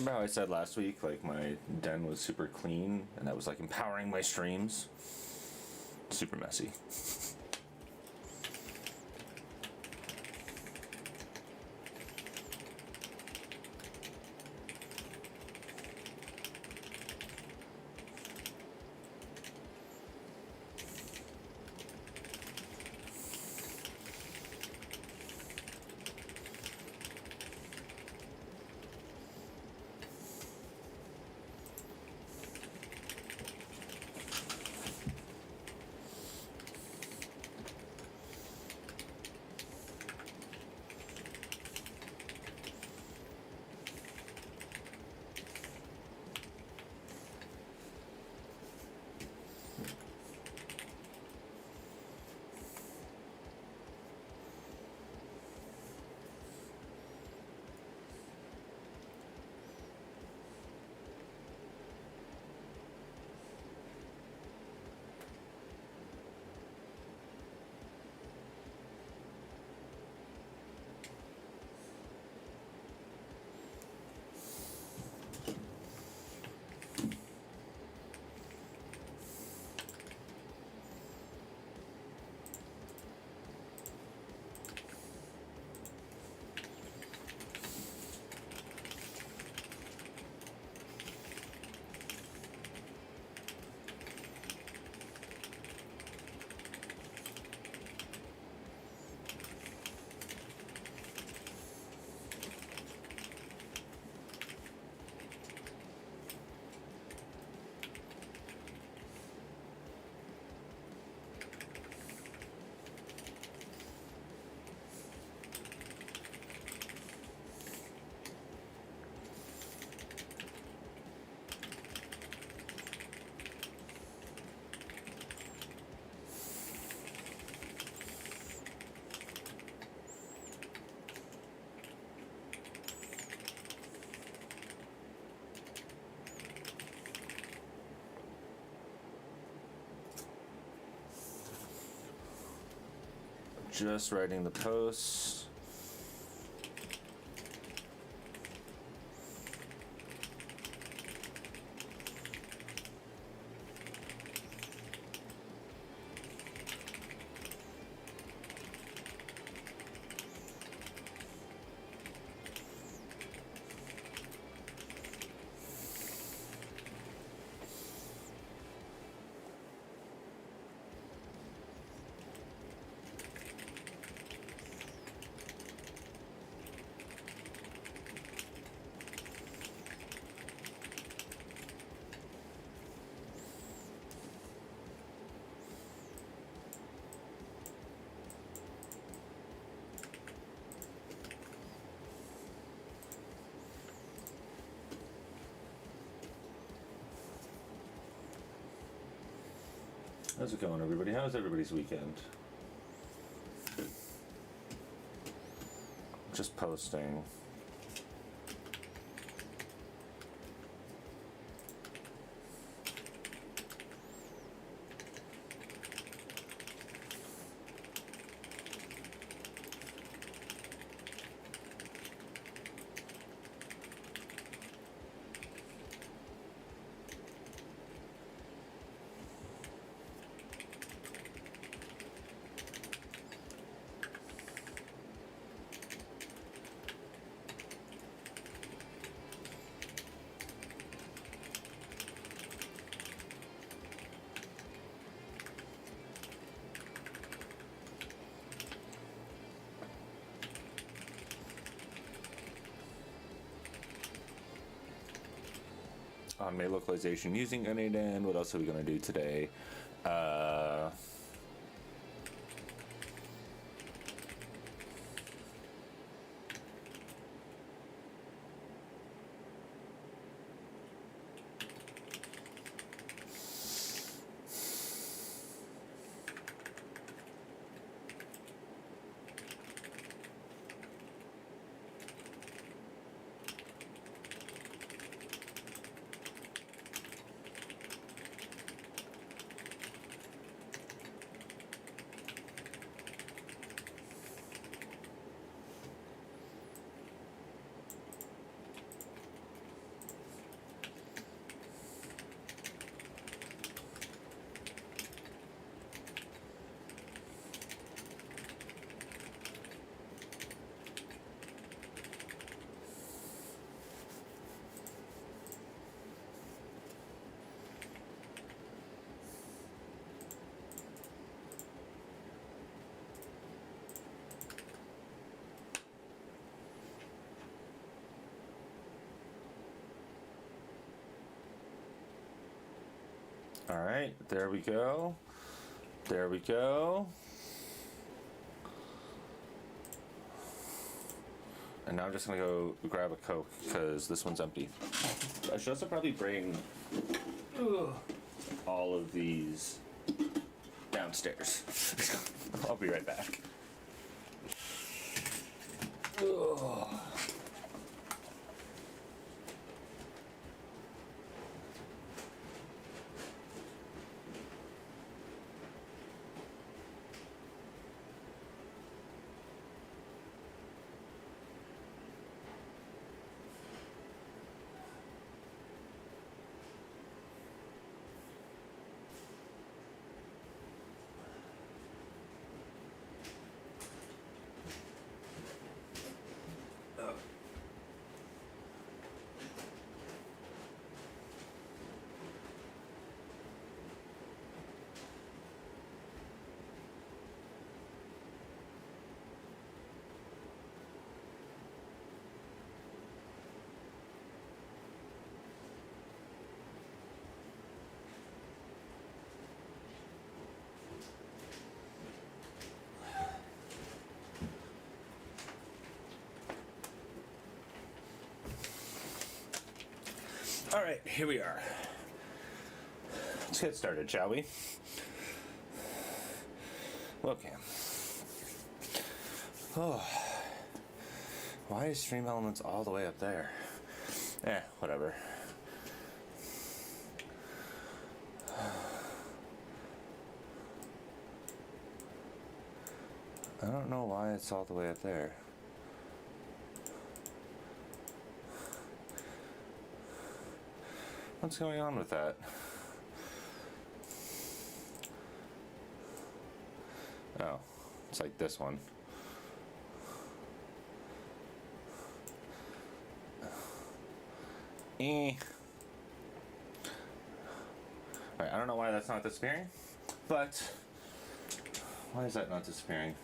Remember how I said last week, like, my den was super clean, and that was, like, empowering my streams? Super messy. Just writing the posts. How's it going, everybody? How's everybody's weekend? Just posting. Made localization using NVMe. What else are we going to do today? All right, there we go. There we go. And now I'm just gonna go grab a Coke because this one's empty. I should also probably bring all of these downstairs. I'll be right back. Ugh. All right, here we are. Let's get started, shall we? Okay. Oh, why is Stream Elements all the way up there? Whatever. I don't know why it's all the way up there. What's going on with that? Oh, it's like this one. Alright, I don't know why that's not disappearing, but why is that not disappearing?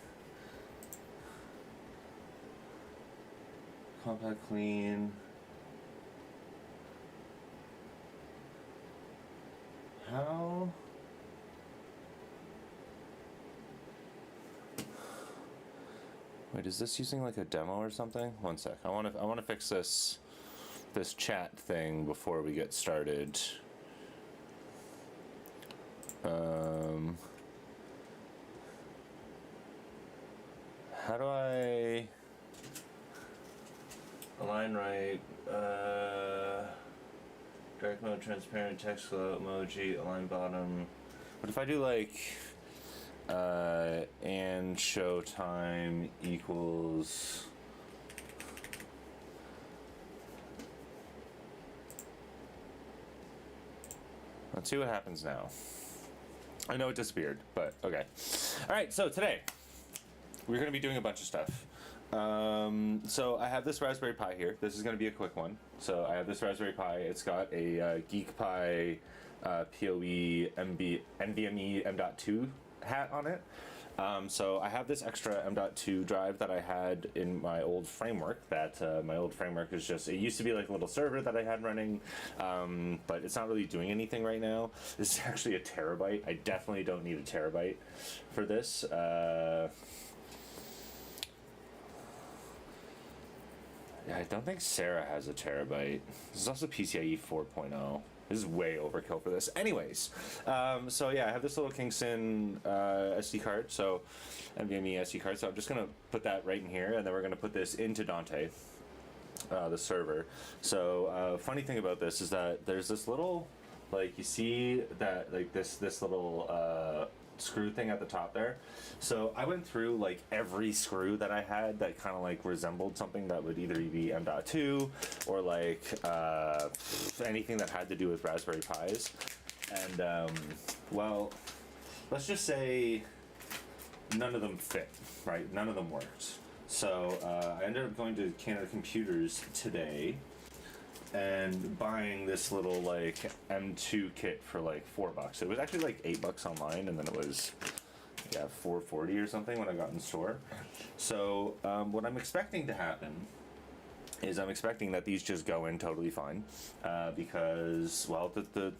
Compact clean. How? Wait, is this using like a demo or something? One sec. I want to fix this chat thing before we get started. How do I align right? Dark mode, transparent, text flow, emoji, align bottom. What if I do like and show time equals let's see what happens now. I know it disappeared, but okay. All right, so today we're going to be doing a bunch of stuff. So I have this Raspberry Pi here. This is going to be a quick one. So I have this Raspberry Pi. It's got a GeekPi PoE NVMe M.2 hat on it. So I have this extra M.2 drive that I had in my old framework. My old framework is just, it used to be like a little server that I had running, but it's not really doing anything right now. This is actually a terabyte. I definitely don't need a terabyte for this. Yeah, I don't think Sarah has a terabyte. This is also PCIe 4.0. This is way overkill for this. Anyways, so yeah, I have this little Kingston SD card, so NVMe SD card. So I'm just gonna put that right in here, and then we're gonna put this into Dante, the server. So funny thing about this is that there's this little, like you see that like this little screw thing at the top there. So I went through like every screw that I had that kind of like resembled something that would either be M.2 or like anything that had to do with Raspberry Pis. And well, let's just say none of them fit, right? None of them worked. So I ended up going to Canada Computers today and buying this little like M2 kit for like $4. It was actually like $8 online, and then it was $4.40 or something when I got in store. So what I'm expecting to happen is I'm expecting that these just go in totally fine because, well, the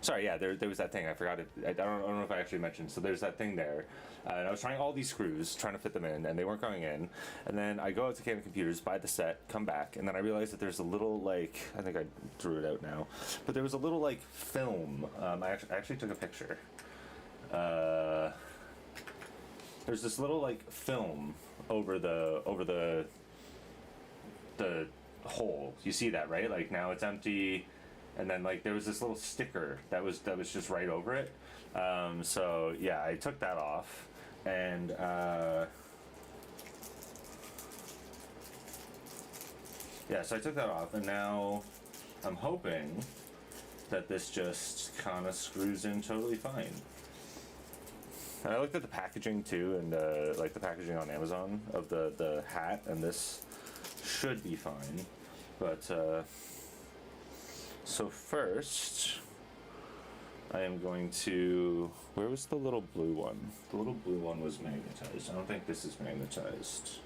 sorry, yeah, there was that thing. I forgot it. I don't know if I actually mentioned. So there's that thing there. And I was trying all these screws, trying to fit them in, and they weren't going in. And then I go out to Canon Computers, buy the set, come back, and then I realized that there's a little, like, I think I drew it out now, but there was a little, like, film. I actually took a picture. There's this little, like, film over the hole. You see that, right? Like, now it's empty. And then, like, there was this little sticker that was just right over it. So yeah, I took that off, and yeah, so I took that off, and now I'm hoping that this just kind of screws in totally fine. And I looked at the packaging too, and like the packaging on Amazon of the hat, and this should be fine. But so first, I am going to, where was the little blue one? The little blue one was magnetized. I don't think this is magnetized.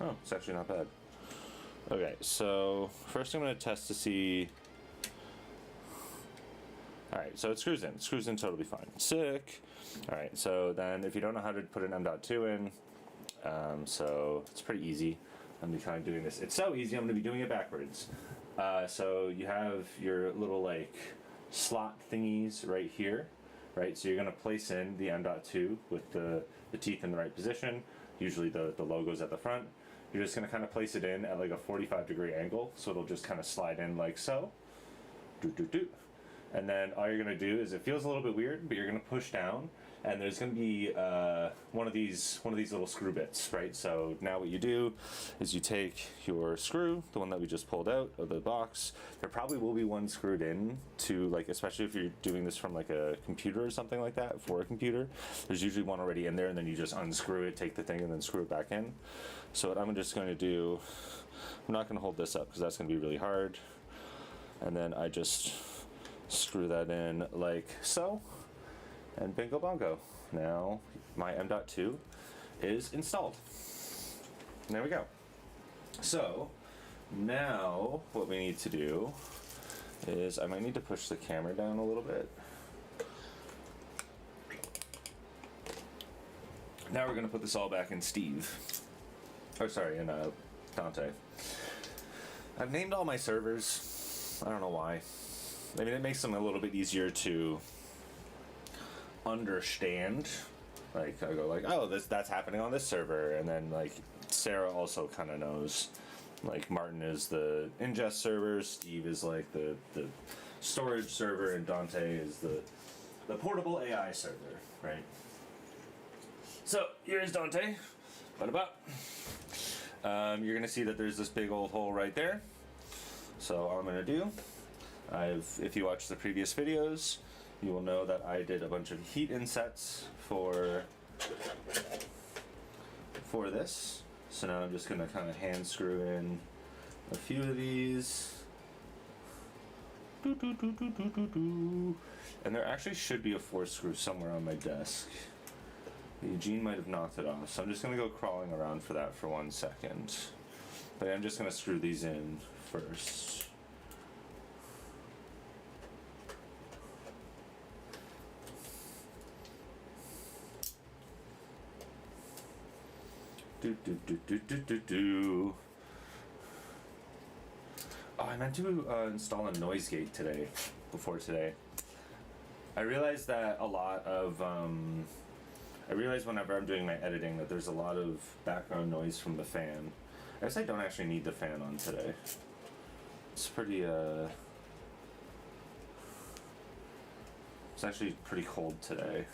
Oh, it's actually not bad. Okay, so first I'm going to test to see. Alright, so it screws in. It screws in totally fine. Sick. Alright, so then if you don't know how to put an M.2 in, so it's pretty easy. I'm going to be kind of doing this. It's so easy, I'm going to be doing it backwards. So you have your little, like, slot thingies right here, right? So you're going to place in the M.2 with the teeth in the right position. Usually the logo's at the front. You're just going to kind of place it in at like a 45-degree angle, so it'll just kind of slide in like so. And then all you're going to do is, it feels a little bit weird, but you're going to push down, and there's going to be one of these little screw bits, right? So now what you do is you take your screw, the one that we just pulled out of the box. There probably will be one screwed in to, like, especially if you're doing this from like a computer or something like that, for a computer. There's usually one already in there, and then you just unscrew it, take the thing, and then screw it back in. So what I'm just going to do, I'm not going to hold this up because that's going to be really hard. And then I just screw that in like so, and bingo bongo. Now my M.2 is installed. There we go. So now what we need to do is, I might need to push the camera down a little bit. Now we're going to put this all back in Steve. Oh, sorry, in Dante. I've named all my servers. I don't know why. I mean, it makes them a little bit easier to understand. Like, I go like, oh, that's happening on this server, and then like Sarah also kind of knows. Like, Martin is the ingest server, Steve is like the storage server, and Dante is the portable AI server, right? So here's Dante. What about? You're gonna see that there's this big old hole right there. So all I'm gonna do, if you watch the previous videos, you will know that I did a bunch of heat insets for this. So now I'm just gonna kind of hand screw in a few of these. And there actually should be a 4th screw somewhere on my desk. Eugene might have knocked it off, so I'm just gonna go crawling around for that for 1 second. But I'm just gonna screw these in first. Oh, I meant to install a noise gate today, before today. I realized that a lot of, I realize whenever I'm doing my editing that there's a lot of background noise from the fan. I guess I don't actually need the fan on today. It's pretty, it's actually pretty cold today.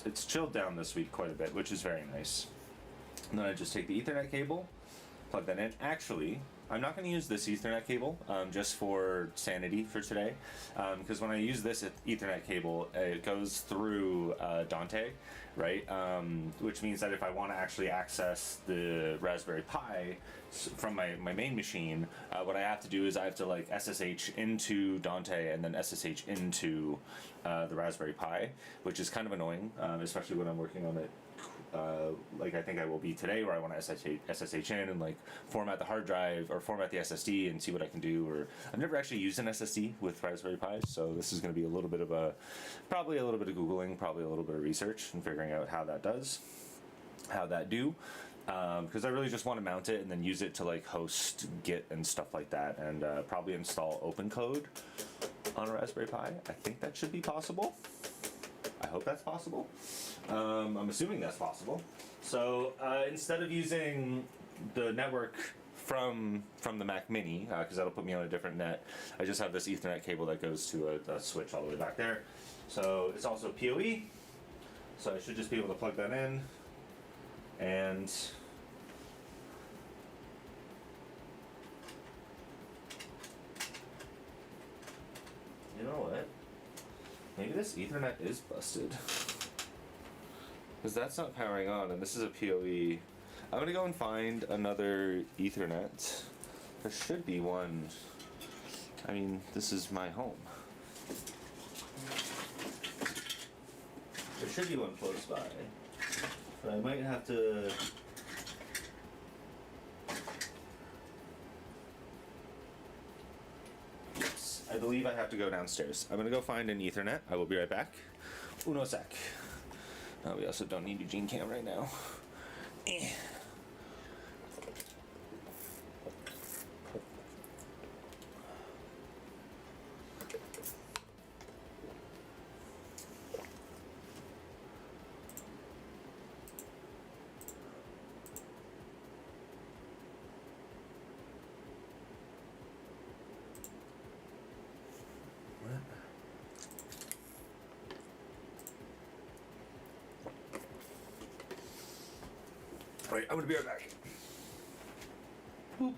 It's chilled down this week quite a bit, which is very nice. And then I just take the Ethernet cable, plug that in. Actually, I'm not going to use this Ethernet cable, just for sanity for today, because when I use this Ethernet cable, it goes through Dante, right? Which means that if I want to actually access the Raspberry Pi from my main machine, what I have to do is I have to like SSH into Dante and then SSH into the Raspberry Pi, which is kind of annoying, especially when I'm working on it like I think I will be today, where I want to SSH in and like format the hard drive or format the SSD and see what I can do. Or I've never actually used an SSD with Raspberry Pi, so this is going to be a little bit of probably a little bit of Googling, probably a little bit of research and figuring out how that do. Because I really just want to mount it and then use it to like host Git and stuff like that, and probably install OpenCode on a Raspberry Pi. I think that should be possible. I hope that's possible. I'm assuming that's possible. So instead of using the network from the Mac Mini, because that'll put me on a different net, I just have this Ethernet cable that goes to a switch all the way back there. So it's also PoE, so I should just be able to plug that in. And you know what? Maybe this Ethernet is busted. Because that's not powering on, and this is a PoE. I'm gonna go and find another Ethernet. There should be one. I mean, this is my home. There should be one close by. But I might have to... Yes, I believe I have to go downstairs. I'm gonna go find an Ethernet. I will be right back. Uno sec. We also don't need Eugene Cam right now. Alright, I'm gonna be right back. Boop.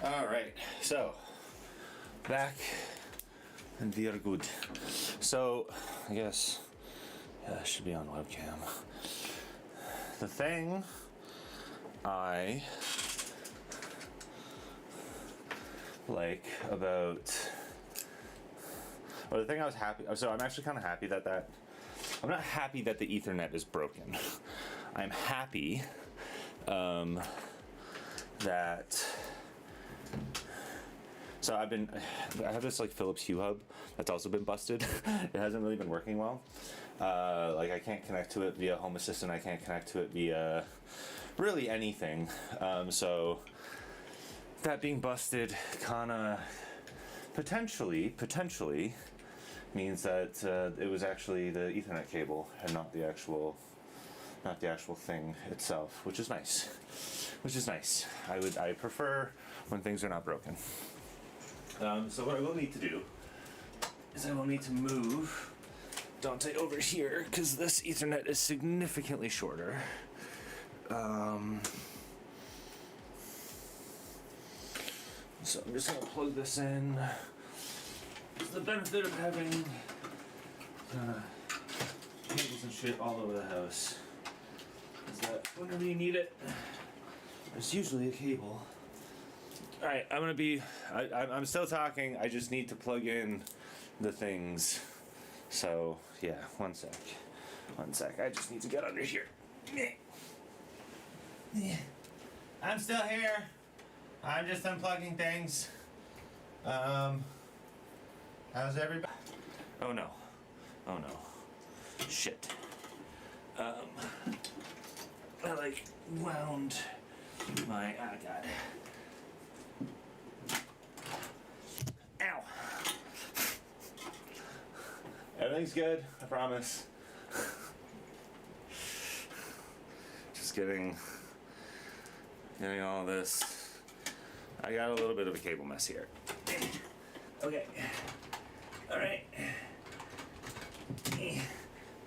Alright, so back and we are good. So I guess I should be on webcam. The thing I like about, or the thing I was happy, so I'm actually kind of happy that I'm not happy that the Ethernet is broken. I'm happy that, so I have this like Philips Hue hub that's also been busted. It hasn't really been working well. Like I can't connect to it via Home Assistant. I can't connect to it via really anything. So that being busted kinda potentially means that it was actually the Ethernet cable and not the actual thing itself, which is nice. I prefer when things are not broken. So what I will need to do is I will need to move Dante over here because this Ethernet is significantly shorter. So I'm just gonna plug this in. The benefit of having cables and shit all over the house is that whenever you need it, there's usually a cable. All right, I'm still talking. I just need to plug in the things. So yeah, one sec. I just need to get under here. I'm still here. I'm just unplugging things. How's everybody? Oh no. Shit. I wound my, God. Ow. Everything's good, I promise. Just getting all this. I got a little bit of a cable mess here. Okay. Alright.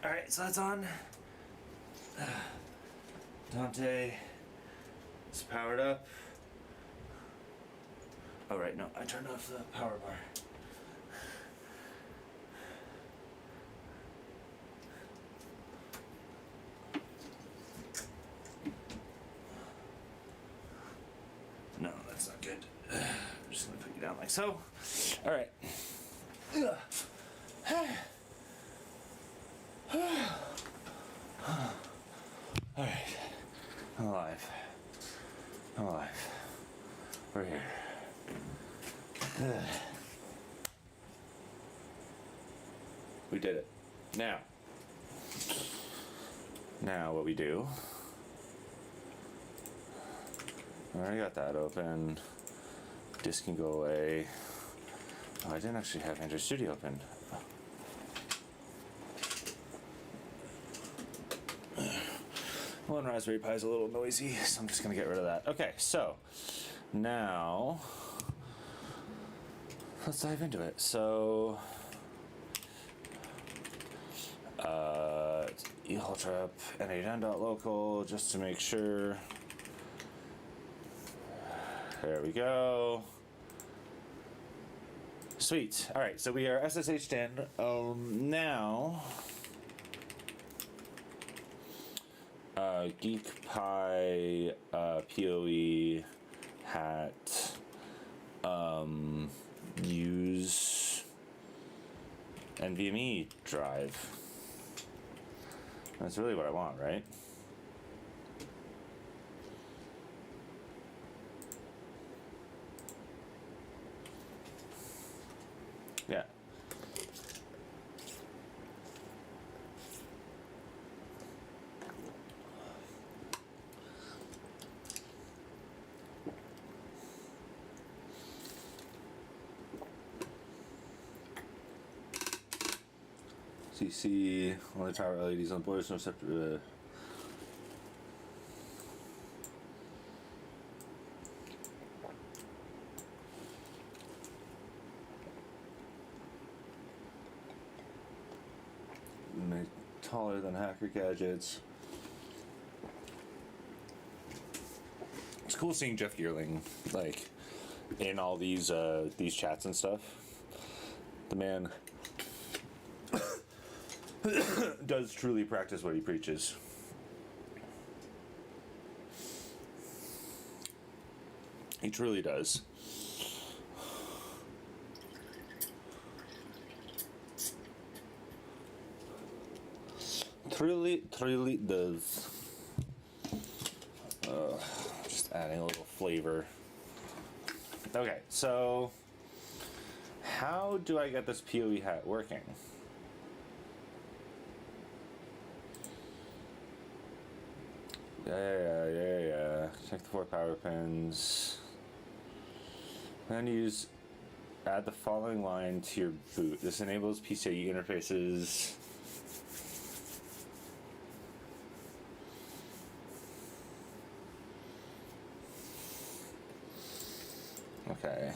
Alright, so that's on. Dante is powered up. Oh, right, no, I turned off the power bar. No, that's not good. I'm just gonna put you down like so. Alright. Alright. I'm alive. We're here. We did it. Now what we do. I already got that open. Disk can go away. Oh, I didn't actually have Android Studio open. One Raspberry Pi is a little noisy, so I'm just gonna get rid of that. Okay, so now let's dive into it. So eHoltrap n8n.local just to make sure. There we go. Sweet. All right, so we are SSH'd in. Now, GeekPy PoE hat use NVMe drive. That's really what I want, right? Yeah. CC, only power LEDs on board, no separate. Taller than hacker gadgets. It's cool seeing Jeff Geerling like in all these chats and stuff. The man does truly practice what he preaches. He truly does. Truly does. Just adding a little flavor. Okay, so how do I get this PoE hat working? Yeah. Check the 4 power pins. Then add the following line to your boot. This enables PCIe interfaces. Okay.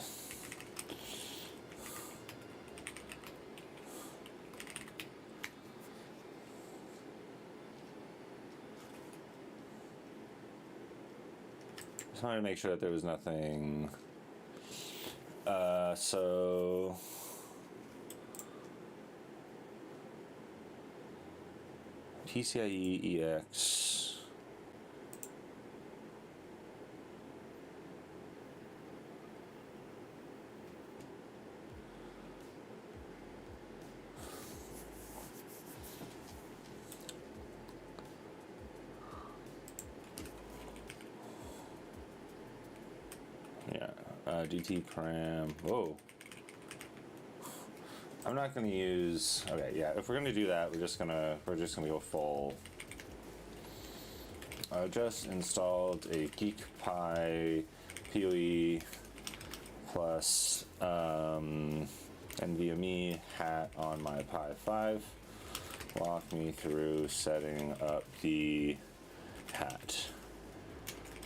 Just wanted to make sure that there was nothing. So PCIe EX. DT param. Whoa. I'm not gonna use. Okay, yeah. If we're gonna do that, we're just gonna go full. I just installed a GeekPi PoE plus NVMe hat on my Pi 5. Walk me through setting up the hat.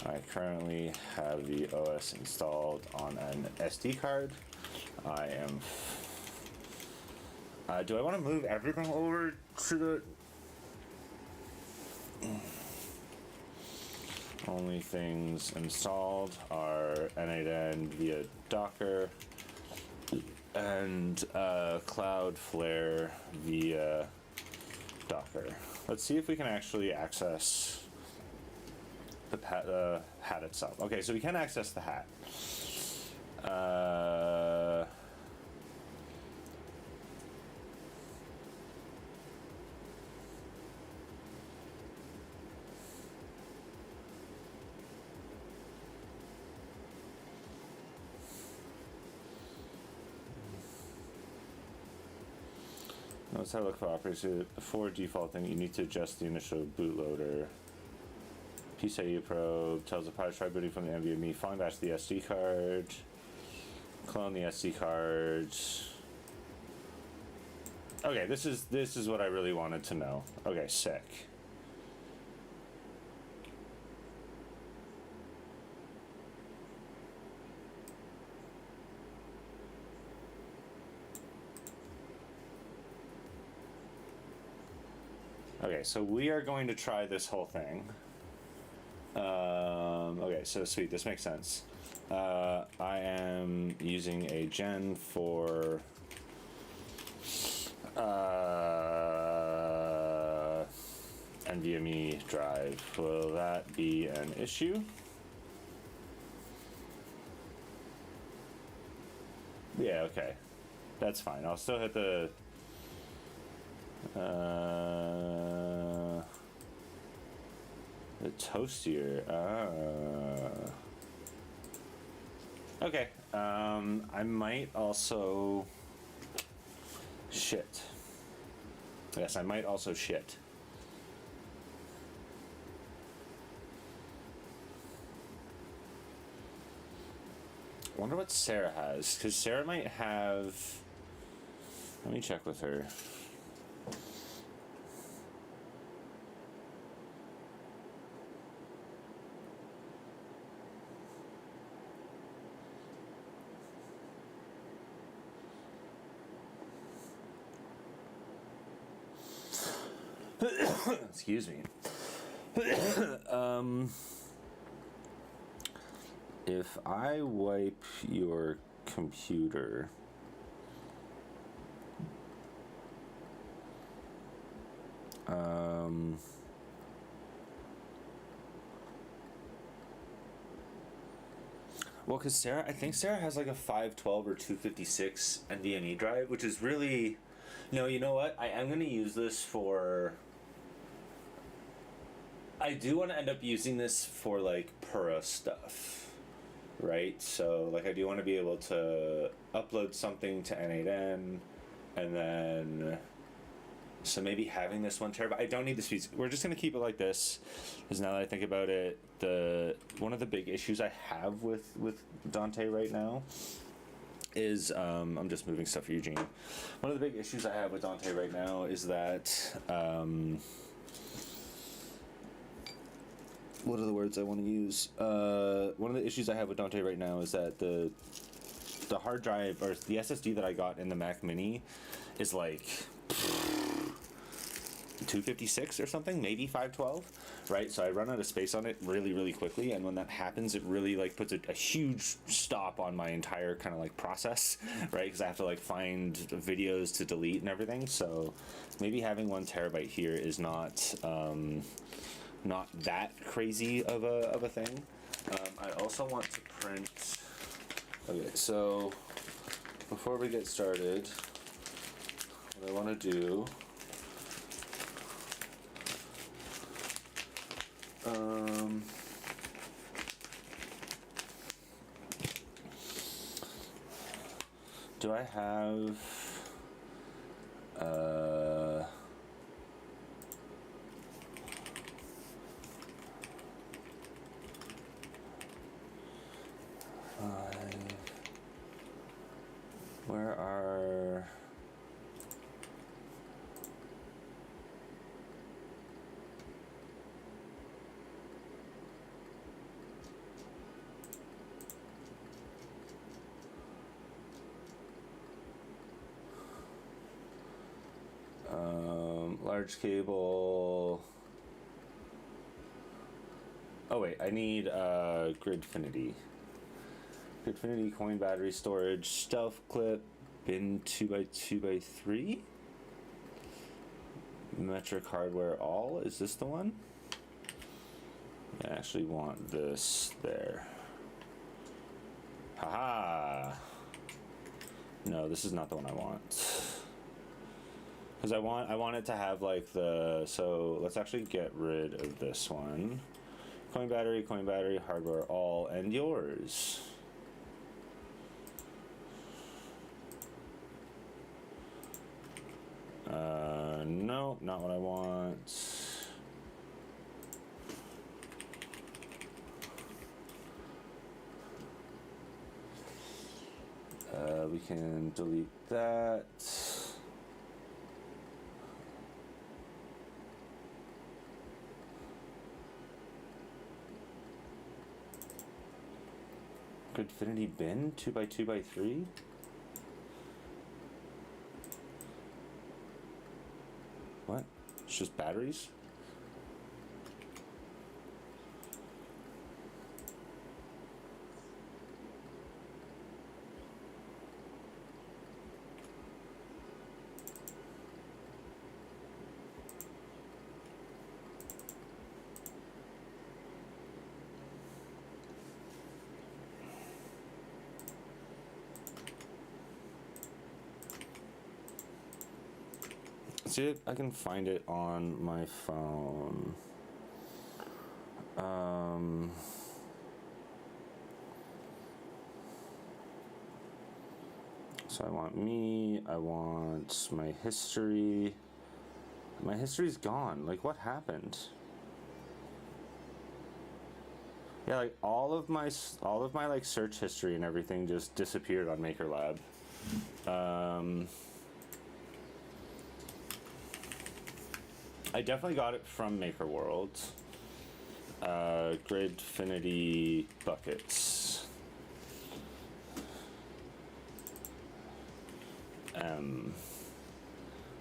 I currently have the OS installed on an SD card. I am. Do I want to move everything over to the? Only things installed are N8N via Docker and Cloudflare via Docker. Let's see if we can actually access the hat itself. Okay, so we can access the hat. Notice how to look for operators. Before defaulting, you need to adjust the initial bootloader. PCIe probe tells the Pi to try booting from the NVMe. Falling back to the SD card. Clone the SD card. Okay, this is what I really wanted to know. Okay, sick. Okay, so we are going to try this whole thing. Okay, so sweet, this makes sense. I am using a Gen 4 NVMe drive. Will that be an issue? Yeah, okay. That's fine. I'll still hit the toastier. Okay. I might also shit. Yes, I might also shit. Wonder what Sarah has, because Sarah might have. Let me check with her. Excuse me. If I wipe your computer, well, because Sarah, I think Sarah has like a 512 or 256 NVMe drive, which is really, no, you know what? I am going to use this for, I do want to end up using this for like Pura stuff, right? So like I do want to be able to upload something to N8N and then So maybe having this 1 terabyte. I don't need the speeds. We're just gonna keep it like this, because now that I think about it, one of the big issues I have with Dante right now is I'm just moving stuff for Eugene. One of the big issues I have with Dante right now is that what are the words I want to use? One of the issues I have with Dante right now is that the hard drive, or the SSD that I got in the Mac Mini, is like 256 or something, maybe 512, right? So I run out of space on it really, really quickly, and when that happens, it really like puts a huge stop on my entire kind of like process, right? Because I have to like find videos to delete and everything. So maybe having 1 terabyte here is not that crazy of a thing. I also want to print. Okay, so before we get started, what I want to do. Do I have where are large cable? Oh wait, I need Gridfinity. Gridfinity, coin battery storage, stealth clip, bin 2x2x3, metric hardware all. Is this the one? I actually want this there. Haha. No, this is not the one I want. Because I want it to have like the, so let's actually get rid of this one. Coin battery, hardware all, and yours. No, not what I want. We can delete that. Gridfinity bin 2x2x3. What? It's just batteries? See if I can find it on my phone. So I want me, I want my history. My history's gone. Like, what happened? Yeah, like all of my like search history and everything just disappeared on MakerLab. I definitely got it from MakerWorld. Gridfinity buckets.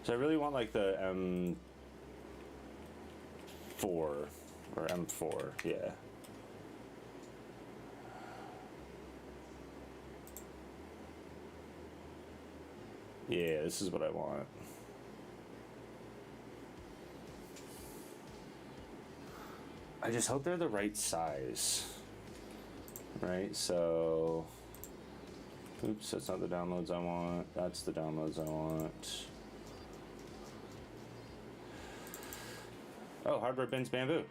So I really want like the M4 or M4, yeah. Yeah, this is what I want. I just hope they're the right size, right? So, oops, that's not the downloads I want. That's the downloads I want. Oh, hardware bins bamboo.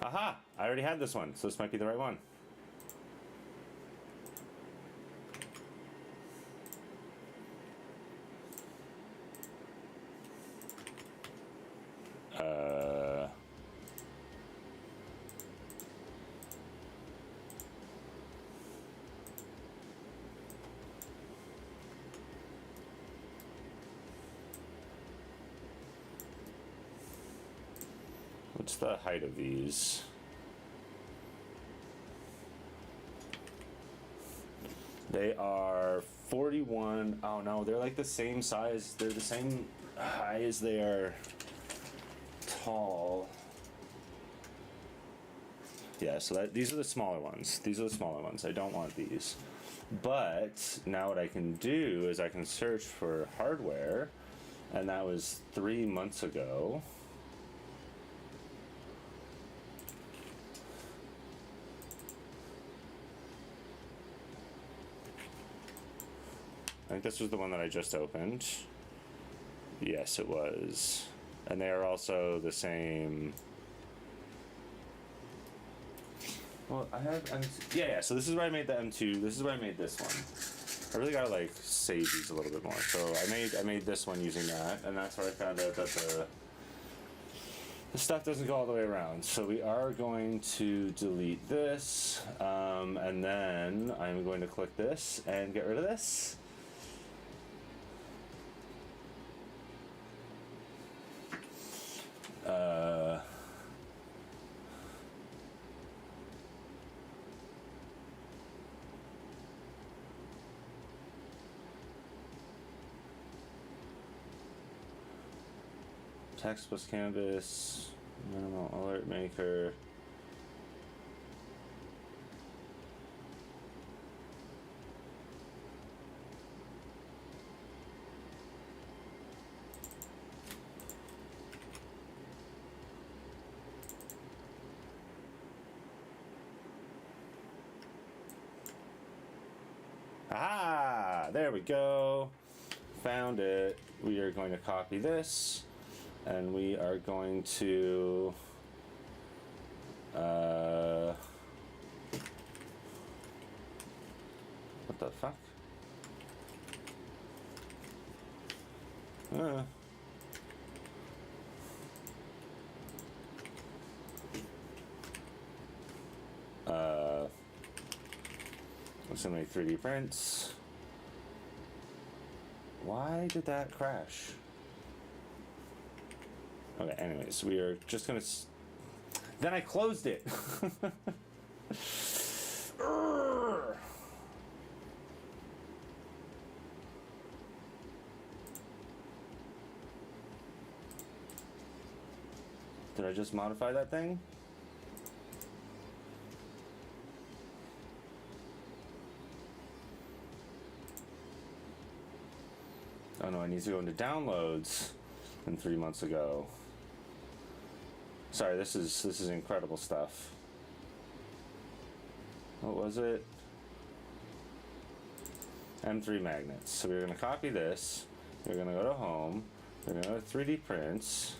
Aha, I already had this one, so this might be the right one. What's the height of these? They are 41. Oh no, they're like the same size. They're the same high as they are tall. Yeah, so these are the smaller ones. These are the smaller ones. I don't want these. But now what I can do is I can search for hardware, and that was 3 months ago. I think this was the one that I just opened. Yes, it was. And they are also the same. Well, I have yeah, so this is where I made the M2. This is where I made this one. I really gotta like save these a little bit more. So I made this one using that, and that's where I found out that the stuff doesn't go all the way around. So we are going to delete this, and then I'm going to click this and get rid of this. Text plus canvas, minimal alert maker. Aha! There we go. Found it. We are going to copy this, and we are going to what the fuck? Let's make 3D prints. Why did that crash? Okay, anyways, we are just gonna... Then I closed it! Did I just modify that thing? Oh no, I need to go into downloads from 3 months ago. Sorry, this is incredible stuff. What was it? M3 magnets. So we're gonna copy this. We're gonna go to home. We're gonna go to 3D prints.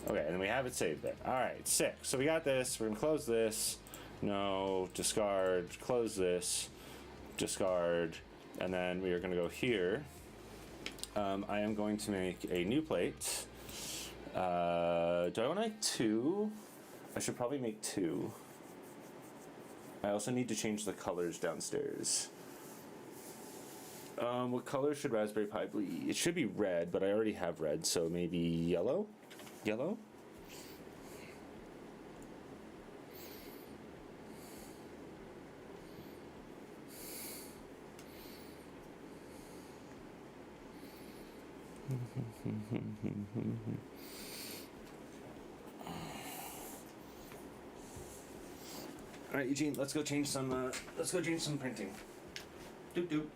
Okay, and we have it saved there. All right, sick. So we got this. We're gonna close this. No, discard. Close this. Discard. And then we are going to go here. I am going to make a new plate. Do I want to make 2? I should probably make 2. I also need to change the colors downstairs. What color should Raspberry Pi be? It should be red, but I already have red, so maybe yellow? Yellow? All right, Eugene, let's go change some printing. Doop doop.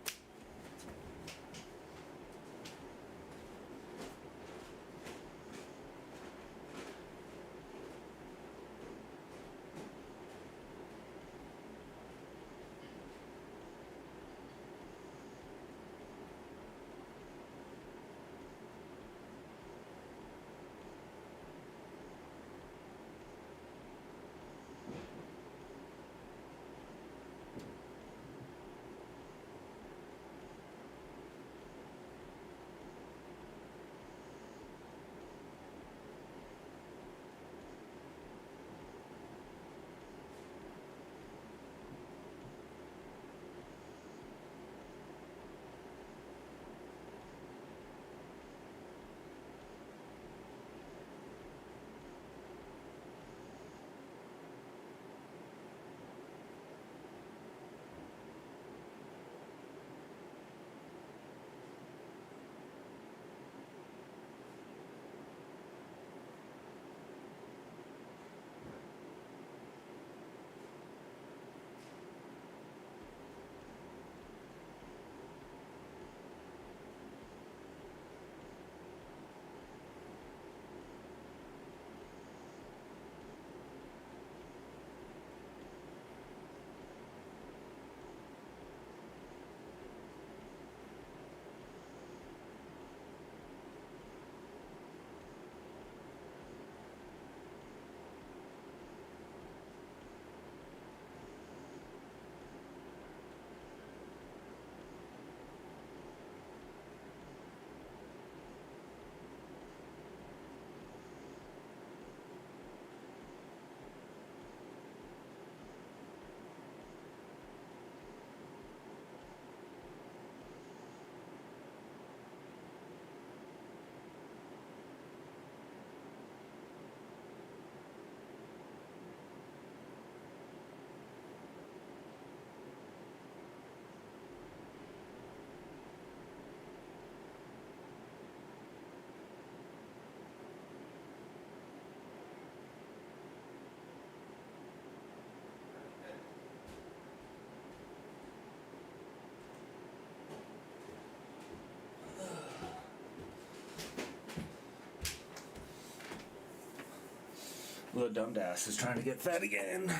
The dumbass is trying to get fed again,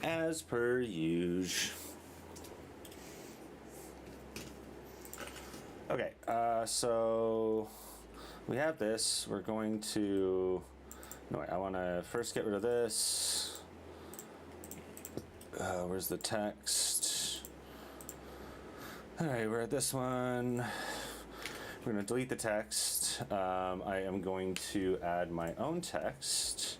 as per usual. Okay, so we have this. We're going to. No, wait, I want to first get rid of this. Where's the text? All right, we're at this one. We're going to delete the text. I am going to add my own text.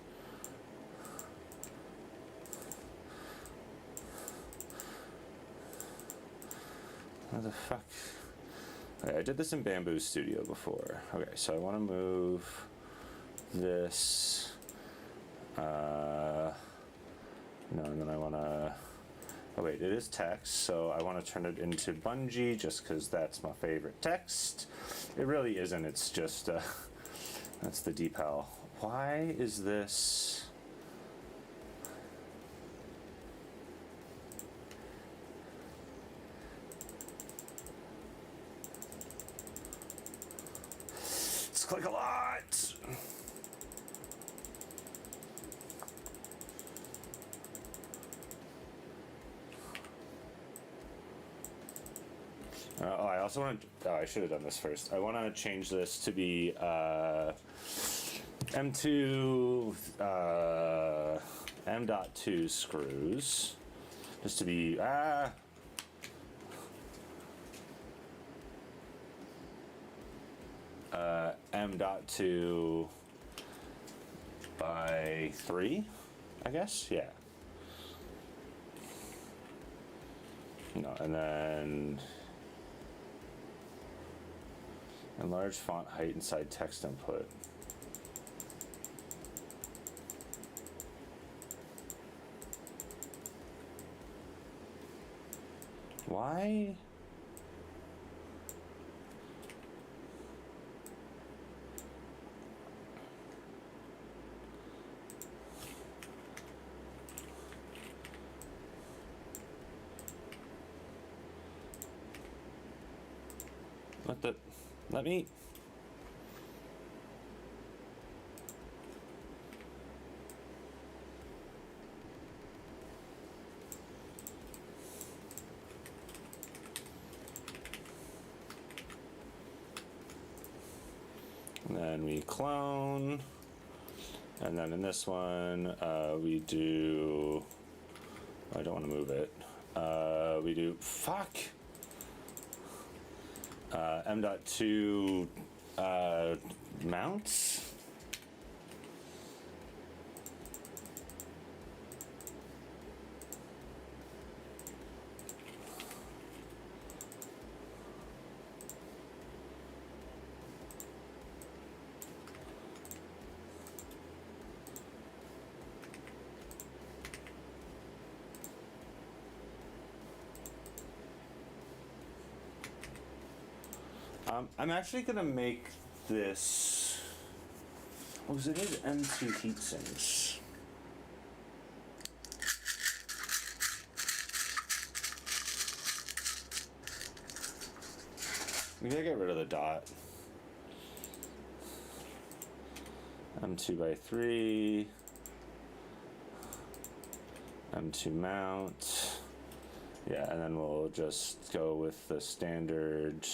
What the fuck? Okay, I did this in Bamboo Studio before. Okay, so I want to move this. No, and then I want to. Oh wait, it is text, so I want to turn it into Bungee just because that's my favorite text. It really isn't. It's just that's the DPAL. Why is this? Let's click a lot. Oh, I also want to. Oh, I should have done this first. I want to change this to be M2 M.2 screws, just to be M.2 by 3, I guess. Yeah. No, and then. Enlarge font height inside text input. Why? What the? Let me. And then we clone. And then in this one, we do. I don't want to move it. We do. Fuck! M.2 mounts. I'm actually gonna make this. Oh, because it is M2 heatsinks. We gotta get rid of the dot. M2 by 3. M2 mount. Yeah, and then we'll just go with the standard.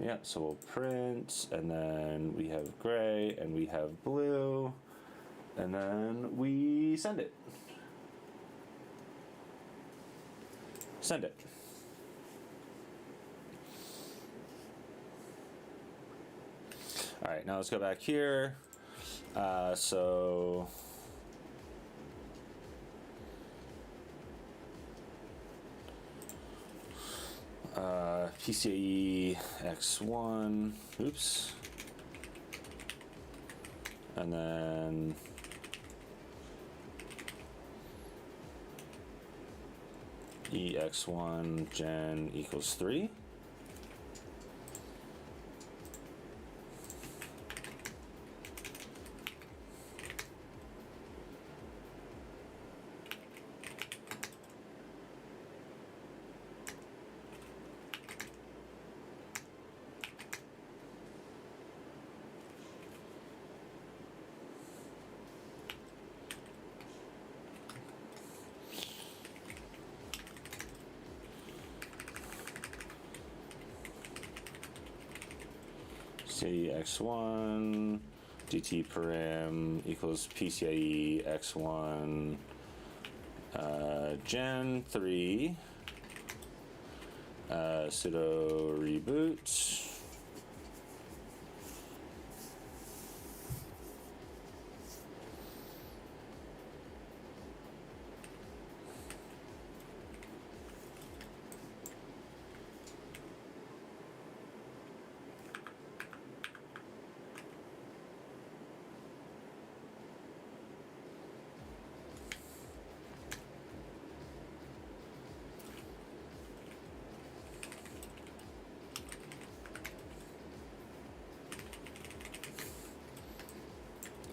Yeah, so we'll print, and then we have gray, and we have blue, and then we send it. Send it. All right, now let's go back here. So PCIe X1, oops, and then EX1 gen equals 3. PCIe x1 dt param equals PCIe x1 gen 3 sudo reboot.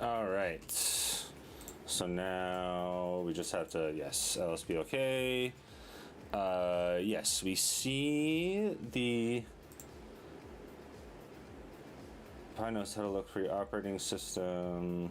All right, so now we just have to, yes, LSB okay. Yes, we see the Pi knows how to look for your operating system.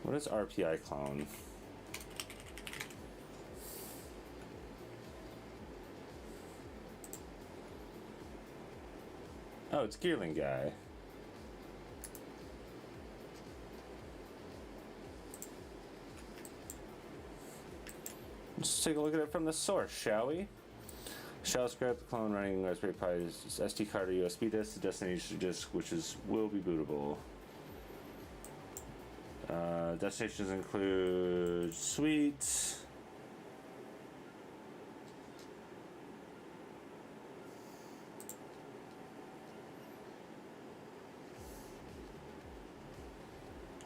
What is RPI clone? Oh, it's Gearling guy. Let's take a look at it from the source, shall we? Shall scrap the clone running Raspberry Pi's SD card or USB disk, the destination disk, which will be bootable. Destinations include suite,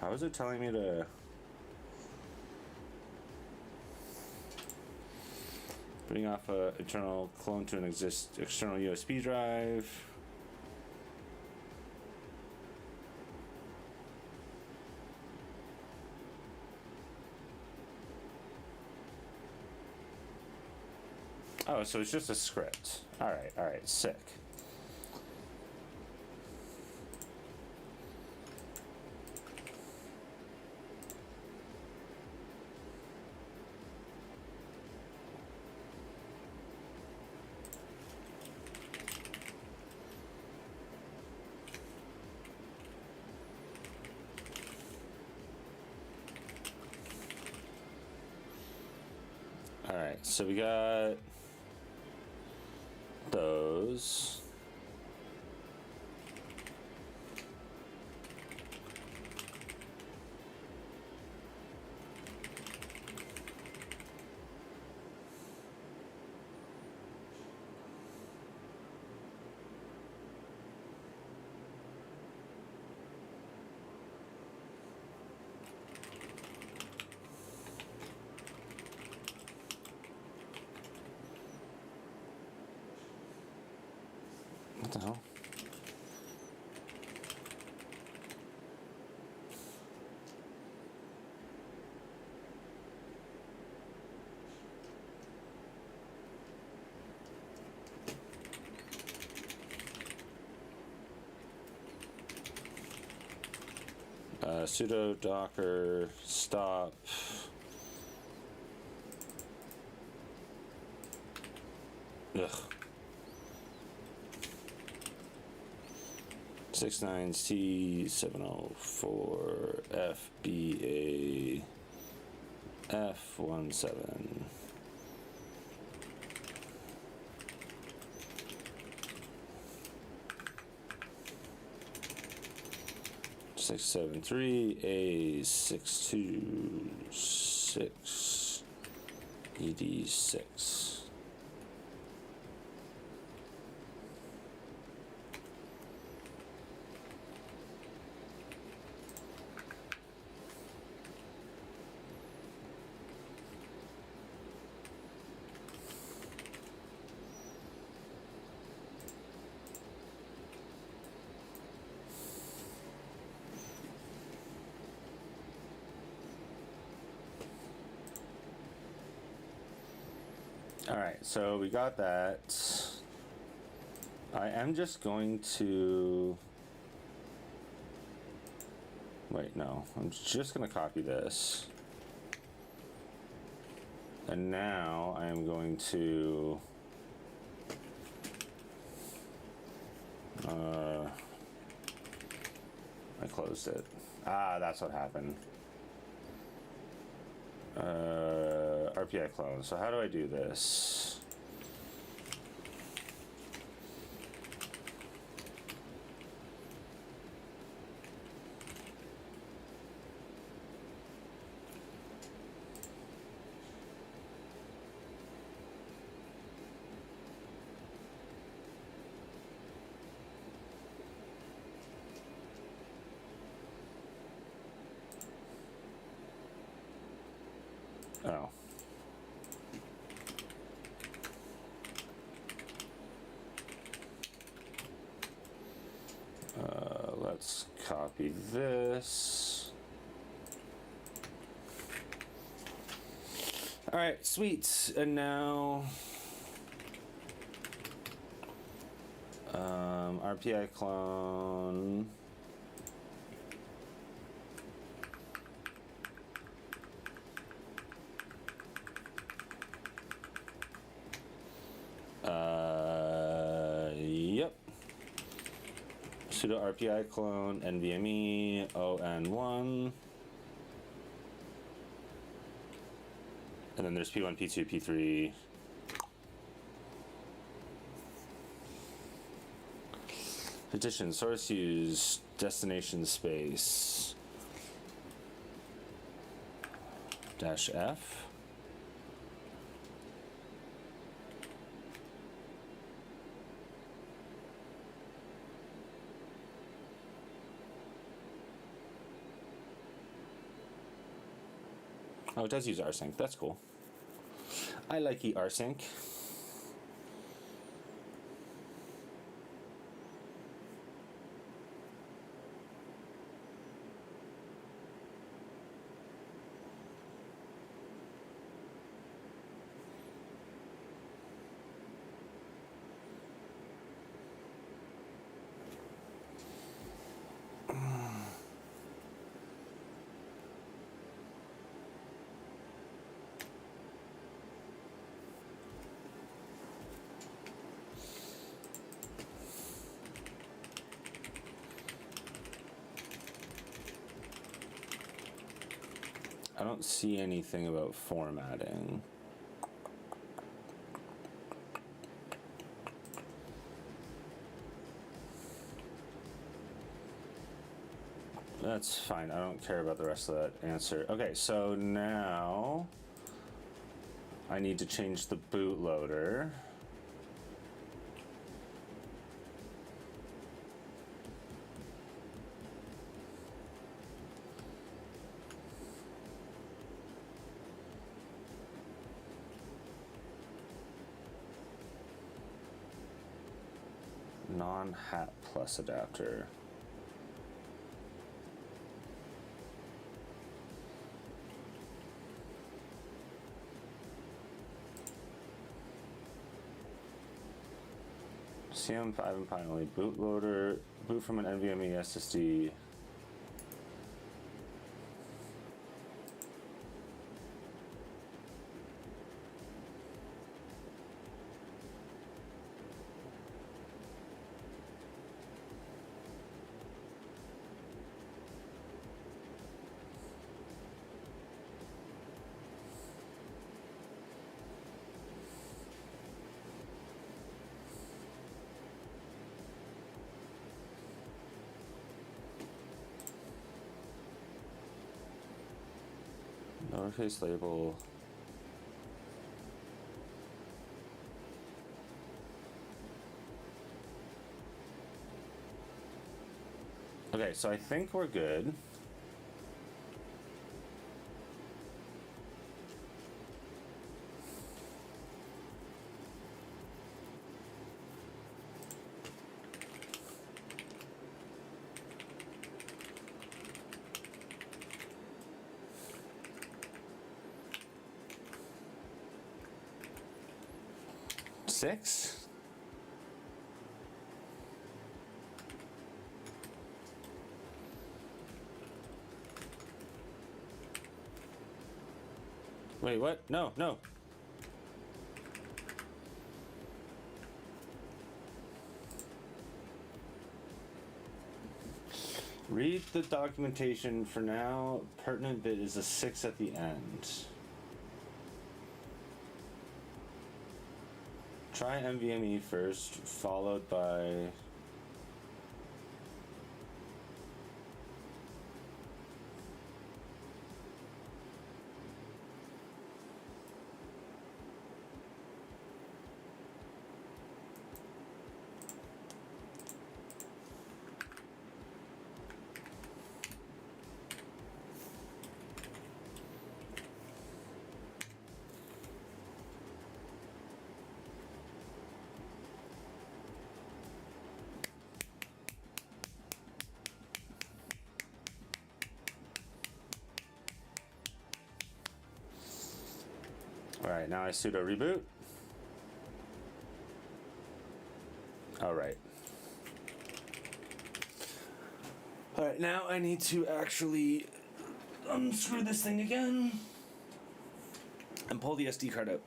how is it telling me to putting off a internal clone to an external USB drive? Oh, so it's just a script. All right, sick. All right, so we got those. What the hell? Sudo docker stop ugh 69C704 FBA F17 673 A626 ED6. All right, so we got that. I am just going to, wait, no, I'm just gonna copy this. And now I am going to, I closed it. Ah, that's what happened. RPI clone. So how do I do this? Oh. Let's copy this. All right, sweet. And now RPI clone. Yep. Sudo RPI clone NVMe on1. And then there's P1, P2, P3. Petition, source use, destination space. -F. Oh, it does use rsync. That's cool. I like rsync. I don't see anything about formatting. That's fine. I don't care about the rest of that answer. Okay, so now I need to change the bootloader. Non-hat plus adapter. CM5 and finally bootloader. Boot from an NVMe SSD. Lowercase label. Okay, so I think we're good. 6? Wait, what? No, no. Read the documentation for now. Pertinent bit is a 6 at the end. Try NVMe first, followed by... Alright, now I sudo reboot. Alright. Alright, now I need to actually unscrew this thing again and pull the SD card out.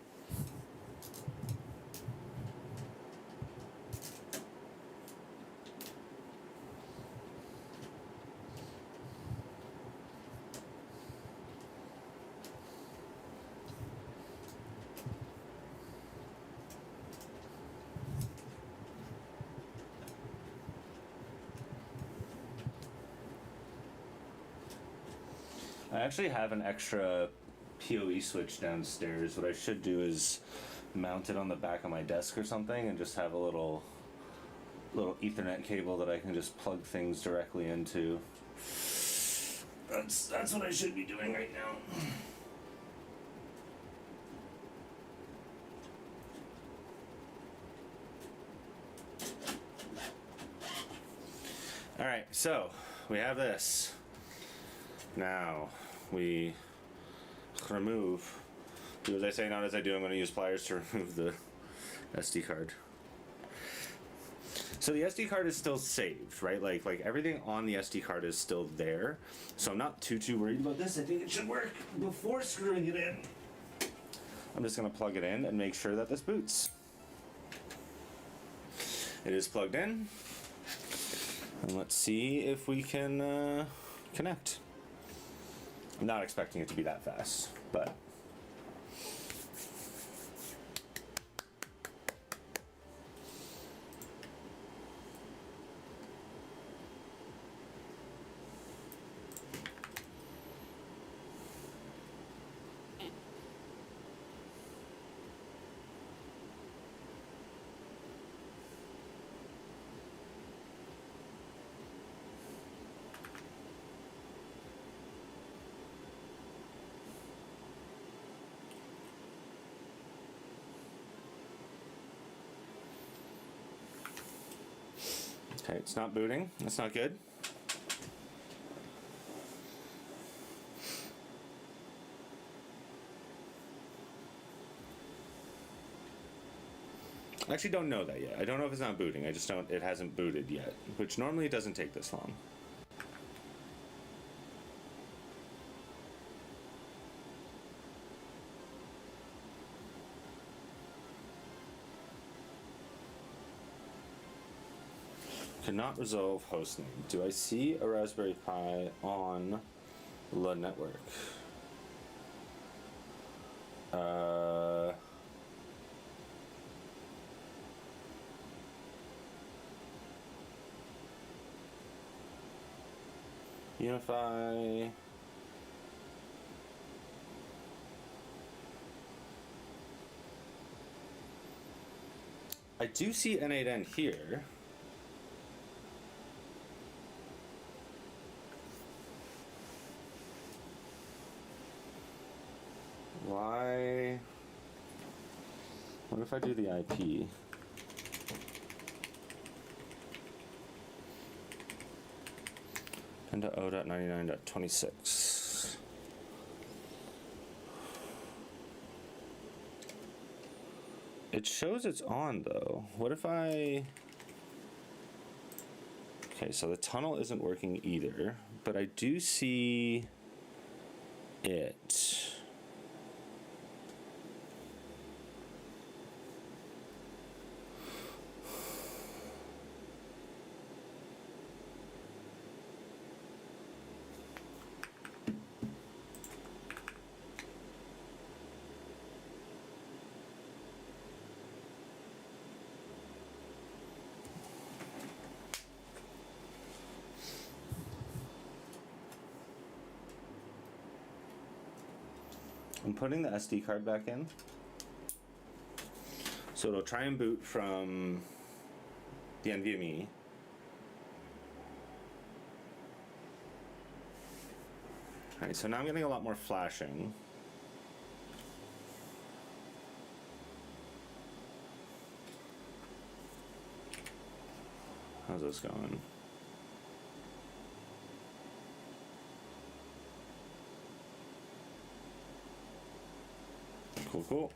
I actually have an extra PoE switch downstairs. What I should do is mount it on the back of my desk or something and just have a little Ethernet cable that I can just plug things directly into. That's what I should be doing right now. Alright, so we have this. Now we remove, do as I say, not as I do. I'm going to use pliers to remove the SD card. So the SD card is still saved, right? Like everything on the SD card is still there. So I'm not too worried about this. I think it should work before screwing it in. I'm just going to plug it in and make sure that this boots. It is plugged in. And let's see if we can connect. I'm not expecting it to be that fast, but... Okay, it's not booting. That's not good. I actually don't know that yet. I don't know if it's not booting. I just don't, it hasn't booted yet, which normally it doesn't take this long. Cannot resolve hostname. Do I see a Raspberry Pi on the network? Unify. I do see N8N here. Why? What if I do the IP? Into O.99.26. It shows it's on though. What if I... Okay, so the tunnel isn't working either, but I do see it. I'm putting the SD card back in. So it'll try and boot from the NVMe. Alright, so now I'm getting a lot more flashing. How's this going? Cool, cool.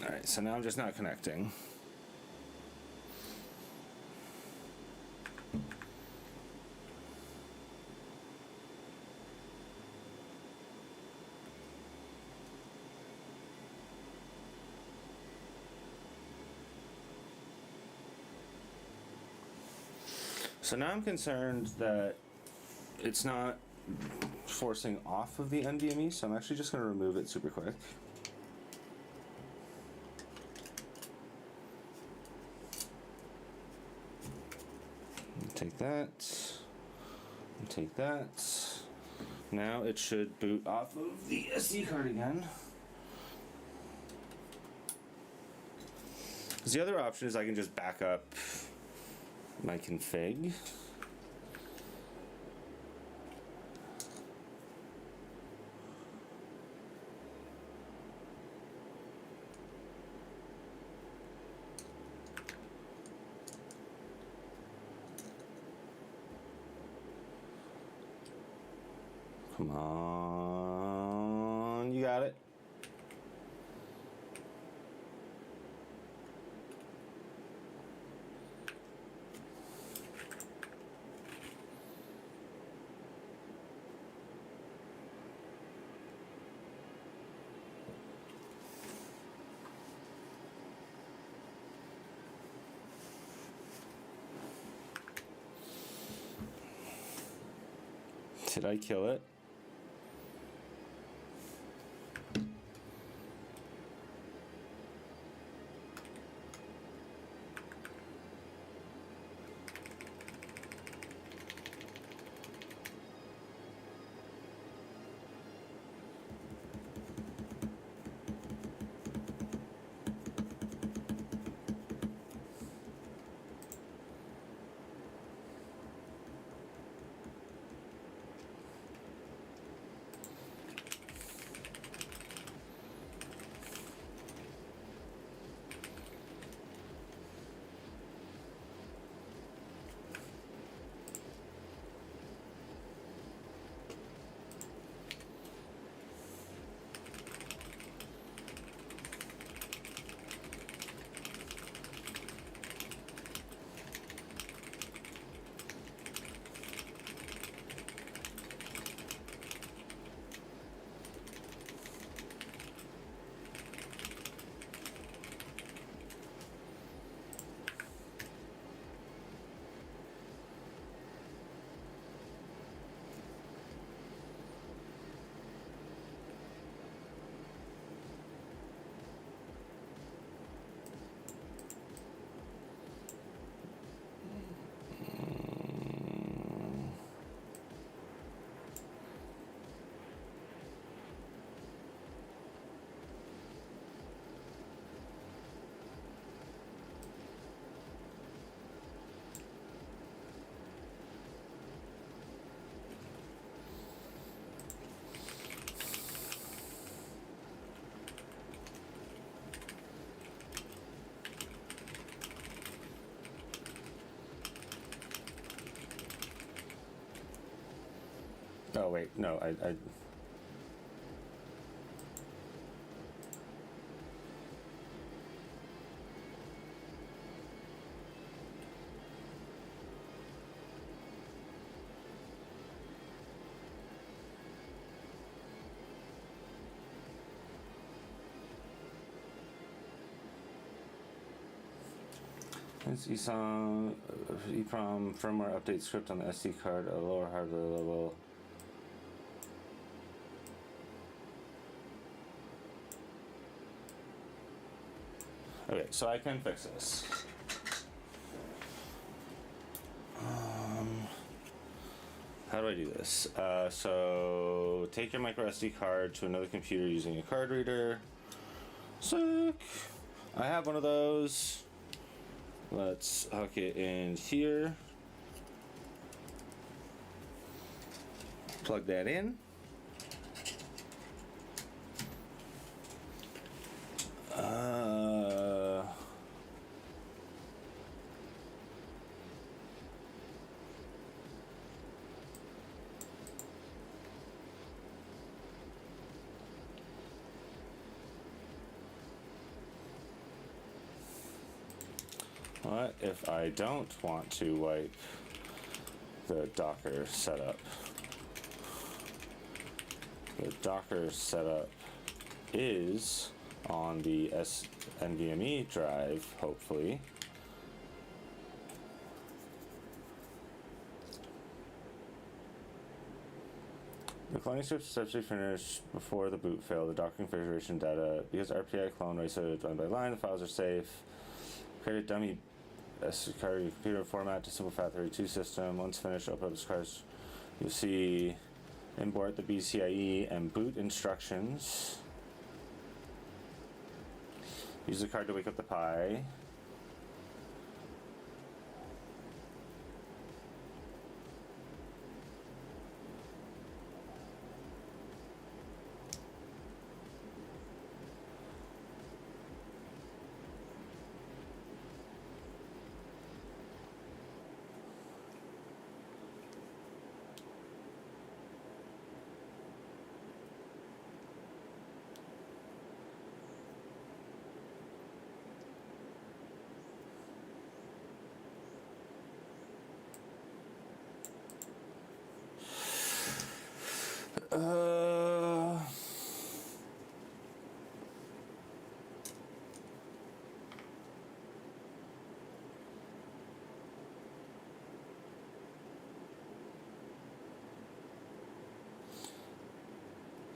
All right, so now I'm just not connecting. So now I'm concerned that it's not forcing off of the NVMe, so I'm actually just going to remove it super quick. Take that, and take that. Now it should boot off of the SD card again. Because the other option is I can just back up my config. Come on, you got it. Did I kill it? Oh wait, no, I It's EEPROM firmware update script on the SD card at a lower hardware level. Okay, so I can fix this. How do I do this? So take your micro SD card to another computer using a card reader. Sick. I have one of those. Let's hook it in here. Plug that in. What if I don't want to wipe the Docker setup? The Docker setup is on the NVMe drive, hopefully. The cloning steps essentially finished before the boot failed. The Docker configuration data, because RPI clone race line by line, the files are safe. Create a dummy SD card computer format to simple FAT32 system. Once finished, open up this card. You'll see import the BCIe and boot instructions. Use the card to wake up the Pi.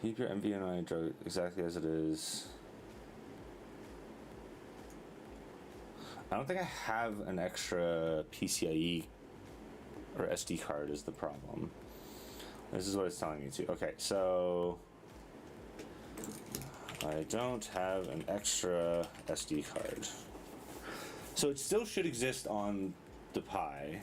Keep your NVMe drive exactly as it is. I don't think I have an extra PCIe or SD card is the problem. This is what it's telling me to. Okay, so I don't have an extra SD card. So it still should exist on the Pi.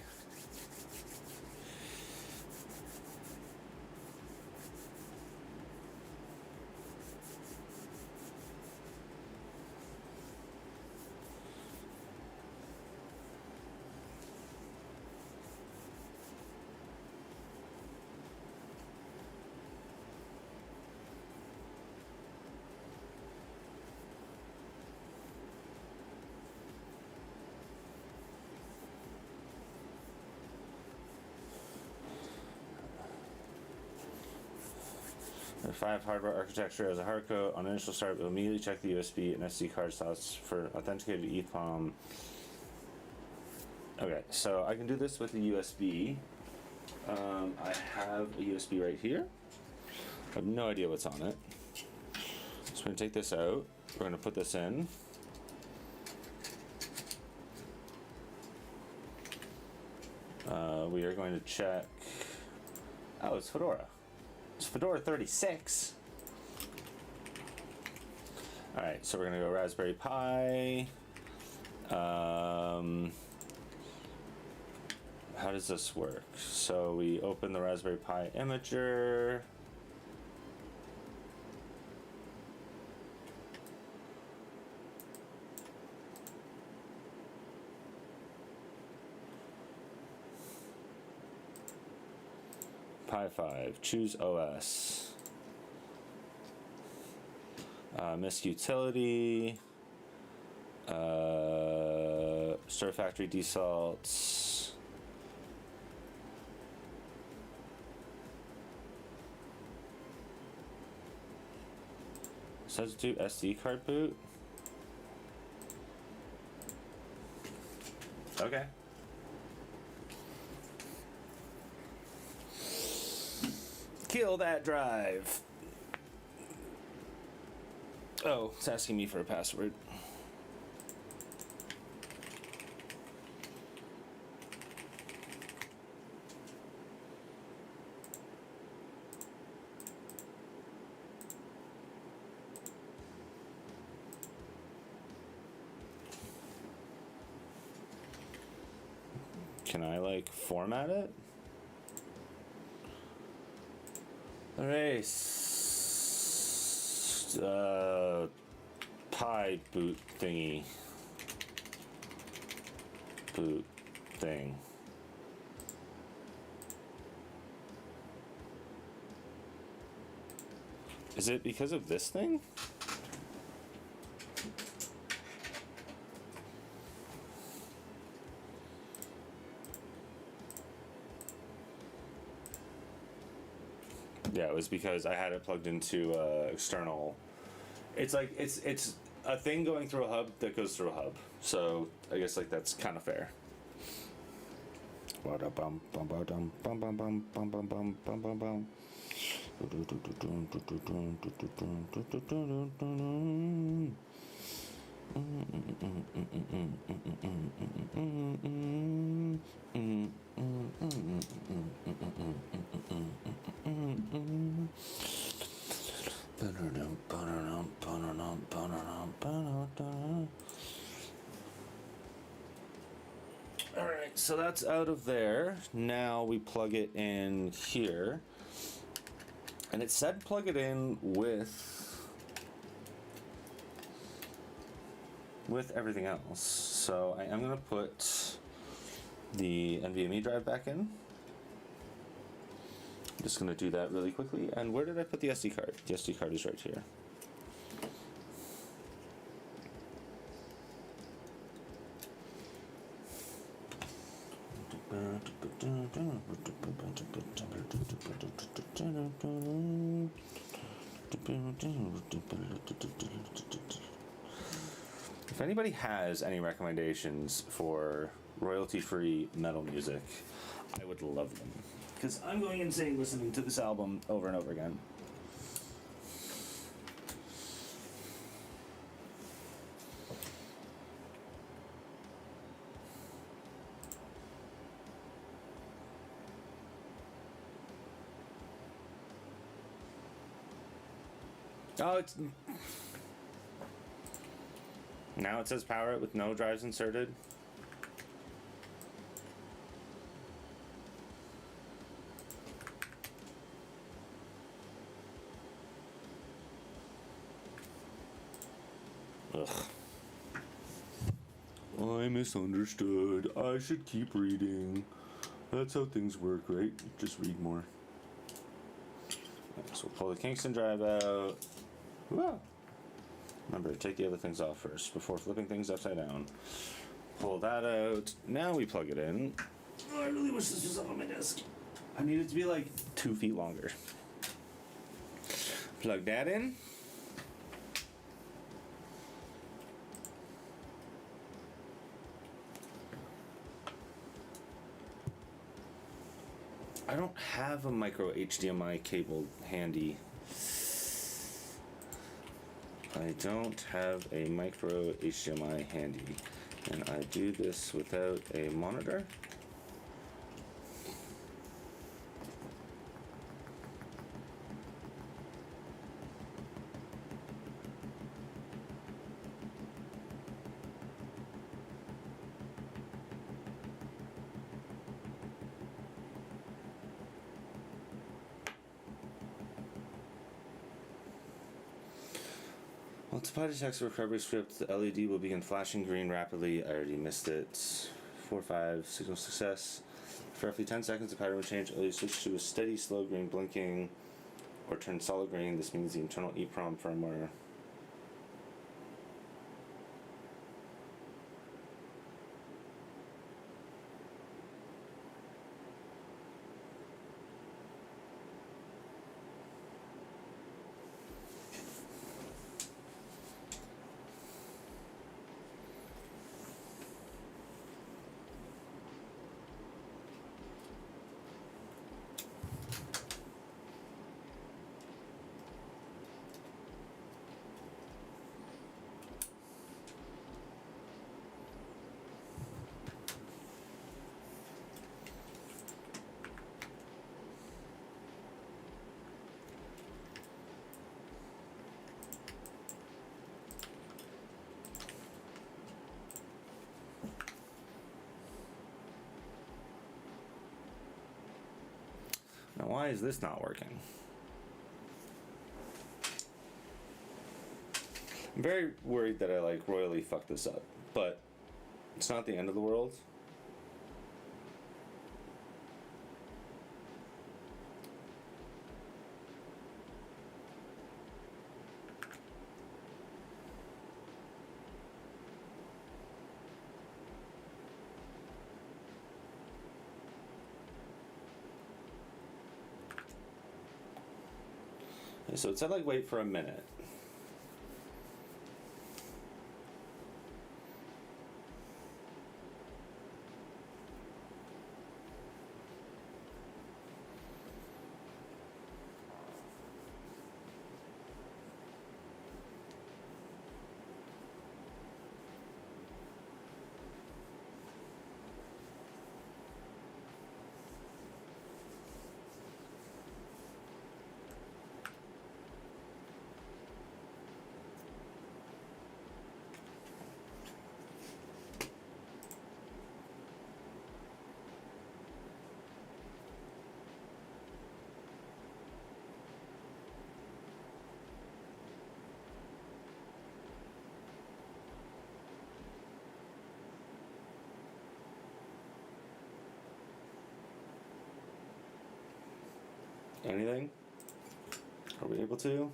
If I have hardware architecture as a hardcode, on initial start, we'll immediately check the USB and SD card slots for authenticated EEPROM. Okay, so I can do this with the USB. I have a USB right here. I have no idea what's on it. So we're going to take this out. We're going to put this in. We are going to check. Oh, it's Fedora. It's Fedora 36. Alright, so we're going to go Raspberry Pi. How does this work? So we open the Raspberry Pi imager. Pi 5. Choose OS. Misc utility. Start factory desalts. Says do SD card boot. Okay. Kill that drive. Oh, it's asking me for a password. Can I like format it? Erase Pi boot thingy. Boot thing. Is it because of this thing? Yeah, it was because I had it plugged into external. It's like it's a thing going through a hub that goes through a hub. So I guess like that's kind of fair. Alright, so that's out of there. Now we plug it in here. And it said plug it in with everything else. So I am going to put the NVMe drive back in. I'm just going to do that really quickly. And where did I put the SD card? The SD card is right here. If anybody has any recommendations for royalty-free metal music, I would love them. Because I'm going insane listening to this album over and over again. Oh, it's... Now it says power it with no drives inserted. Ugh. I misunderstood. I should keep reading. That's how things work, right? Just read more. So we'll pull the Kingston drive out. Whoa. Remember to take the other things off first before flipping things upside down. Pull that out. Now we plug it in. Oh, I really wish this was up on my desk. I need it to be like 2 feet longer. Plug that in. I don't have a micro HDMI cable handy. I don't have a micro HDMI handy, and I do this without a monitor. Multiply the text recovery script. The LED will begin flashing green rapidly. I already missed it. 4, 5, signal success. For roughly 10 seconds, the pattern will change. It'll switch to a steady, slow green blinking, or turn solid green. This means the internal EEPROM firmware. Now, why is this not working? I'm very worried that I royally fucked this up, but it's not the end of the world. So it said wait for a minute. Anything? Are we able to?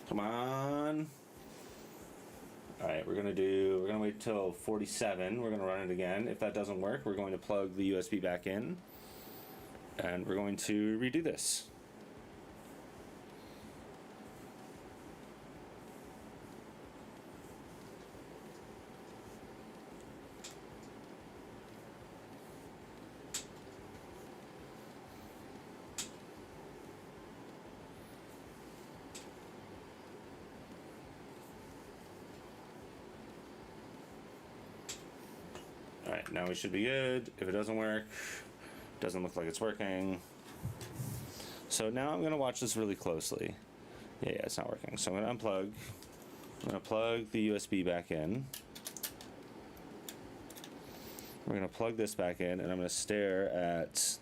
Come on. Alright, we're gonna wait till 47. We're gonna run it again. If that doesn't work, we're going to plug the USB back in. And we're going to redo this. Alright, now we should be good. If it doesn't work, doesn't look like it's working. So now I'm going to watch this really closely. Yeah, it's not working. So I'm going to unplug. I'm going to plug the USB back in. We're going to plug this back in, and I'm going to stare at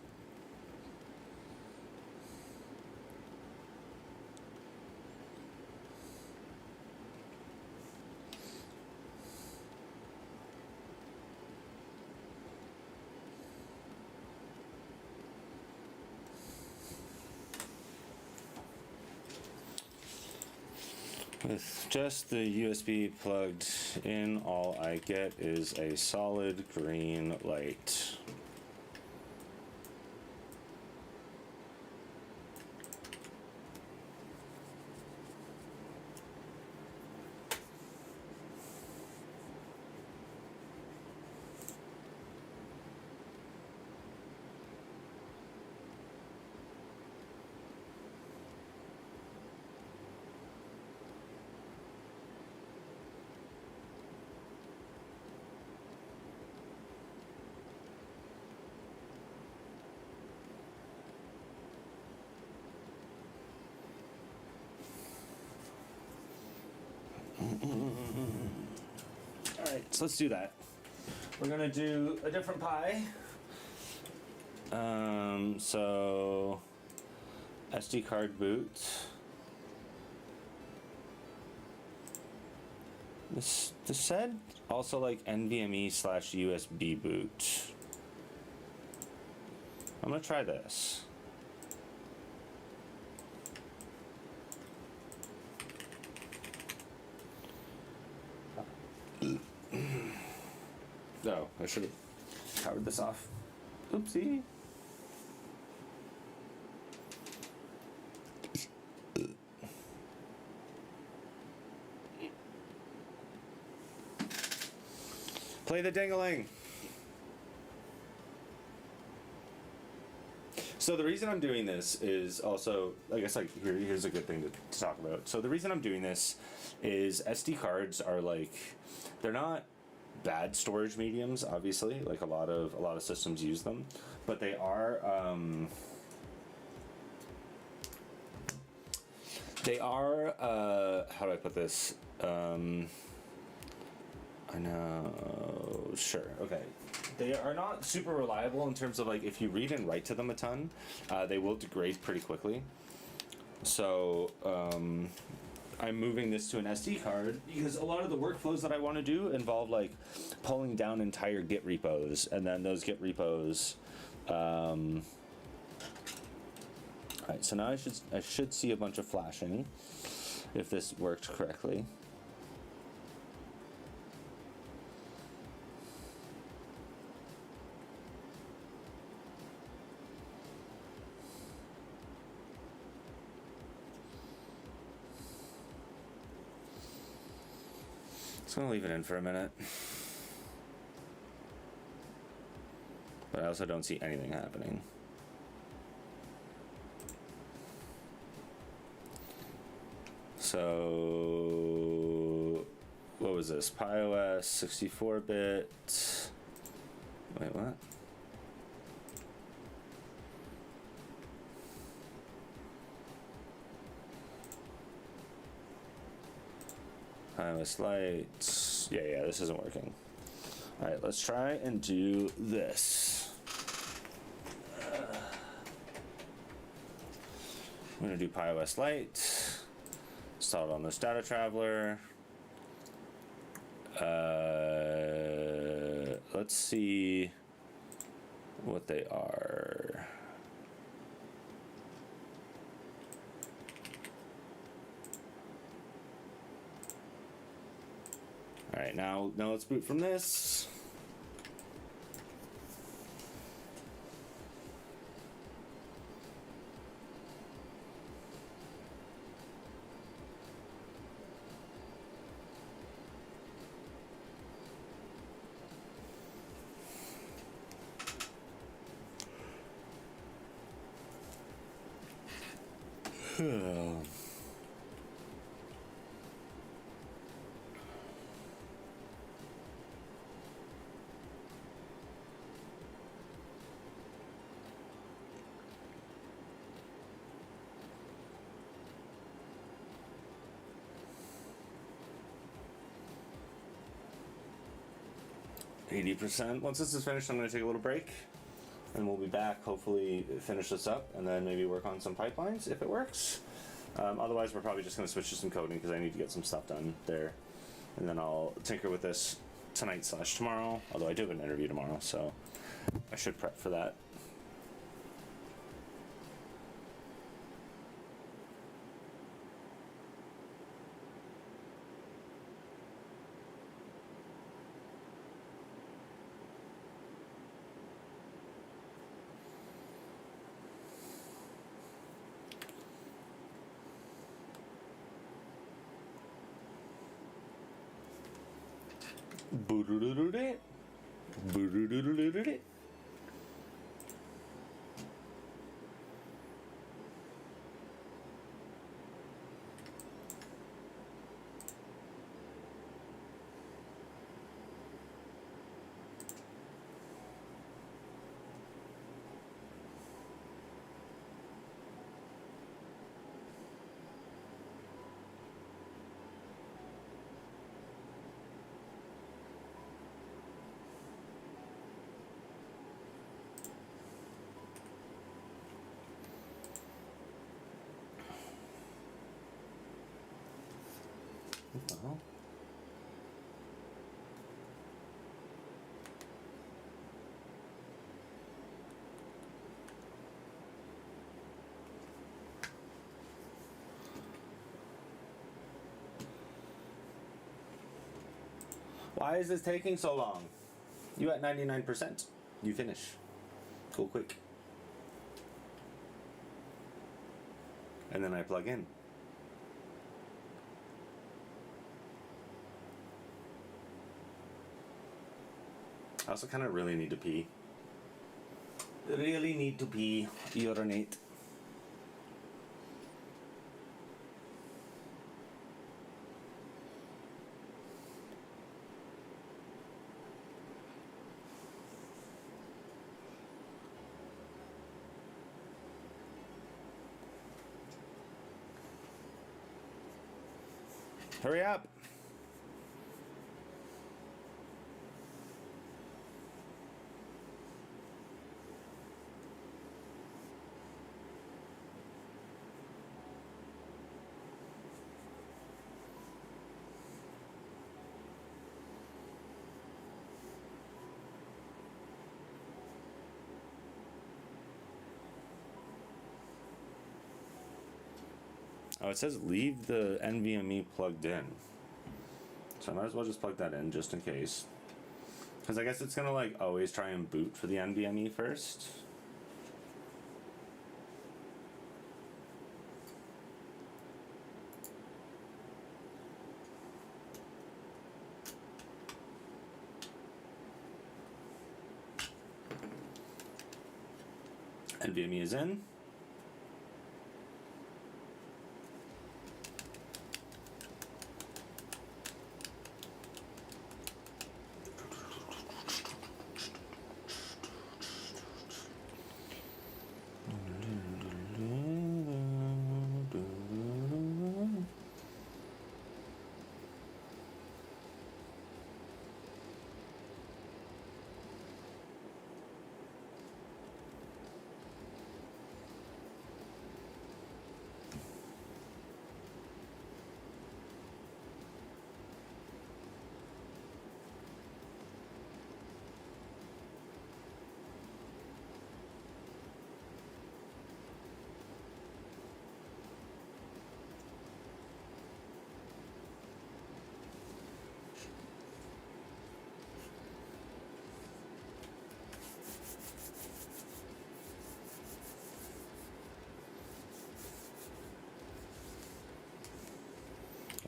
with just the USB plugged in, all I get is a solid green light. Alright, so let's do that. we're gonna do a different Pi. So SD card boot. This said also like NVMe / USB boot. I'm gonna try this. No, I should have powered this off. Oopsie. Play the ding-a-ling. So the reason I'm doing this is also, I guess, like here's a good thing to talk about. So the reason I'm doing this is SD cards are like, they're not bad storage mediums, obviously. Like a lot of systems use them, but they are how do I put this? I know, sure, okay. They are not super reliable in terms of like if you read and write to them a ton, they will degrade pretty quickly. So I'm moving this to an SD card because a lot of the workflows that I want to do involve like pulling down entire Git repos, and then those Git repos. Alright, so now I should see a bunch of flashing if this worked correctly. I'm gonna leave it in for a minute. But I also don't see anything happening. So what was this? PiOS 64-bit. Wait, what? iOS Lite. Yeah, this isn't working. All right, let's try and do this. I'm gonna do PiOS Lite. Install it on this data traveler. Let's see what they are. All right, now let's boot from this. %. Once this is finished, I'm going to take a little break, and we'll be back, hopefully finish this up, and then maybe work on some pipelines if it works. Otherwise, we're probably just going to switch to some coding because I need to get some stuff done there, and then I'll tinker with this tonight / tomorrow, although I do have an interview tomorrow, so I should prep for that. Well. Why is this taking so long? You at 99%. You finish. Cool, quick. And then I plug in. I also kind of really need to pee. Really need to pee. Urinate. Hurry up! Oh, it says leave the NVMe plugged in. So I might as well just plug that in just in case. Because I guess it's gonna like always try and boot for the NVMe first. NVMe is in.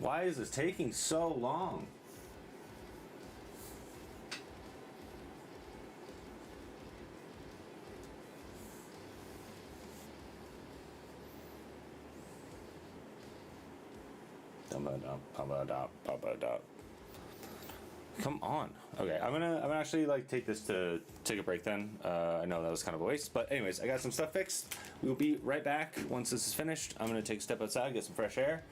Why is this taking so long? Come on. Okay, I'm gonna actually like take a break then. I know that was kind of a waste, but anyways, I got some stuff fixed. We will be right back once this is finished. I'm gonna take a step outside, get some fresh air.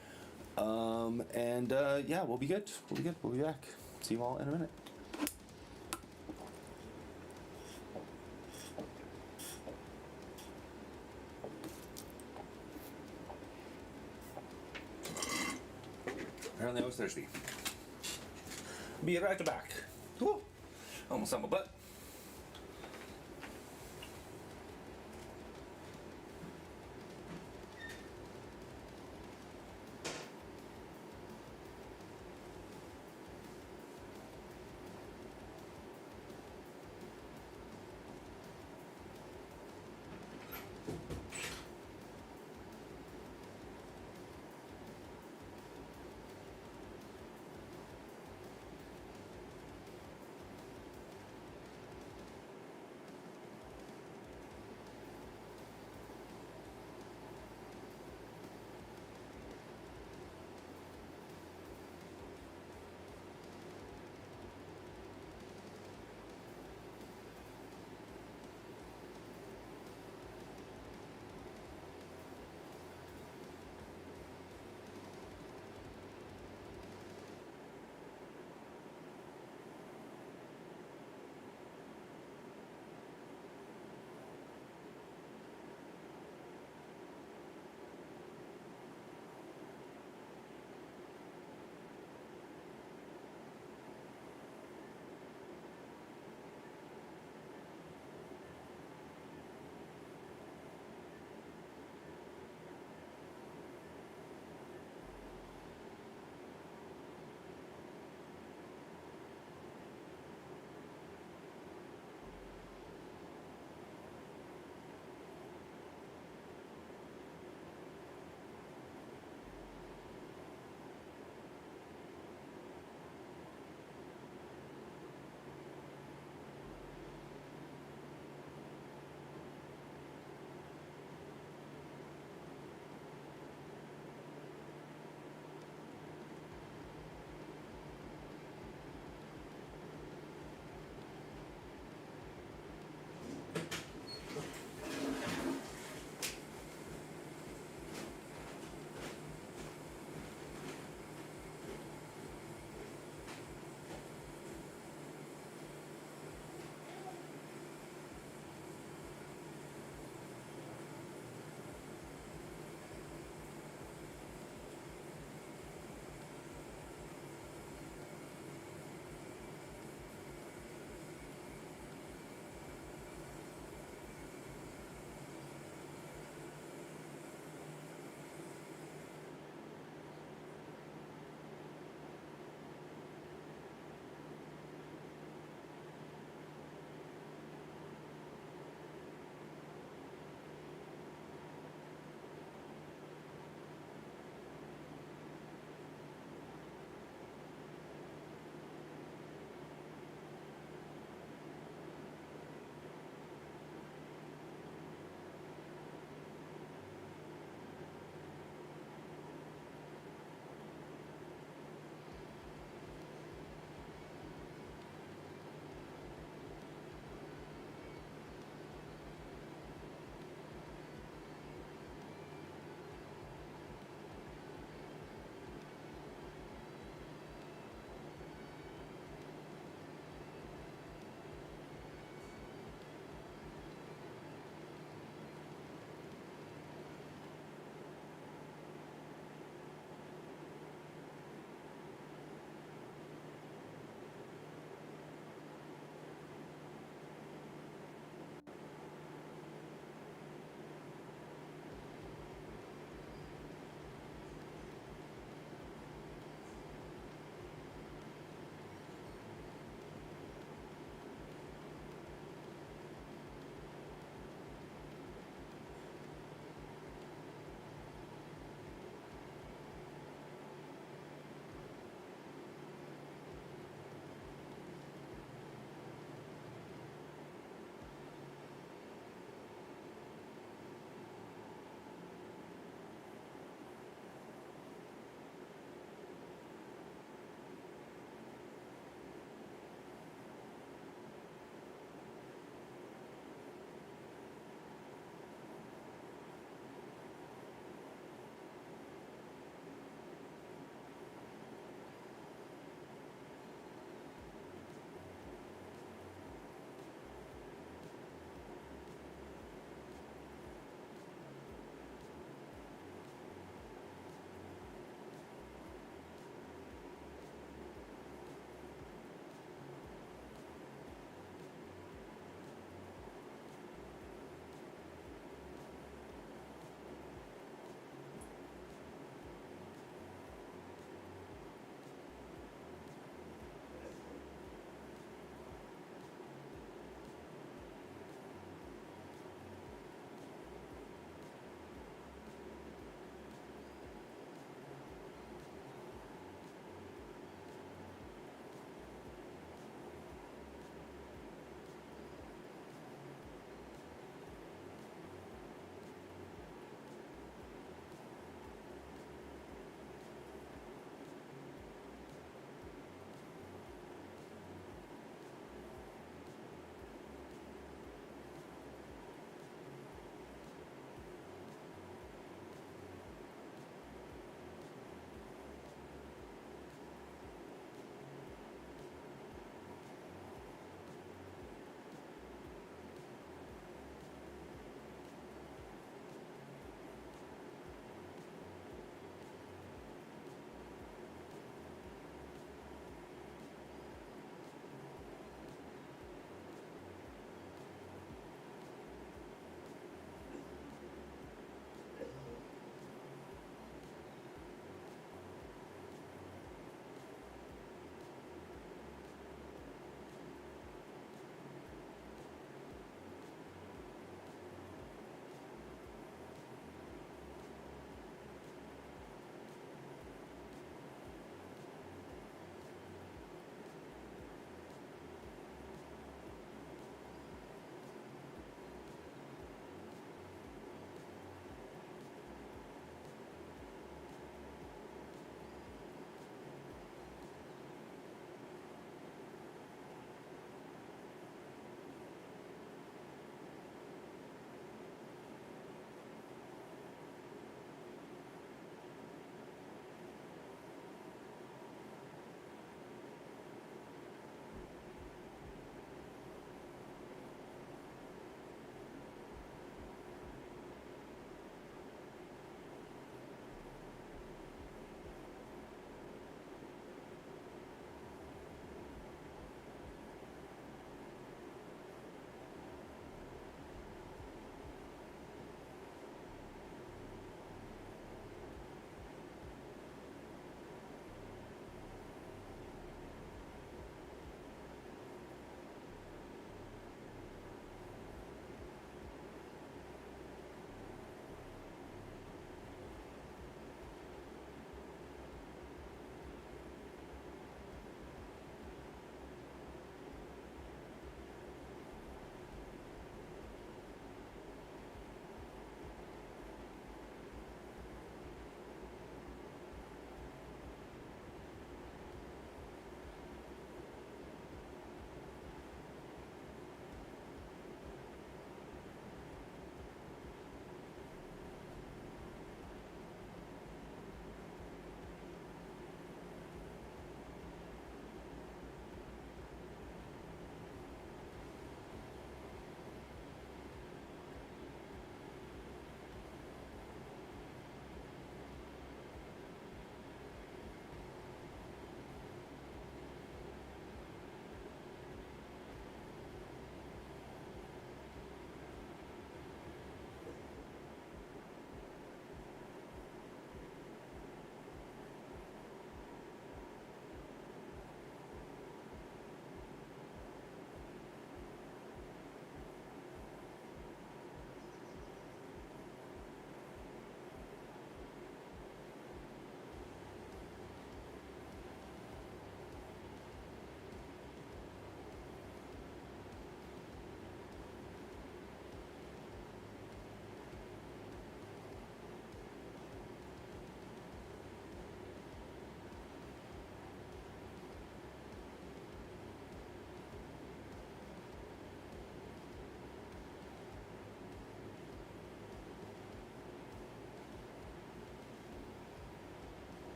Yeah, we'll be good. We'll be back. See you all in a minute. Apparently I was thirsty. Be right back. Woo! Almost on my butt.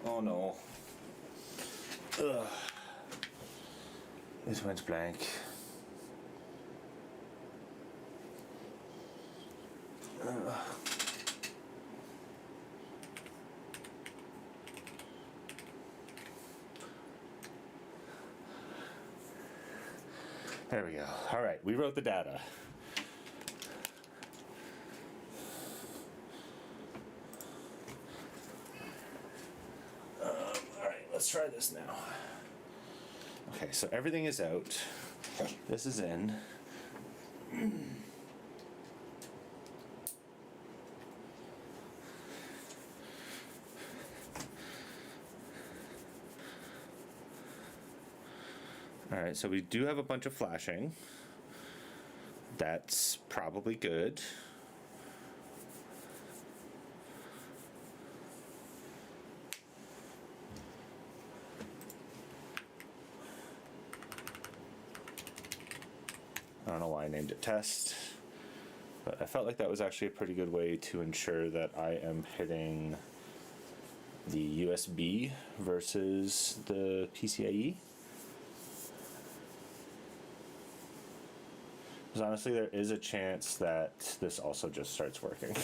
Oh no. Ugh. It went blank. There we go. All right, we wrote the data. All right, let's try this now. Okay, so everything is out. This is in. All right, so we do have a bunch of flashing. That's probably good. I don't know why I named it test, but I felt like that was actually a pretty good way to ensure that I am hitting the USB versus the PCIe. Because honestly, there is a chance that this also just starts working.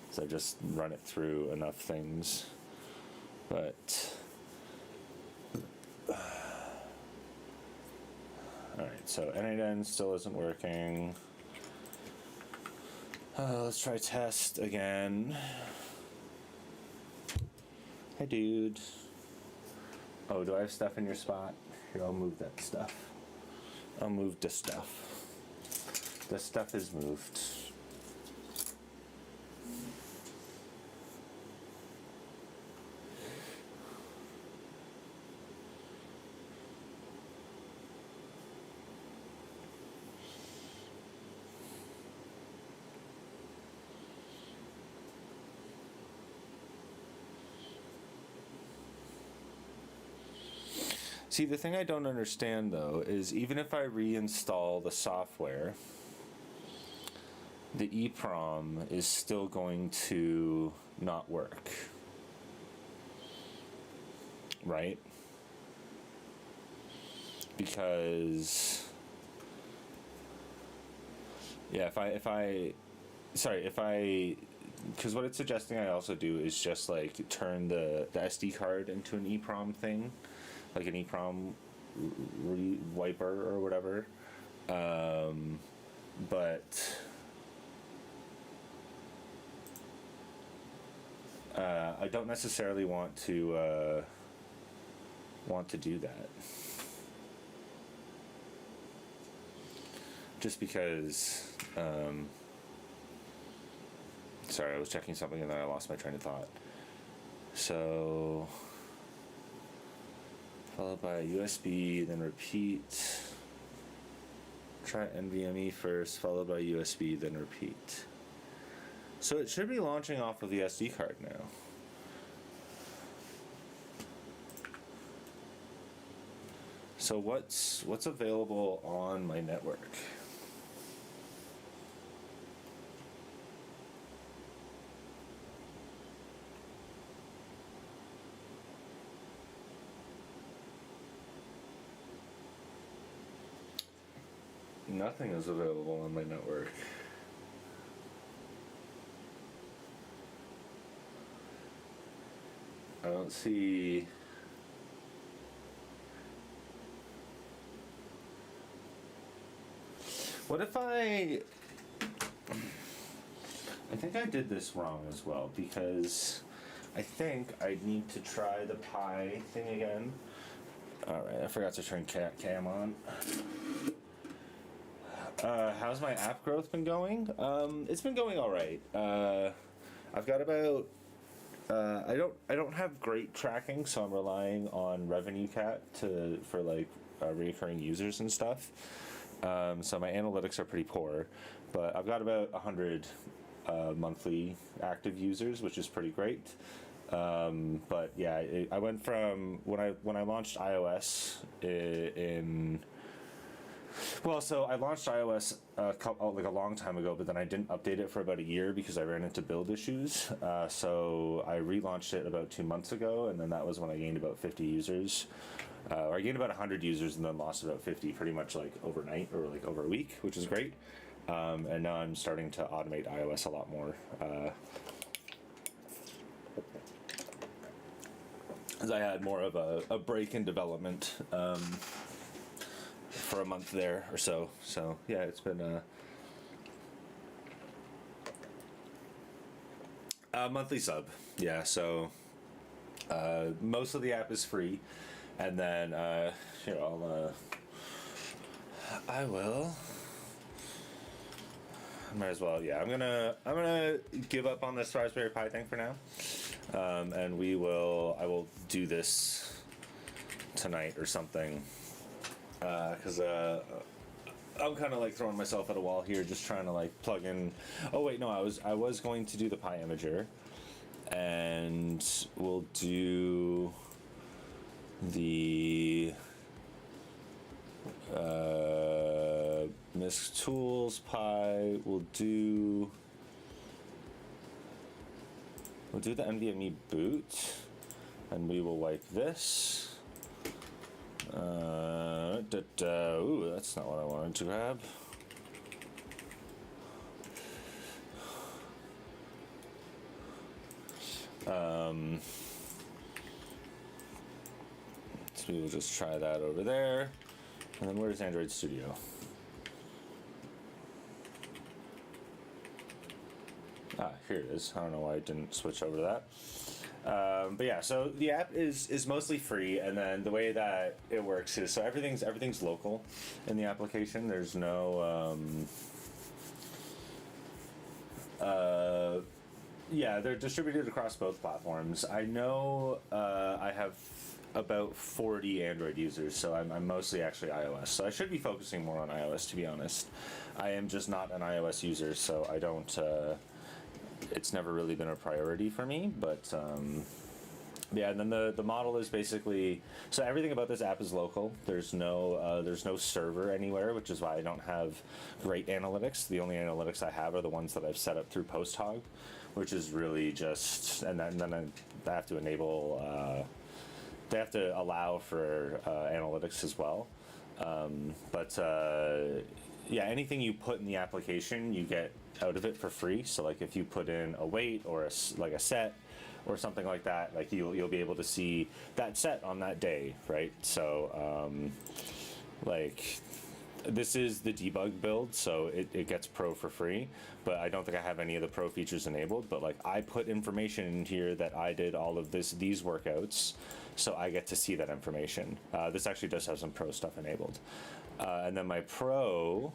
So I just run it through enough things, but alright, so N8N still isn't working. Let's try test again. Hey dude. Oh, do I have stuff in your spot? Here, I'll move that stuff. I'll move the stuff. The stuff is moved. See, the thing I don't understand though is even if I reinstall the software, the EEPROM is still going to not work, right? Because yeah, because what it's suggesting I also do is just like turn the SD card into an EEPROM thing, like an EEPROM wiper or whatever, but I don't necessarily want to do that, just because. Sorry, I was checking something and then I lost my train of thought. So, followed by USB, then repeat. Try NVMe first, followed by USB, then repeat. So it should be launching off of the SD card now. So what's available on my network? Nothing is available on my network. I don't see. What if I think I did this wrong as well, because I think I need to try the Pi thing again. Alright, I forgot to turn cam on. How's my app growth been going? It's been going all right. I've got about I don't have great tracking, so I'm relying on RevenueCat for like recurring users and stuff. So my analytics are pretty poor, but I've got about 100 monthly active users, which is pretty great. But yeah, I went from when I launched iOS in Well, so I launched iOS like a long time ago, but then I didn't update it for about a year because I ran into build issues. So I relaunched it about 2 months ago, and then that was when I gained about 50 users. Or I gained about 100 users and then lost about 50 pretty much like overnight or like over a week, which is great. And now I'm starting to automate iOS a lot more. As I had more of a break in development for a month there or so. So yeah, it's been a monthly sub. Yeah, so most of the app is free, and then here I will. Might as well. Yeah, I'm gonna give up on this Raspberry Pi thing for now. And I will do this tonight or something, because I'm kind of like throwing myself at a wall here, just trying to like plug in. Oh wait, no, I was going to do the Pi Imager, and we'll do the Misc Tools Pi. We'll do the NVMe boot, and we will wipe this. Ooh, that's not what I wanted to grab. So we will just try that over there. And then where's Android Studio? Ah, here it is. I don't know why I didn't switch over to that. But yeah, so the app is mostly free, and then the way that it works is, so everything's local in the application. There's no yeah, they're distributed across both platforms. I know I have about 40 Android users, so I'm mostly actually iOS. So I should be focusing more on iOS, to be honest. I am just not an iOS user, so I don't. It's never really been a priority for me, but yeah. And then the model is basically, so everything about this app is local. There's no server anywhere, which is why I don't have great analytics. The only analytics I have are the ones that I've set up through PostHog, which is really just, and then I have to enable. They have to allow for analytics as well, but yeah, anything you put in the application, you get out of it for free. So like if you put in a weight or a set or something like that, like you'll be able to see that set on that day, right? So like this is the debug build, so it gets pro for free, but I don't think I have any of the pro features enabled. But like I put information in here that I did all of these workouts, so I get to see that information. This actually does have some pro stuff enabled, and then my pro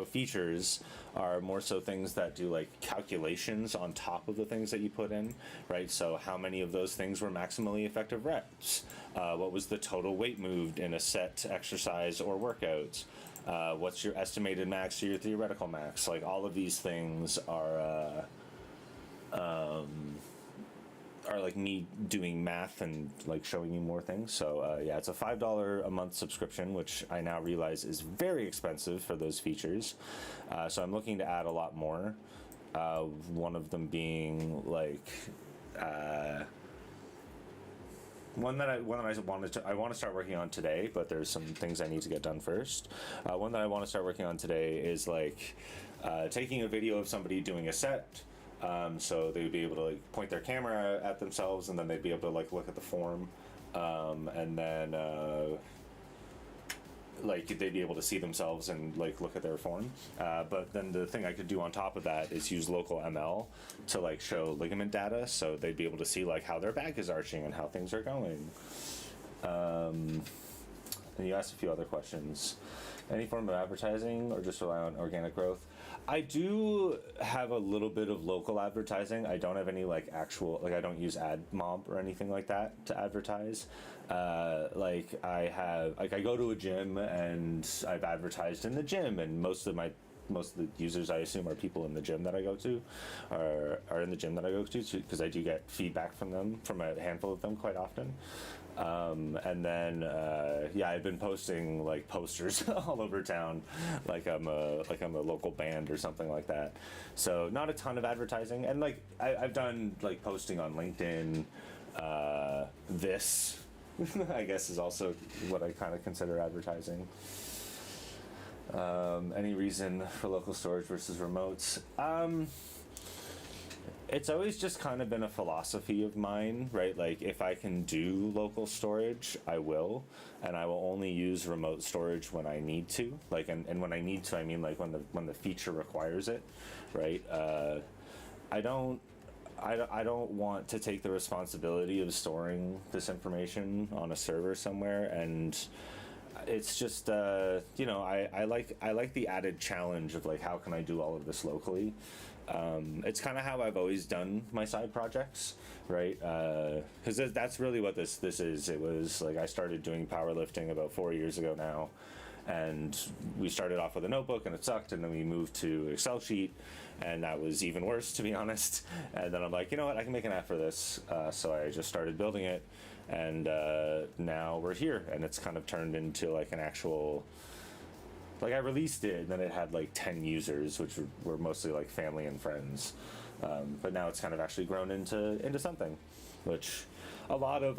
features are more so things that do like calculations on top of the things that you put in, right? So how many of those things were maximally effective reps? What was the total weight moved in a set exercise or workout? What's your estimated max or your theoretical max? Like all of these things are like me doing math and like showing you more things. So yeah, it's a $5 a month subscription, which I now realize is very expensive for those features. So I'm looking to add a lot more. One of them being like one that I want to start working on today, but there's some things I need to get done first. One that I want to start working on today is like taking a video of somebody doing a set. So they would be able to like point their camera at themselves, and then they'd be able to like look at the form, and then like they'd be able to see themselves and like look at their form. But then the thing I could do on top of that is use local ML to like show ligament data, so they'd be able to see like how their back is arching and how things are going. And you asked a few other questions. Any form of advertising or just rely on organic growth? I do have a little bit of local advertising. I don't have any like actual, like I don't use AdMob or anything like that to advertise. Like I go to a gym and I've advertised in the gym, and most of my most of the users, I assume, are people in the gym that I go to, are in the gym that I go to, because I do get feedback from them, from a handful of them quite often. And then, yeah, I've been posting like posters all over town, like I'm a local band or something like that. So not a ton of advertising, and like I've done like posting on LinkedIn. This, I guess, is also what I kind of consider advertising. Any reason for local storage versus remotes? It's always just kind of been a philosophy of mine, right? Like, if I can do local storage, I will, and I will only use remote storage when I need to. Like, and when I need to, I mean like when the feature requires it, right? I don't want to take the responsibility of storing this information on a server somewhere, and it's just you know, I like the added challenge of like, how can I do all of this locally? It's kind of how I've always done my side projects, right? Because that's really what this is. It was like I started doing powerlifting about 4 years ago now, and we started off with a notebook and it sucked, and then we moved to Excel sheet, and that was even worse, to be honest. And then I'm like, you know what, I can make an app for this. So I just started building it, and now we're here, and it's kind of turned into like an actual, like, I released it and then it had like 10 users, which were mostly like family and friends. But now it's kind of actually grown into something, which a lot of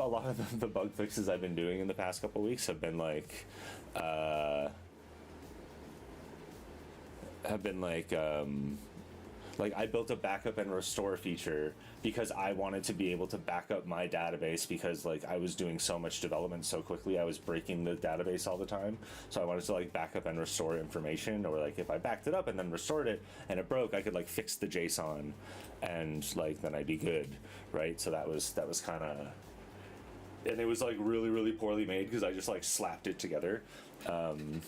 the bug fixes I've been doing in the past couple of weeks have been like I built a backup and restore feature because I wanted to be able to back up my database, because like I was doing so much development so quickly, I was breaking the database all the time. So I wanted to like back up and restore information, or like if I backed it up and then restored it and it broke, I could like fix the JSON, and like then I'd be good, right? So that was kind of, and it was like really poorly made because I just like slapped it together, and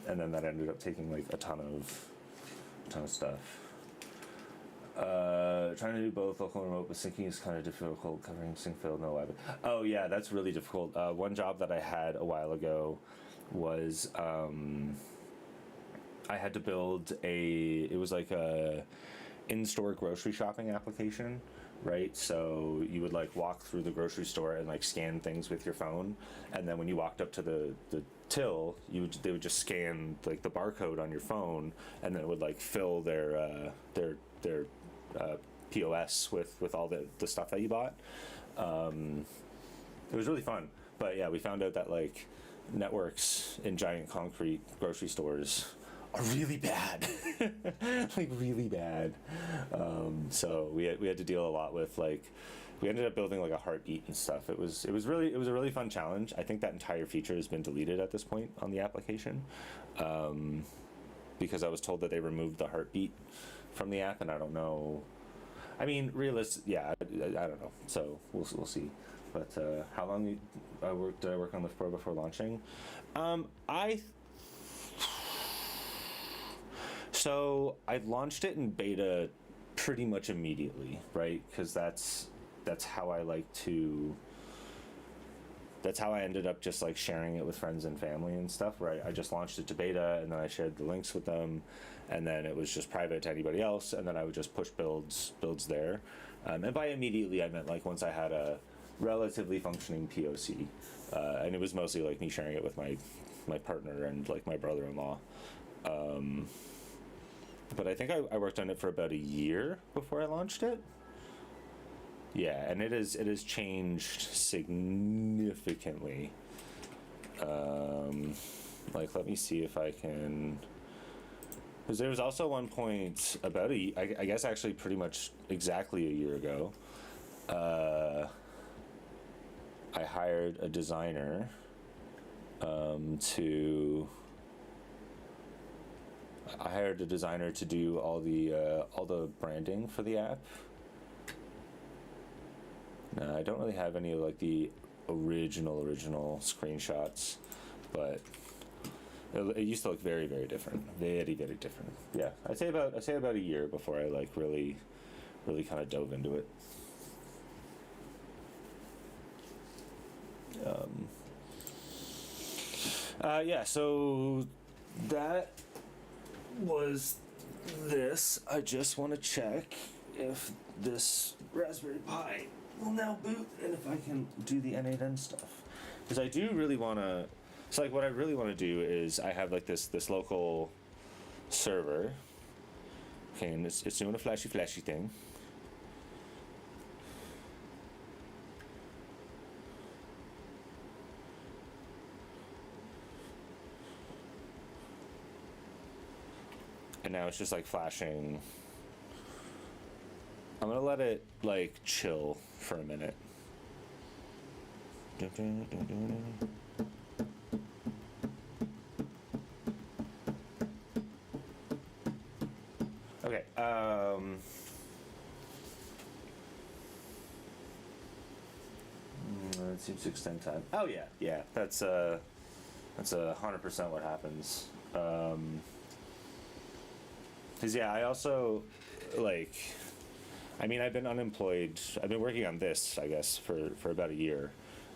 then that ended up taking like a ton of stuff. Trying to do both local and remote, but syncing is kind of difficult. Covering sync failed, no web. Oh yeah, that's really difficult. One job that I had a while ago was I had to build it was like a in-store grocery shopping application, right? So you would like walk through the grocery store and like scan things with your phone, and then when you walked up to the till, they would just scan like the barcode on your phone, and then it would like fill their POS with all the stuff that you bought. It was really fun, but yeah, we found out that like networks in giant concrete grocery stores are really bad, like really bad. So we had to deal a lot with like, we ended up building like a heartbeat and stuff. It was a really fun challenge. I think that entire feature has been deleted at this point on the application, because I was told that they removed the heartbeat from the app, and I don't know. I mean, yeah, I don't know. So we'll see. But how long did I work on this pro before launching? So I launched it in beta pretty much immediately, right? Because that's how I like to. That's how I ended up just like sharing it with friends and family and stuff, right? I just launched it to beta, and then I shared the links with them, and then it was just private to anybody else, and then I would just push builds there. And by immediately, I meant like once I had a relatively functioning POC, and it was mostly like me sharing it with my partner and like my brother-in-law. But I think I worked on it for about a year before I launched it. Yeah, and it has changed significantly. Like, let me see if I can, because there was also one point about I guess actually pretty much exactly a year ago, I hired a designer to do all the branding for the app. I don't really have any of like the original screenshots, but it used to look very different, very different. Yeah, I'd say about a year before I like really kind of dove into it. Yeah, so that was this. I just want to check if this Raspberry Pi will now boot and if I can do the N8N stuff. Because I do really want to. So like, what I really want to do is I have like this local server. Okay, and it's doing a flashy thing. And now it's just like flashing. I'm gonna let it like chill for a minute. Okay. It seems to extend time. Oh yeah. That's 100% what happens. Cause yeah, I also like. I mean, I've been unemployed. I've been working on this, I guess, for about a year.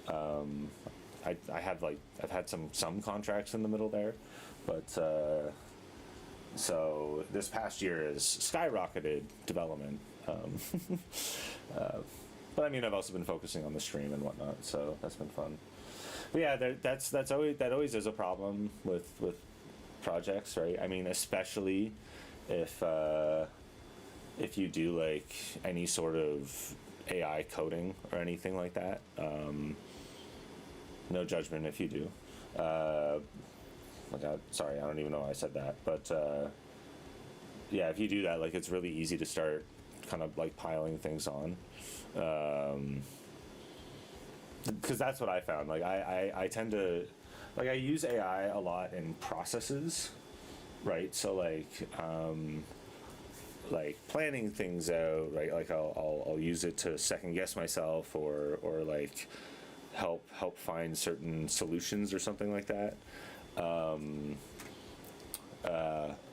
I have like I've had some contracts in the middle there, but so this past year has skyrocketed development. But I mean, I've also been focusing on the stream and whatnot, so that's been fun. But yeah, that always is a problem with projects, right? I mean, especially if you do like any sort of AI coding or anything like that. No judgment if you do. Sorry, I don't even know why I said that. But yeah, if you do that, like it's really easy to start kind of like piling things on. Because that's what I found. Like I tend to, like I use AI a lot in processes, right? So like planning things out, right? Like I'll use it to second guess myself or like help find certain solutions or something like that.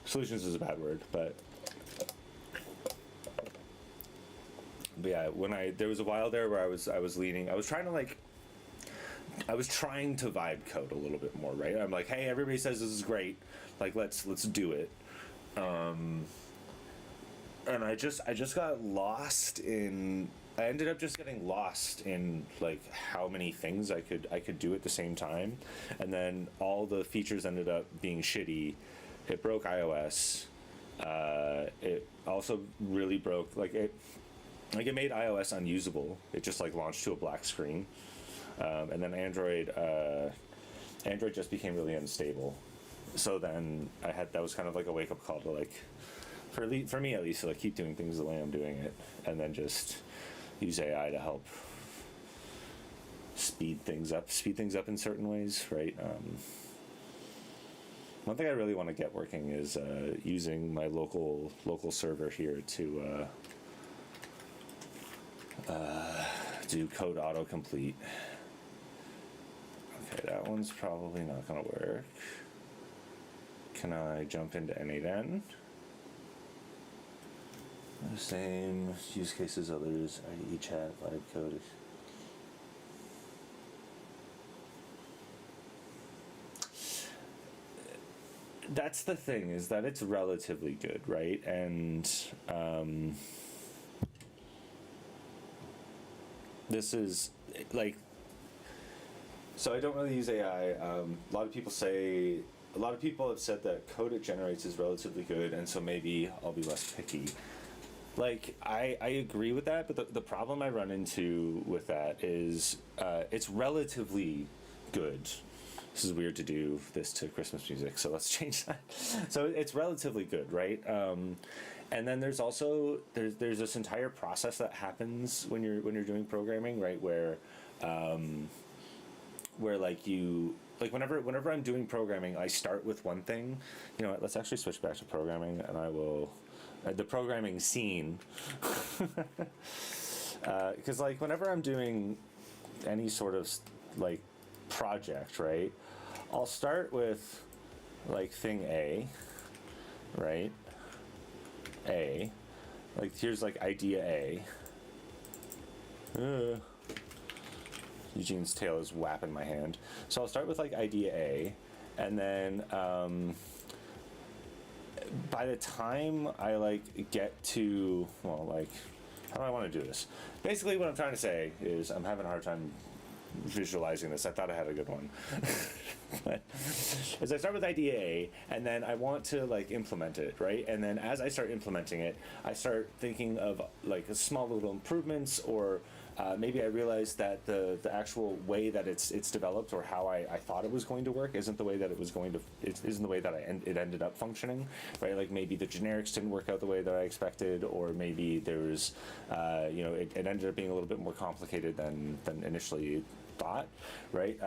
Solutions is a bad word, but yeah, there was a while there where I was trying to vibe code a little bit more, right? I'm like, hey, everybody says this is great, like let's do it. And I just got lost in. I ended up just getting lost in like how many things I could do at the same time, and then all the features ended up being shitty. It broke iOS. It also really broke it made iOS unusable. It just like launched to a black screen, and then Android just became really unstable. So then that was kind of like a wake up call to like. For me at least, to like keep doing things the way I'm doing it, and then just use AI to help speed things up in certain ways, right? One thing I really want to get working is using my local server here to do code autocomplete. Okay, that one's probably not gonna work. Can I jump into N8N? The same use cases others, IE chat, vibe code. That's the thing, is that it's relatively good, right? And this is like, so I don't really use AI. A lot of people have said that code it generates is relatively good, and so maybe I'll be less picky. Like, I agree with that, but the problem I run into with that is it's relatively good. This is weird to do this to Christmas music, so let's change that. So it's relatively good, right? And then there's also there's this entire process that happens when you're doing programming, right? Where whenever I'm doing programming, I start with one thing. You know what? Let's actually switch back to programming, and I will. The programming scene, because like whenever I'm doing any sort of like project, right, I'll start with like thing A, right? A, like here's like idea A. Eugene's tail is whapping my hand. So I'll start with like idea A, and then by the time I like get to, well, like, how do I want to do this? Basically, what I'm trying to say is I'm having a hard time visualizing this. I thought I had a good one. But as I start with idea A, and then I want to like implement it, right? And then as I start implementing it, I start thinking of like small little improvements, or maybe I realize that the actual way that it's developed, or how I thought it was going to work, isn't the way that it was going to, it isn't the way that it ended up functioning, right? Like maybe the generics didn't work out the way that I expected, or maybe there was, you know, it ended up being a little bit more complicated than initially thought, right?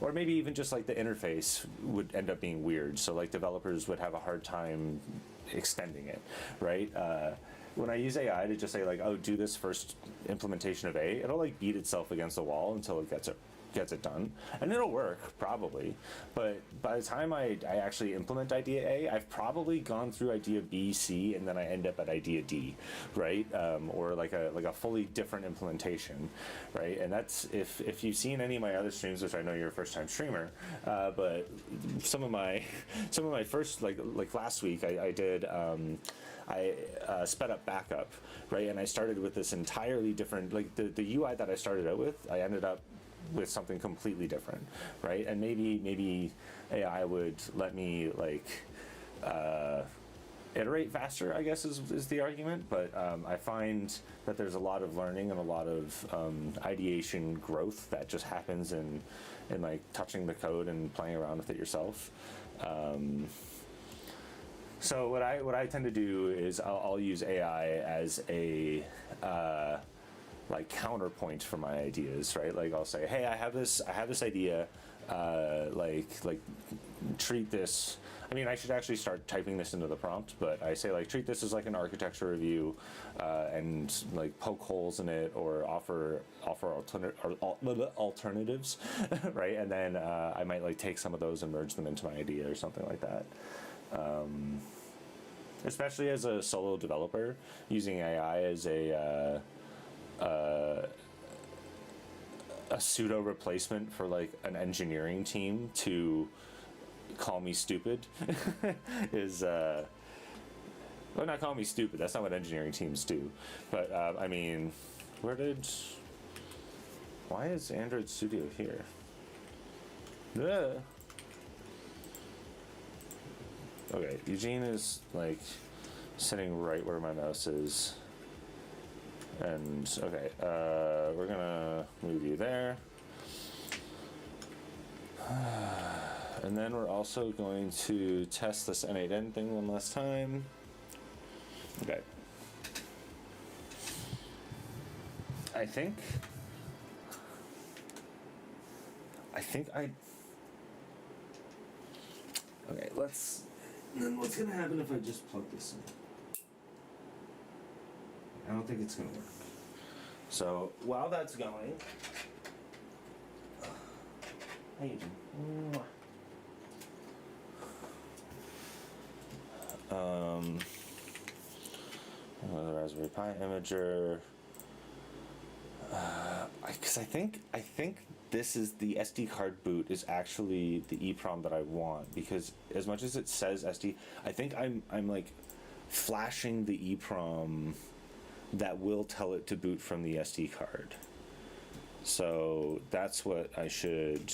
Or maybe even just like the interface would end up being weird, so like developers would have a hard time extending it, right? When I use AI to just say like, oh, do this first implementation of A, it'll like beat itself against the wall until it gets it done, and it'll work probably, but by the time I actually implement idea A, I've probably gone through idea B, C, and then I end up at idea D, right? Or like a fully different implementation, right? And that's if you've seen any of my other streams, which I know you're a first time streamer, but some of my first, like last week I did I sped up backup, right? And I started with this entirely different, like the UI that I started out with, I ended up with something completely different, right? And maybe AI would let me like iterate faster, I guess is the argument. But I find that there's a lot of learning and a lot of ideation growth that just happens in like touching the code and playing around with it yourself. So what I tend to do is I'll use AI as a like counterpoint for my ideas, right? Like I'll say, hey, I have this idea, like treat this. I mean, I should actually start typing this into the prompt, but I say like treat this as like an architecture review, and like poke holes in it, or offer alternatives, right? And then I might like take some of those and merge them into my idea or something like that. Especially as a solo developer, using AI as a pseudo replacement for like an engineering team to call me stupid is well, not call me stupid, that's not what engineering teams do, but I mean, why is Android Studio here? Okay, Eugene is like sitting right where my mouse is. And okay, we're gonna move you there. And then we're also going to test this N8N thing one last time. Okay. I think okay, then what's gonna happen if I just plug this in? I don't think it's gonna work. So while that's going, how you doing? The Raspberry Pi imager. Because I think this is the SD card boot is actually the EEPROM that I want, because as much as it says SD, I think I'm like flashing the EEPROM that will tell it to boot from the SD card. So that's what I should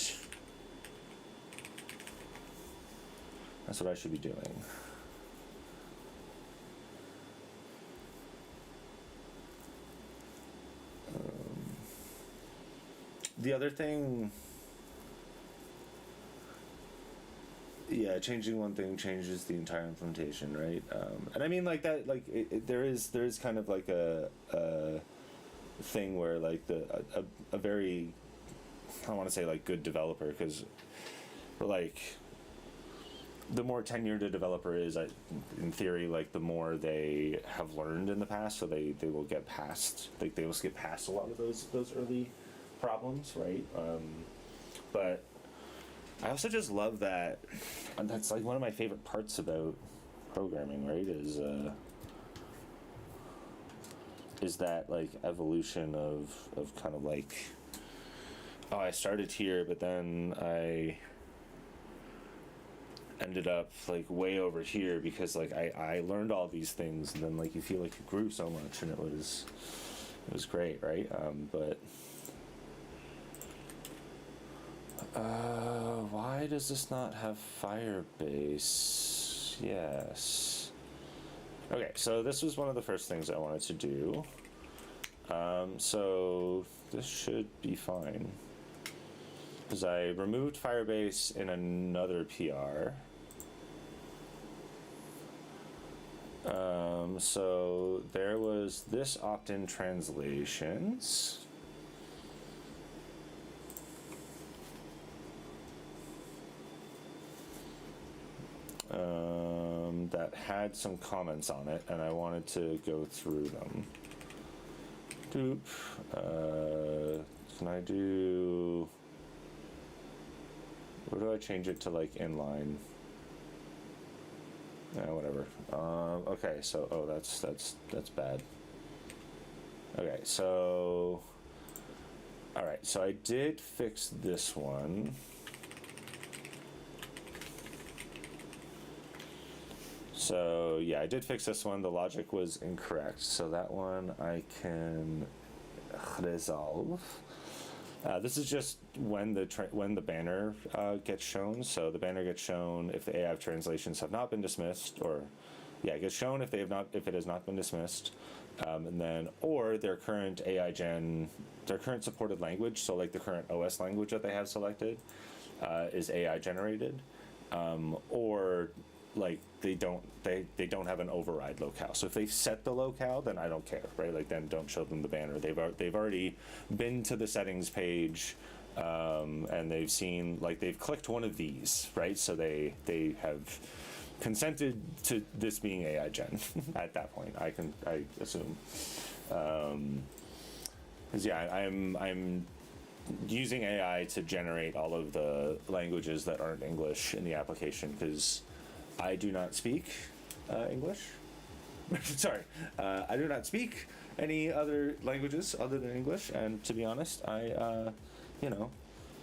be doing. The other thing, yeah, changing one thing changes the entire implementation, right? And I mean, like that, like there is kind of like a thing where like a very, I don't want to say like good developer, because like the more tenured a developer is, in theory, like the more they have learned in the past, so they will get past, like they will skip past a lot of those early problems, right? But I also just love that, and that's like one of my favorite parts about programming, right? Is that like evolution of kind of like, oh, I started here, but then I ended up like way over here because like I learned all these things, and then like you feel like you grew so much, and it was great, right? But why does this not have Firebase? Yes. Okay, so this was one of the first things I wanted to do. So this should be fine. Because I removed Firebase in another PR. So there was this opt-in translations. That had some comments on it, and I wanted to go through them. Doop. Can I do... Where do I change it to, like, inline? Yeah, whatever. Okay, so... Oh, that's bad. Okay, so... Alright, so I did fix this one. So yeah, I did fix this one. The logic was incorrect. So that one I can resolve. This is just when the banner gets shown. So the banner gets shown if the AI translations have not been dismissed, or yeah, it gets shown if it has not been dismissed, and then or their current their current supported language. So like the current OS language that they have selected is AI generated, or like they don't have an override locale. So if they've set the locale, then I don't care, right? Like then don't show them the banner. They've already been to the settings page, and they've seen, like, they've clicked one of these, right? So they have consented to this being AI gen at that point. I assume, because yeah, I'm using AI to generate all of the languages that aren't English in the application because I do not speak English. Sorry, I do not speak any other languages other than English, and to be honest, I,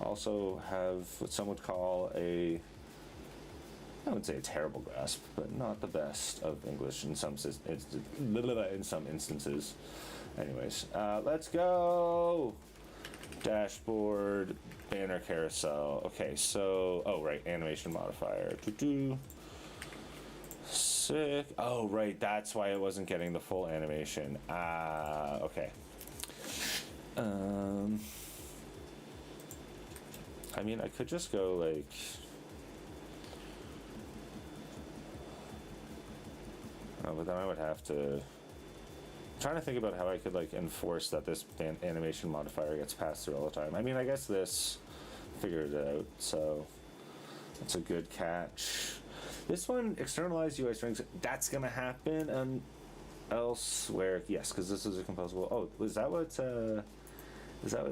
also have what some would call I would say a terrible grasp, but not the best of English in some instances. Anyways, let's go. Dashboard, banner carousel. Okay, so, oh right, animation modifier. Sick. Oh right, that's why it wasn't getting the full animation. Okay. I mean, I could just go like... Oh, but then I would have to... I'm trying to think about how I could like enforce that this animation modifier gets passed through all the time. I mean, I guess this figured it out, so that's a good catch. This one, externalized UI strings, that's gonna happen elsewhere. Yes, because this is a composable. Oh, is that what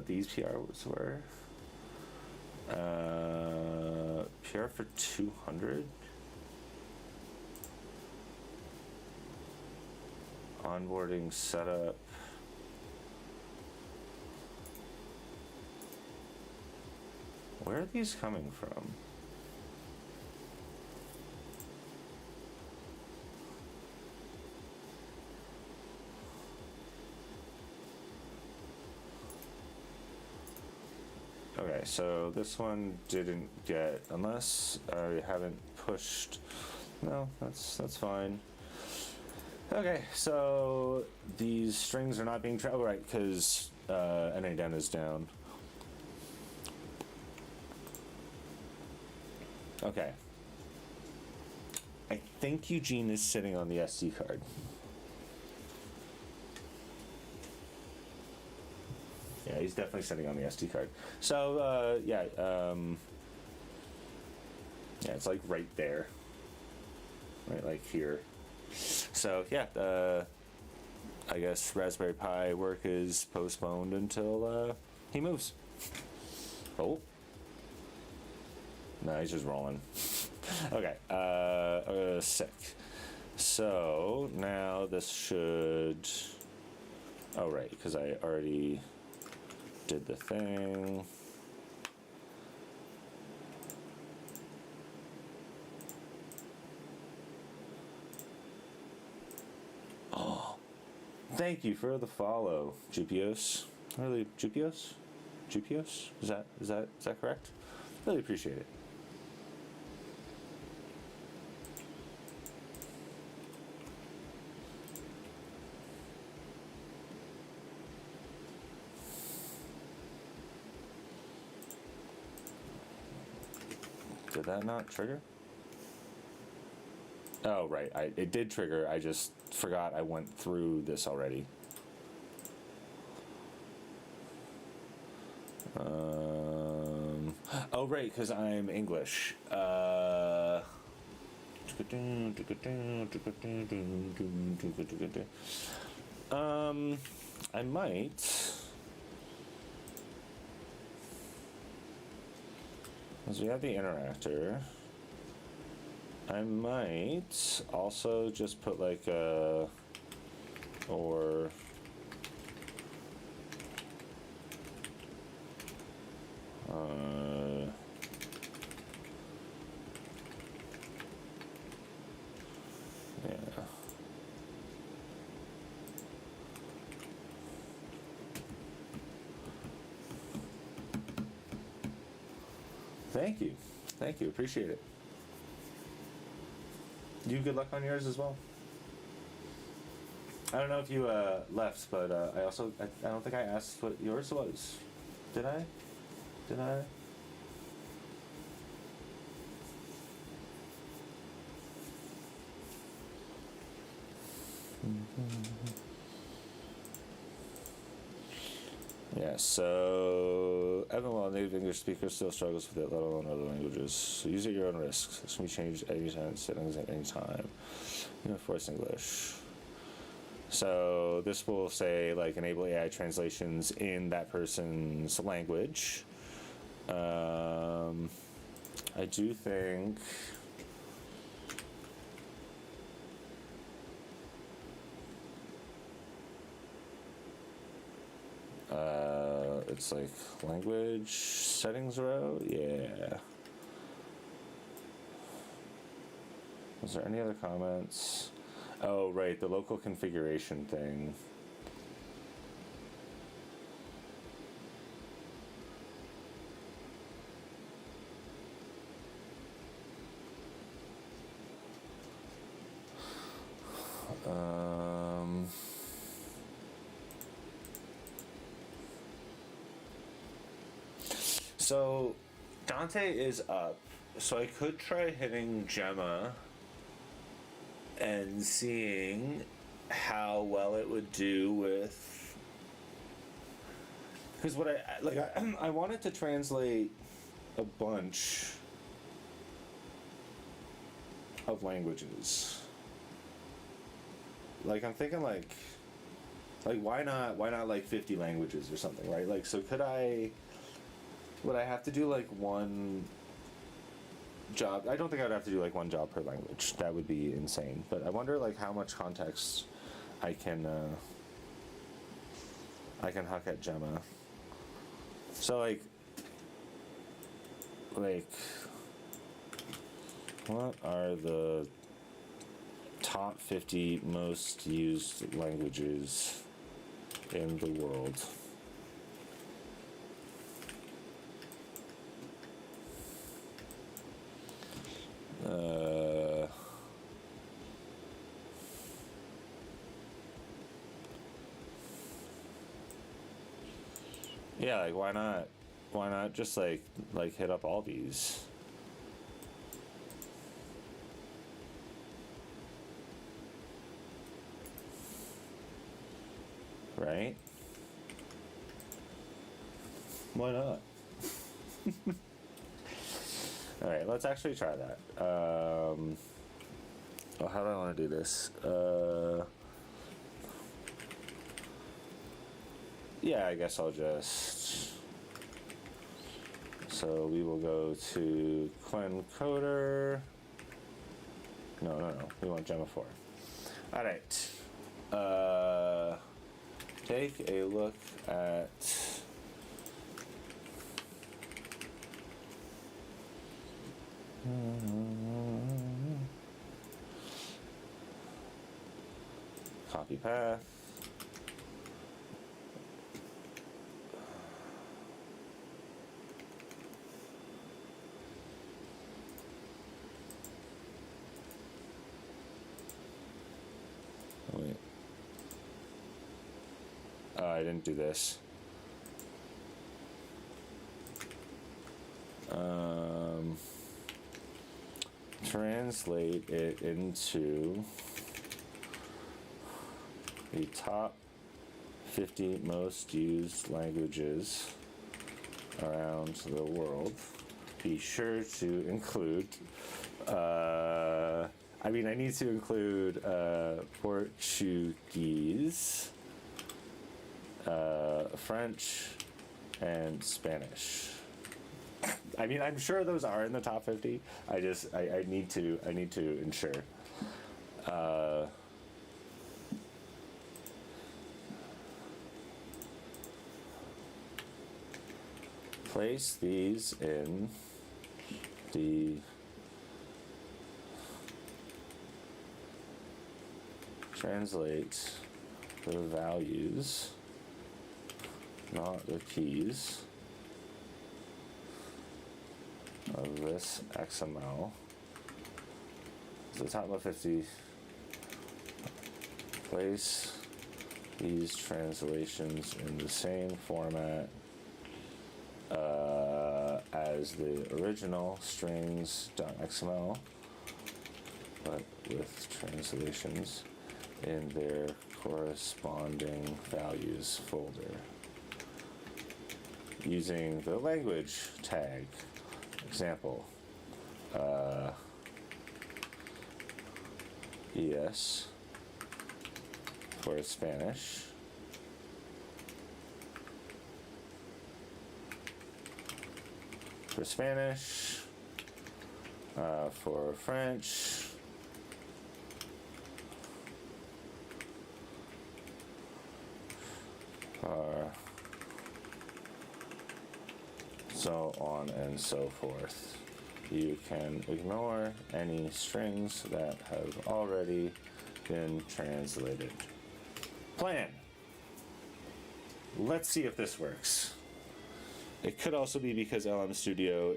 these PRs were? PR for 200. Onboarding setup. Where are these coming from? Okay, so this one didn't get, unless I haven't pushed. No, that's fine. Okay, so these strings are not being oh right, because NADEN is down. Okay. I think Eugene is sitting on the SD card. Yeah, he's definitely sitting on the SD card. So, yeah, it's like right there. Right, like here. So, yeah, I guess Raspberry Pi work is postponed until he moves. Oh. No, he's just rolling. Okay, sick. So, now this should... Oh, right, because I already did the thing. Thank you for the follow, Jupios. Really, Jupios? Jupios? Is that correct? Really appreciate it. Did that not trigger? Oh, right. It did trigger. I just forgot I went through this already. Oh, right, because I'm English. I might. As we have the interactor, I might also just put like a or yeah. Thank you, appreciate it. You good luck on yours as well. I don't know if you left, but I don't think I asked what yours was. Did I? Yeah, so Evan, while a native English speaker still struggles with it, let alone other languages. So use at your own risk. This can be changed anytime, settings at any time. You know, force English. So this will say like enable AI translations in that person's language. I do think it's like language settings row. Yeah. Was there any other comments? Oh, right, the local configuration thing. So Dante is up, so I could try hitting Gemma and seeing how well it would do with, because what I wanted to translate a bunch of languages. Like I'm thinking like why not like 50 languages or something, right? Like, so would I have to do like one job? I don't think I would have to do like one job per language. That would be insane. But I wonder like how much context I can huck at Gemma. So like what are the top 50 most used languages in the world? Yeah, like why not just like hit up all these? Right? Why not? All right, let's actually try that. Oh, how do I want to do this? Yeah, I guess I'll just. So we will go to Clencoder. No. We want Gemma 4. All right. Take a look at. Copy path. Wait. I didn't do this. Translate it into the top 50 most used languages around the world. Be sure to include, I need to include Portuguese, French, and Spanish. I'm sure those are in the top 50. I need to ensure. Place these in the translate the values, not the keys, of this XML. So the top of 50. Place these translations in the same format as the original strings.xml, but with translations in their corresponding values folder. Using the language tag. Example, ES for Spanish, for French, so on and so forth. You can ignore any strings that have already been translated. Plan. Let's see if this works. It could also be because LM Studio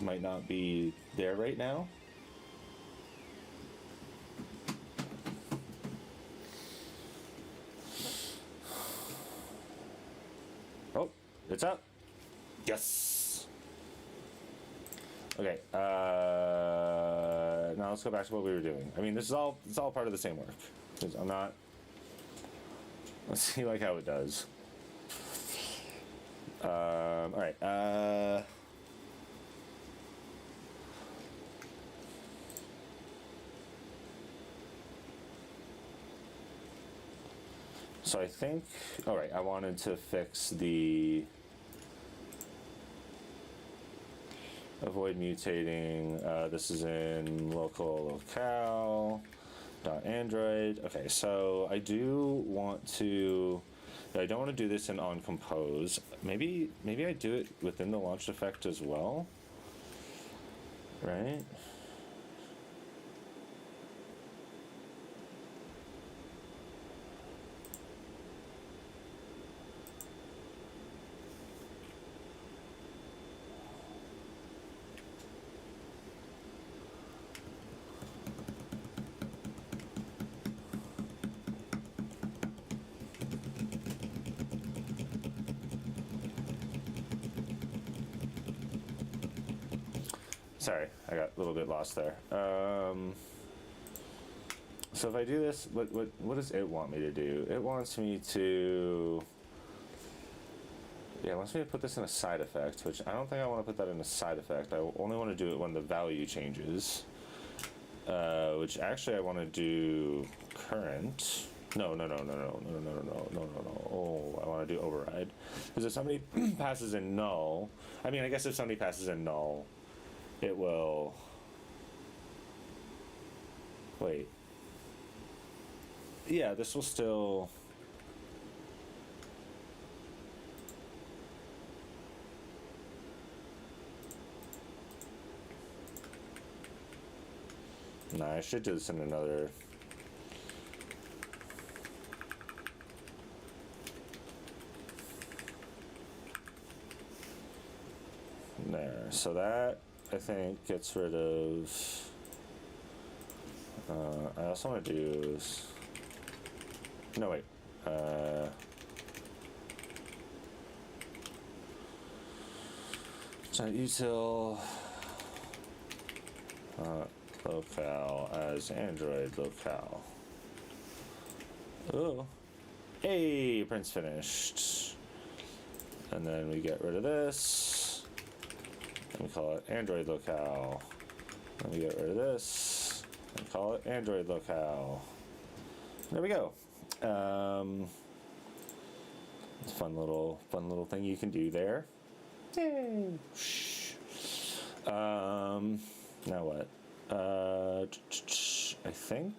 might not be there right now. Oh, it's up. Yes. Okay. Now let's go back to what we were doing. This is all part of the same work. I'm not. Let's see how it does. All right. So I think. All right. I wanted to fix the. Avoid mutating. This is in locale.android. Okay, so I do want to. I don't want to do this in on compose. Maybe I do it within the launched effect as well. Right? Sorry, I got a little bit lost there. So if I do this, what does it want me to do? It wants me to... Yeah, it wants me to put this in a side effect, which I don't think I want to put that in a side effect. I only want to do it when the value changes. Which actually I want to do current. No. Oh, I want to do override. Because if somebody passes in null... I guess if somebody passes in null... It will. Wait. Yeah, this will still. Nah, I should do this in another. There. So that. I think gets rid of I also want to do is, no wait, so util locale as Android locale. Oh, hey, print's finished. And then we get rid of this, and we call it Android locale. And we get rid of this, and call it Android locale. There we go. It's a fun little thing you can do there. Yay. Now what? I think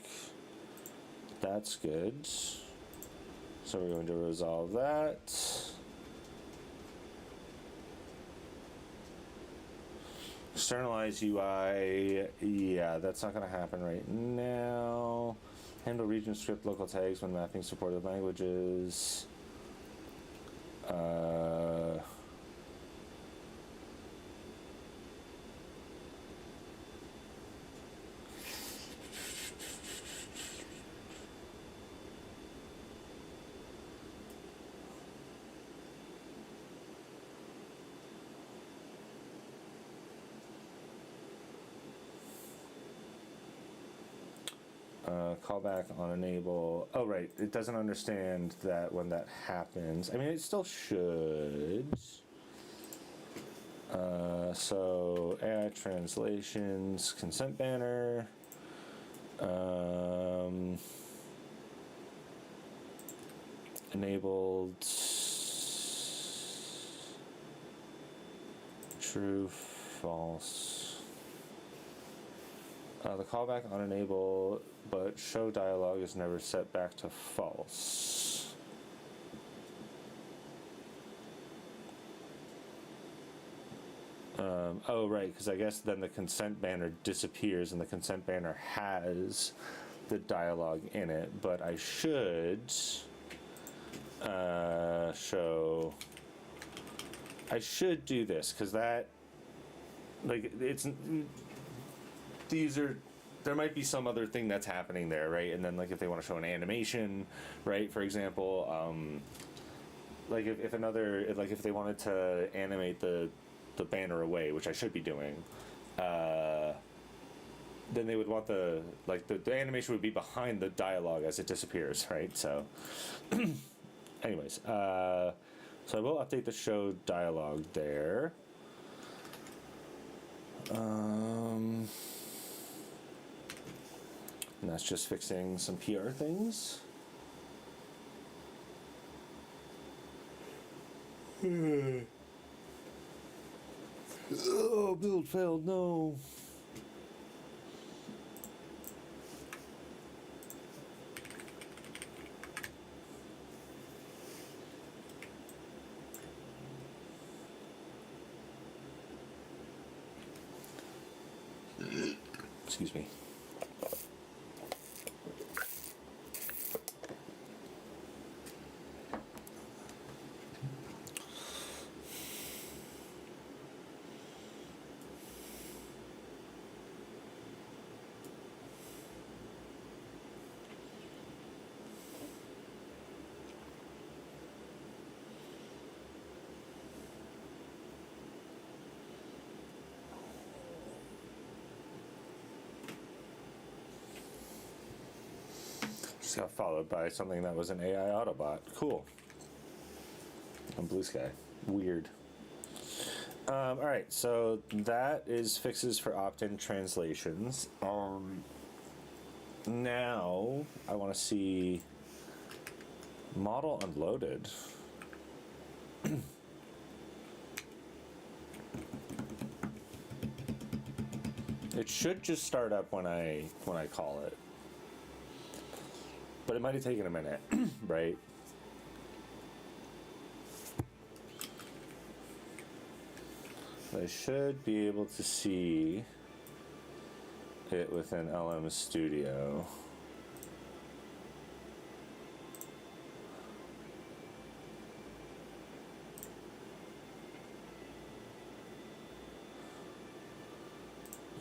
that's good. So we're going to resolve that. Externalize UI. Yeah, that's not going to happen right now. Handle region script local tags when mapping supported languages. Callback on enable. Oh, right. It doesn't understand that when that happens. I mean, it still should. So AI translations, consent banner. Enabled. True, false. The callback on enable, but show dialog is never set back to false. Oh, right, because I guess then the consent banner disappears and the consent banner has the dialog in it, but I should show. I should do this because that, like, it's. These are, there might be some other thing that's happening there, right? And then, like, if they want to show an animation, right, for example, like if they wanted to animate the banner away, which I should be doing, then they would want the animation would be behind the dialogue as it disappears, right? So, anyways, so I will update the show dialogue there. And that's just fixing some PR things. Oh, build failed, no. Excuse me. Just got followed by something that was an AI Autobot. Cool. On Blue Sky. Weird. All right, so that is fixes for opt-in translations. Now I want to see model unloaded. It should just start up when I call it. But it might have taken a minute, right? I should be able to see it within LM Studio.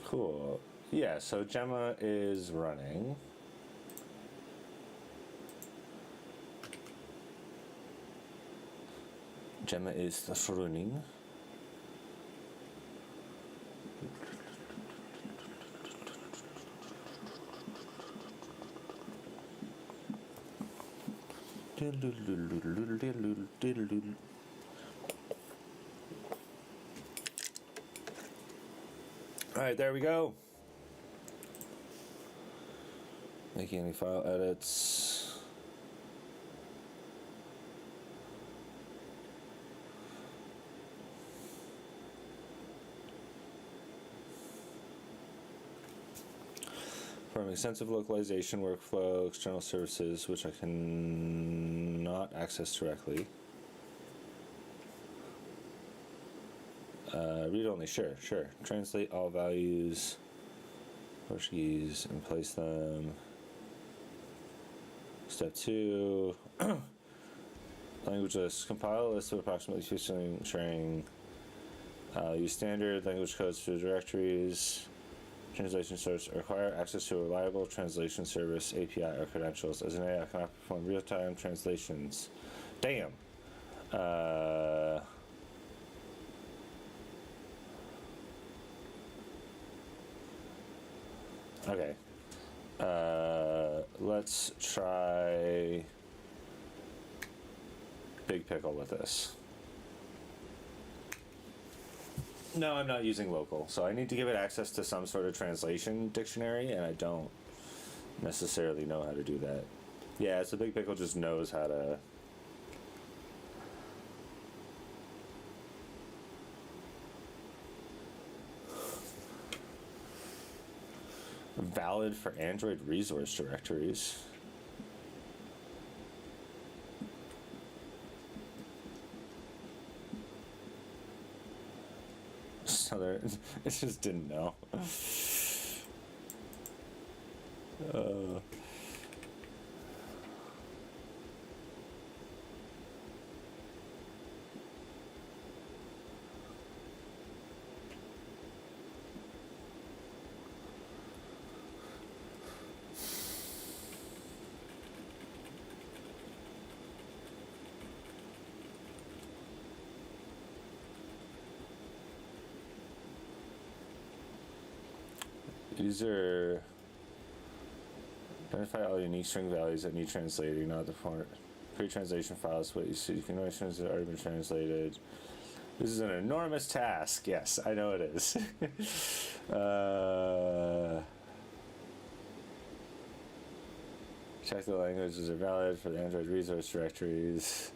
Cool. Yeah, so Gemma is running. Gemma is running. All right, there we go. Making any file edits. Performing extensive localization workflow, external services, which I can not access directly. Read only, sure. Translate all values, Portuguese, and place them. Step 2, language list. Compile a list of approximately featuring use standard language codes for directories. Translation source. Require access to a reliable translation service, API, or credentials. As an AI, I cannot perform real-time translations. Damn. Okay. Let's try Big Pickle with this. No, I'm not using local, so I need to give it access to some sort of translation dictionary, and I don't necessarily know how to do that. Yeah, so Big Pickle just knows how to... Valid for Android resource directories. So there, it just didn't know. User identify all unique string values that need translating, not the pre-translation files, but you can only translate that already been translated. This is an enormous task. Yes, I know it is. Check the languages are valid for the Android resource directories.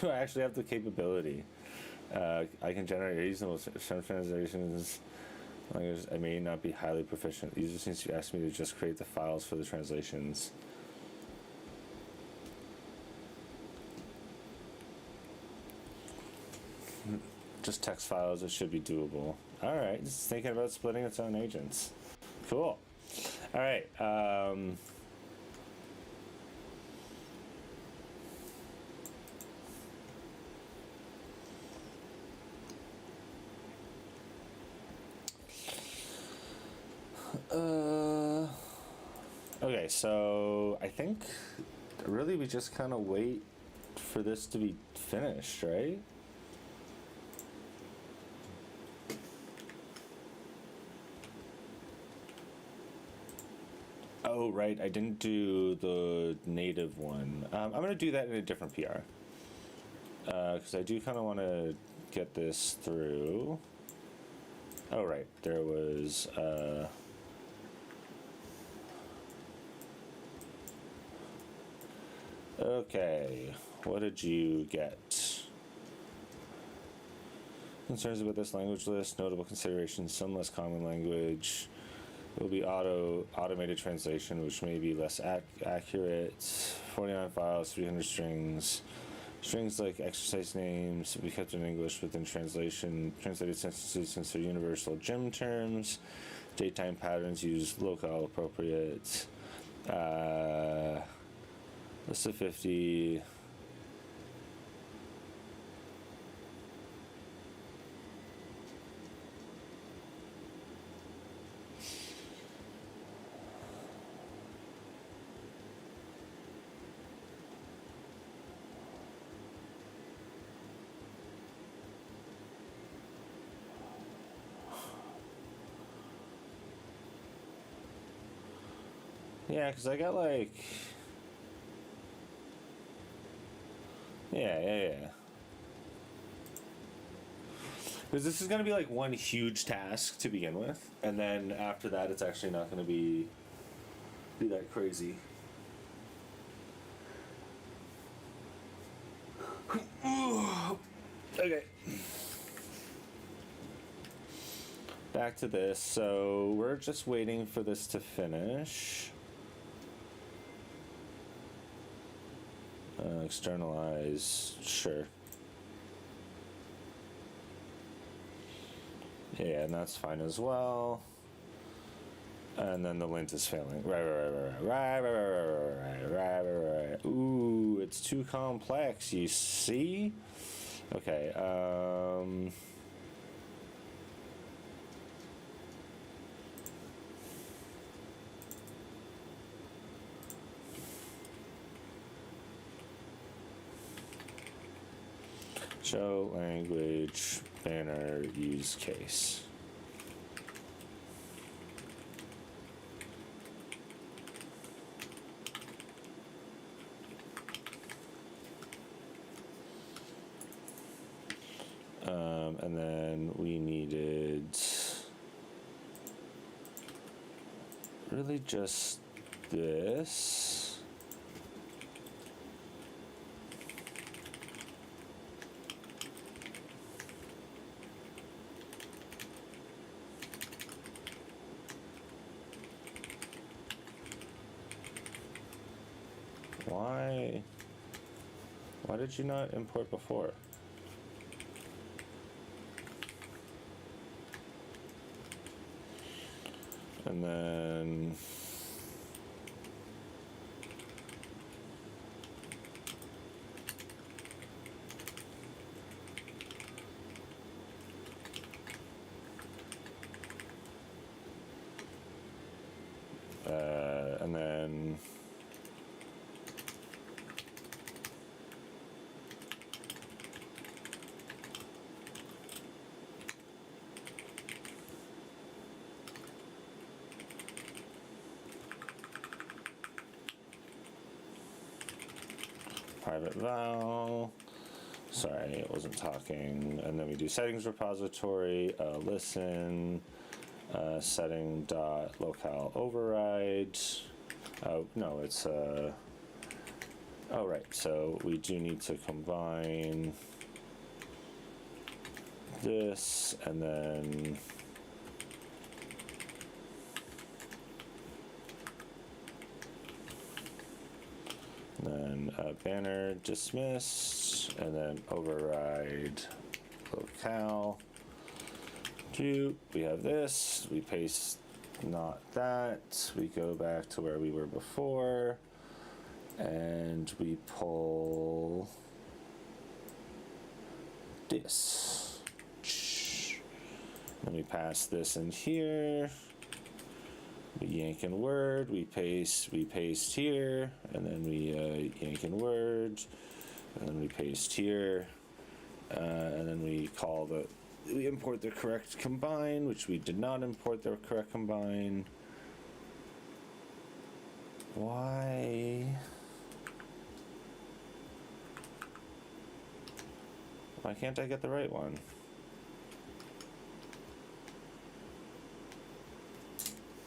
Do I actually have the capability? I can generate reasonable translations. Language I may not be highly proficient. The user seems to ask me to just create the files for the translations. Just text files, it should be doable. Alright, just thinking about splitting its own agents. Cool. Alright, okay, so I think really we just kind of wait for this to be finished, right? Oh, right, I didn't do the native one. I'm going to do that in a different PR. Because I do kind of want to get this through. Oh, right, there was... Okay, what did you get? Concerns about this language list, notable considerations, some less common language. It will be automated translation, which may be less accurate. 49 files, 300 strings. Strings like exercise names be kept in English within translated sentences since they're universal gem terms. Datetime patterns use locale appropriate. List of 50. Yeah, because I got like... Yeah. Because this is going to be like one huge task to begin with, and then after that it's actually not going to be that crazy. Okay. Back to this. So we're just waiting for this to finish. Externalize, sure. Yeah, and that's fine as well. And then the lint is failing. Right. Ooh, it's too complex, you see? Okay, show language banner use case. And then we needed really just this. Why did you not import before? And then private val. Sorry, it wasn't talking. And then we do settings repository, listen, setting dot locale override. Oh, no, it's, oh, right. So we do need to combine this and then banner dismissed, and then override locale. We have this, we paste not that, we go back to where we were before, and we pull this. Then we pass this in here. We yank in word, we paste here, and then we yank in word, and then we paste here, and then we import the correct combine, which we did not import the correct combine. Why can't I get the right one?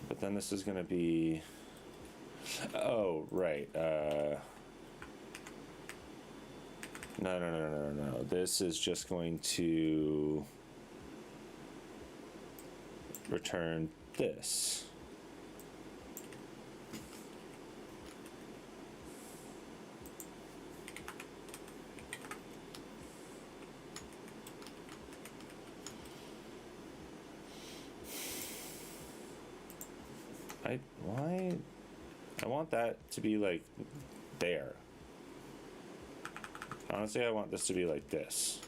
But then this is going to be, oh, right. No. This is just going to return this. Why? I want that to be like there. Honestly, I want this to be like this.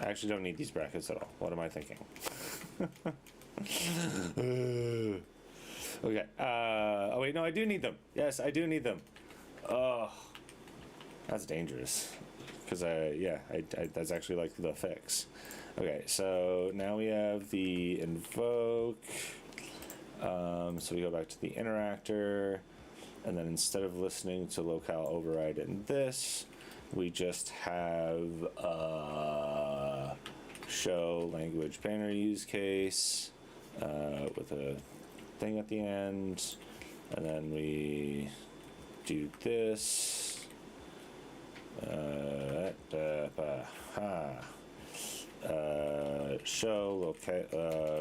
I actually don't need these brackets at all. What am I thinking? Okay. Oh wait, no, I do need them. Yes, I do need them. Oh, that's dangerous. Because that's actually like the fix. Okay, so now we have the invoke. So we go back to the interactor, and then instead of listening to locale override in this, we just have show language banner use case with a thing at the end, and then we do this.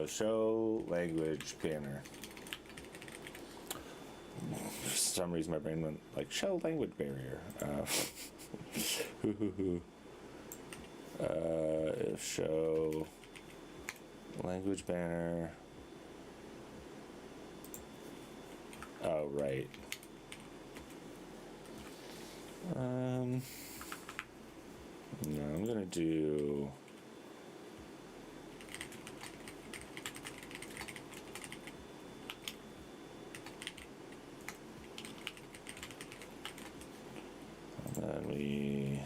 Show language banner. For some reason, my brain went like show language barrier. Show language banner. Oh, right. No, I'm gonna do. And then we.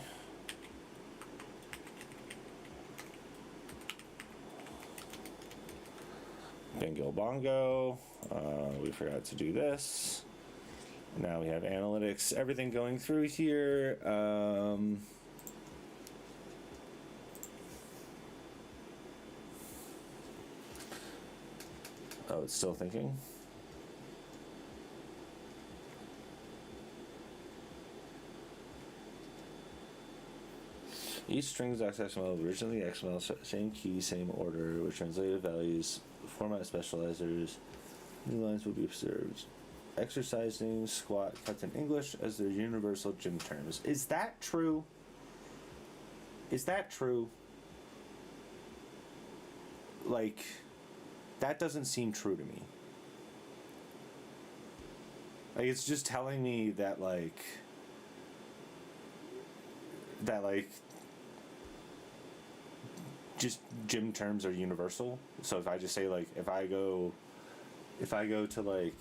Bingo bongo. We forgot to do this. Now we have analytics, everything going through here. Oh, it's still thinking. Each string is XML, originally XML, same key, same order, with translated values, format specializers. New lines will be observed. Exercising, squat, cuts in English as their universal gym terms. Is that true? Is that true? Like, that doesn't seem true to me. Like, it's just telling me that, like, just gym terms are universal. So if I just say, like, if I go to, like,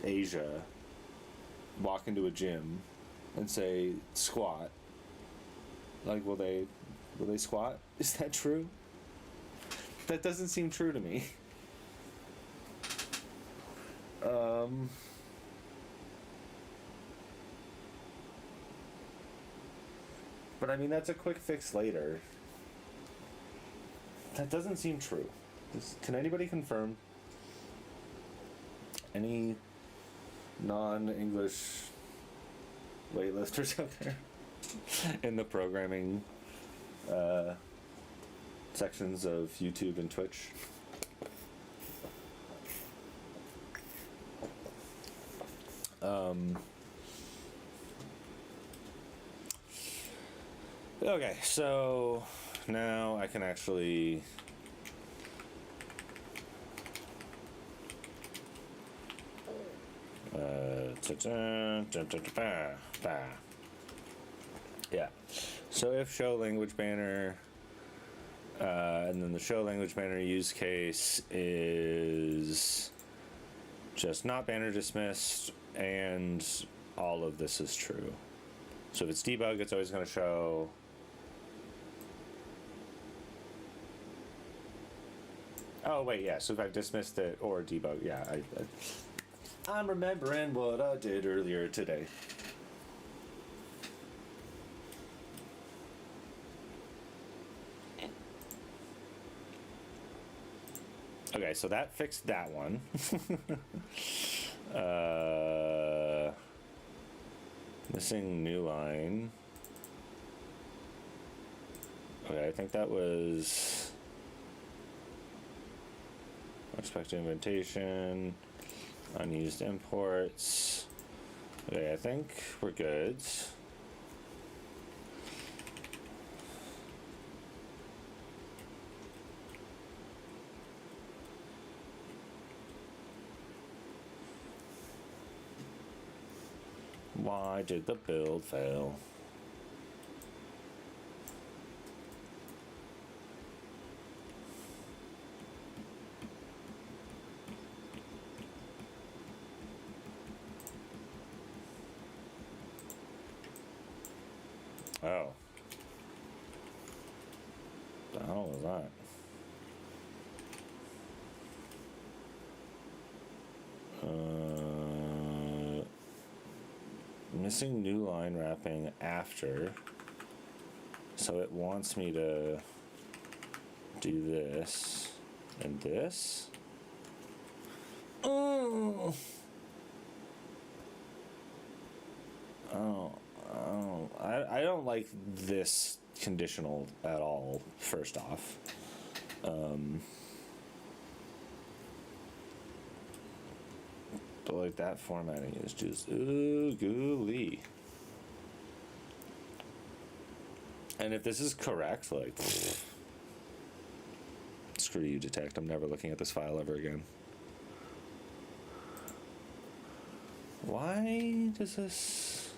Asia, walk into a gym and say squat, like, will they squat? Is that true? That doesn't seem true to me. But I mean, that's a quick fix later. That doesn't seem true. Can anybody confirm? Any non-English weightlifters out there in the programming sections of YouTube and Twitch? Okay, so now I can actually yeah. So if show language banner, and then the show language banner use case is just not banner dismissed, and all of this is true. So if it's debug, it's always going to show. Oh wait, yeah. So if I've dismissed it or debug, yeah, I'm remembering what I did earlier today. Okay, so that fixed that one. Missing new line. Okay, I think that was expected indentation, unused imports. Okay, I think we're good. Why did the build fail? Oh. The hell was that? Missing new line wrapping after. So it wants me to do this and this. Oh. I don't like this conditional at all, first off. But like that formatting is just oogly. And if this is correct, like, screw you, detect. I'm never looking at this file ever again. Why does this...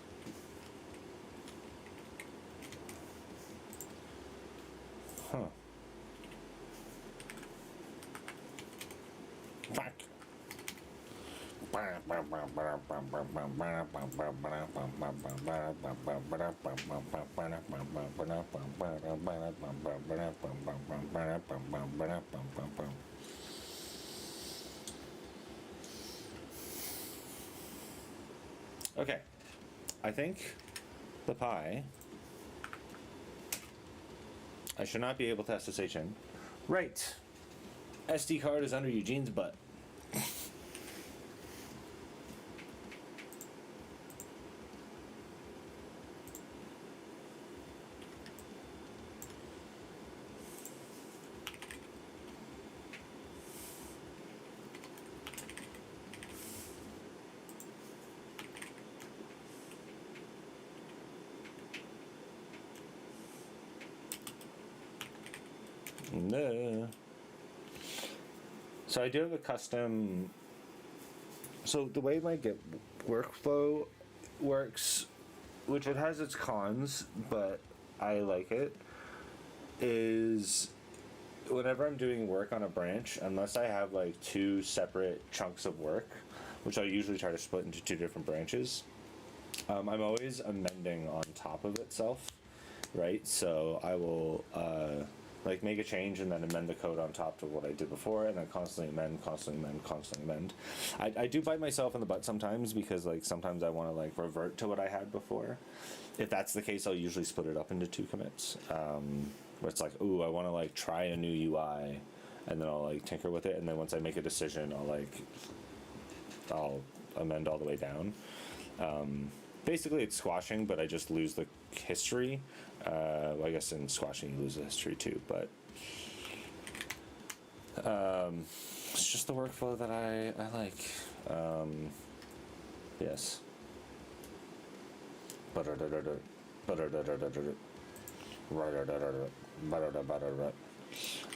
Huh. Fuck. Okay, I think the pie, I should not be able to SSH in. Right, SD card is under Eugene's butt. No. So I do have a custom. So the way my Git workflow works, which it has its cons, but I like it, is whenever I'm doing work on a branch, unless I have like two separate chunks of work, which I usually try to split into two different branches, I'm always amending on top of itself, right? So I will like make a change and then amend the code on top of what I did before, and then constantly amend, constantly amend, constantly amend. I do bite myself in the butt sometimes, because like sometimes I want to like revert to what I had before. If that's the case, I'll usually split it up into two commits, where it's like, ooh, I want to like try a new UI, and then I'll like tinker with it, and then once I make a decision, I'll amend all the way down. Basically it's squashing, but I just lose the history. Well, I guess in squashing you lose the history too, but it's just the workflow that I like. Yes.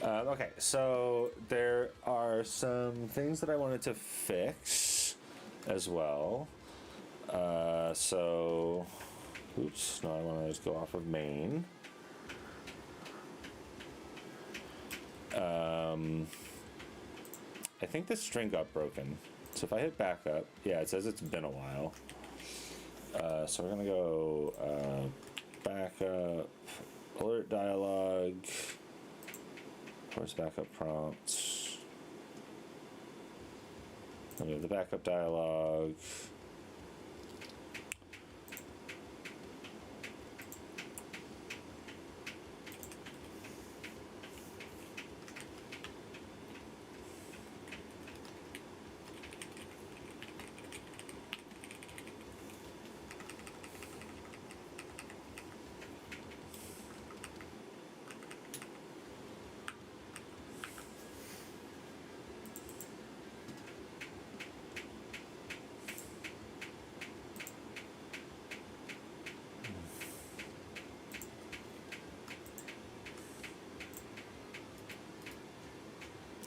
Okay, so there are some things that I wanted to fix as well. So, oops, no, I want to just go off of main. I think the string got broken. So if I hit backup, yeah, it says it's been a while. So we're gonna go backup, alert dialog, force backup prompts. Then we have the backup dialog.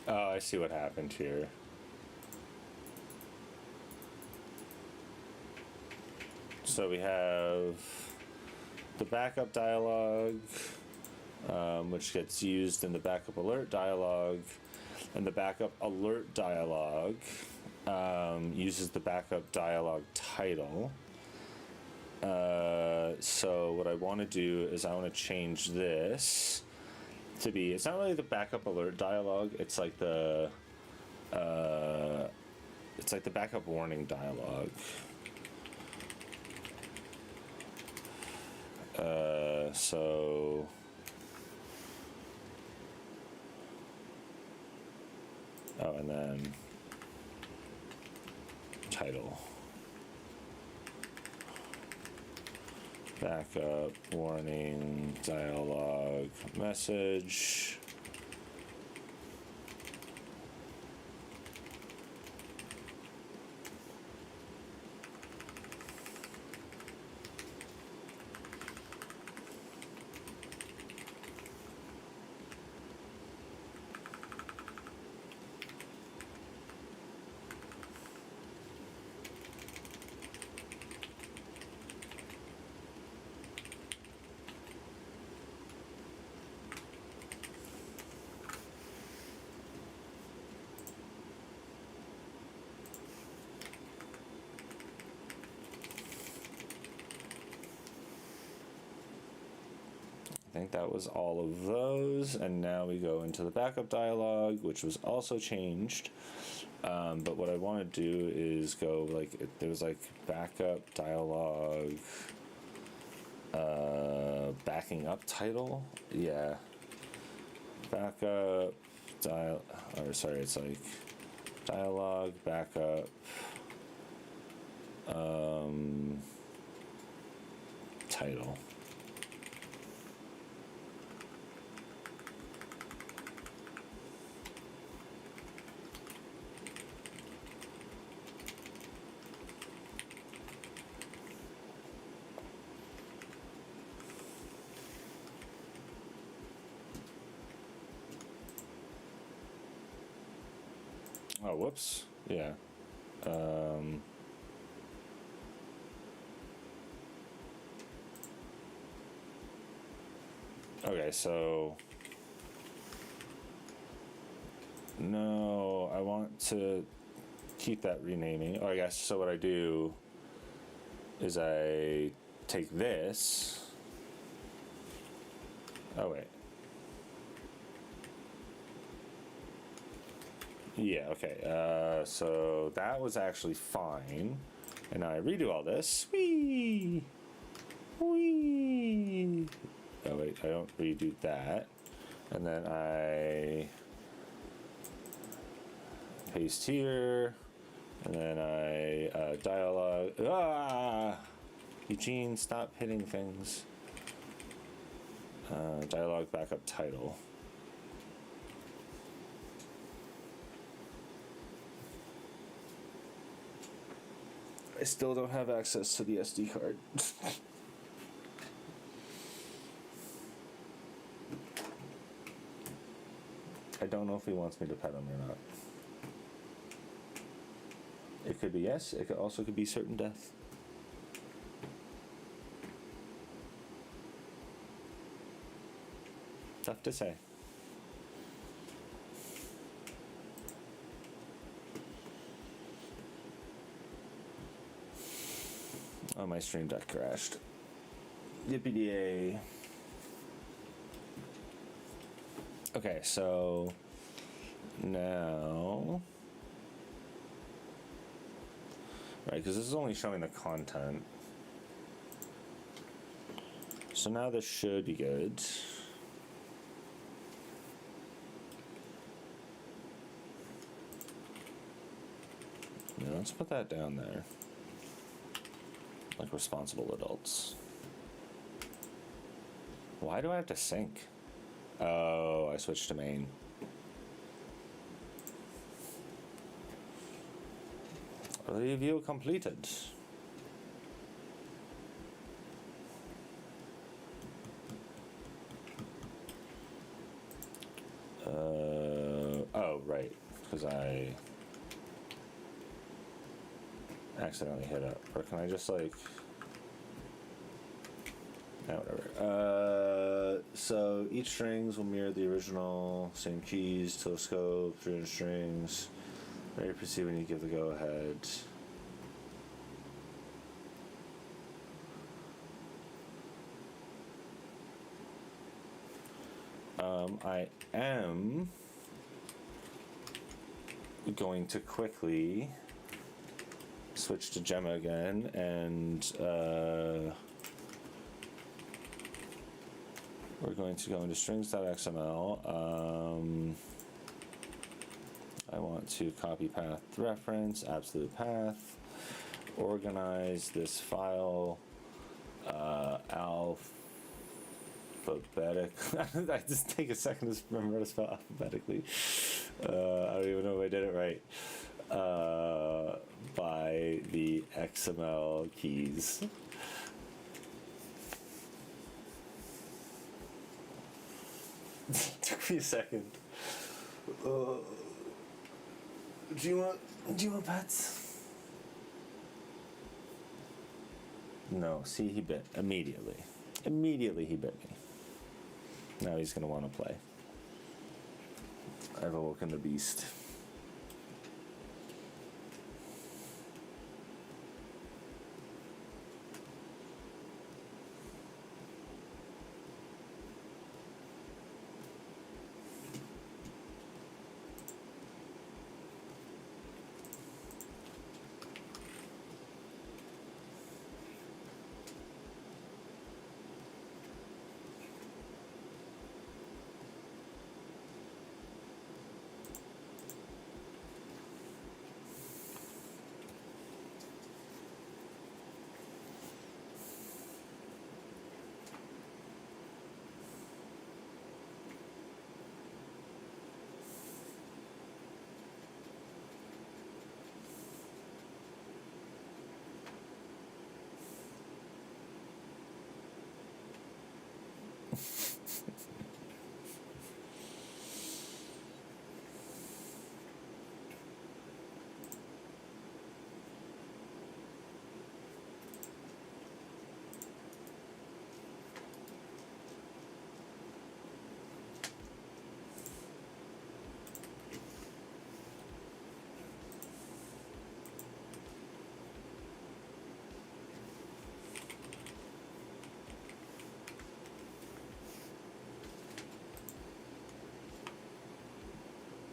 Oh, I see what happened here. So we have the backup dialog, which gets used in the backup alert dialog, and the backup alert dialog uses the backup dialog title. So what I want to do is I want to change this to be, it's not really the backup alert dialog, it's like the backup warning dialog. So oh, and then title. Backup, warning, dialog, message. I think that was all of those, and now we go into the backup dialog, which was also changed. But what I want to do is go like there was like backup dialog, backing up title, yeah. Backup it's like dialog backup. Title. Oh, whoops. Yeah. Okay, so no, I want to keep that renaming. Oh, I guess so. What I do is I take this. Oh, wait. Yeah, okay. So that was actually fine. And now I redo all this. Whee! Whee! Oh, wait, I don't redo that. And then I paste here. And then I dialog. Ah! Eugene, stop hitting things. Dialog backup title. I still don't have access to the SD card. I don't know if he wants me to pet him or not. It could be yes, it could be certain death. Tough to say. Oh, my stream deck crashed. Yippee-yay. Okay, so now, right, because this is only showing the content. So now this should be good. Now let's put that down there. Like responsible adults. Why do I have to sync? Oh, I switched to main. Review completed. Oh, right, because I accidentally hit up. Or can I just like Whatever. So each strings will mirror the original, same keys, till scope, 300 strings. Ready to proceed when you give the go ahead. I am going to quickly switch to Gemma again, and we're going to go into strings.xml. I want to copy path reference, absolute path, organize this file alphabetic. I just take a second to remember how to spell alphabetically. I don't even know if I did it right. By the XML keys. Took me a second. Do you want pets? No. See, he bit immediately. Immediately, he bit me. Now he's gonna want to play. I've awoken the beast.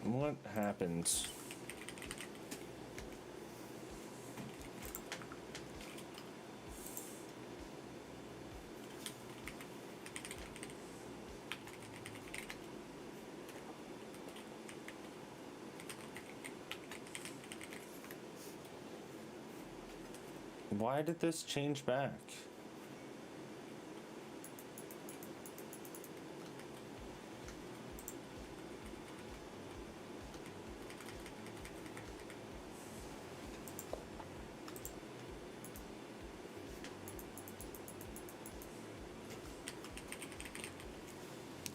What happens? Why did this change back?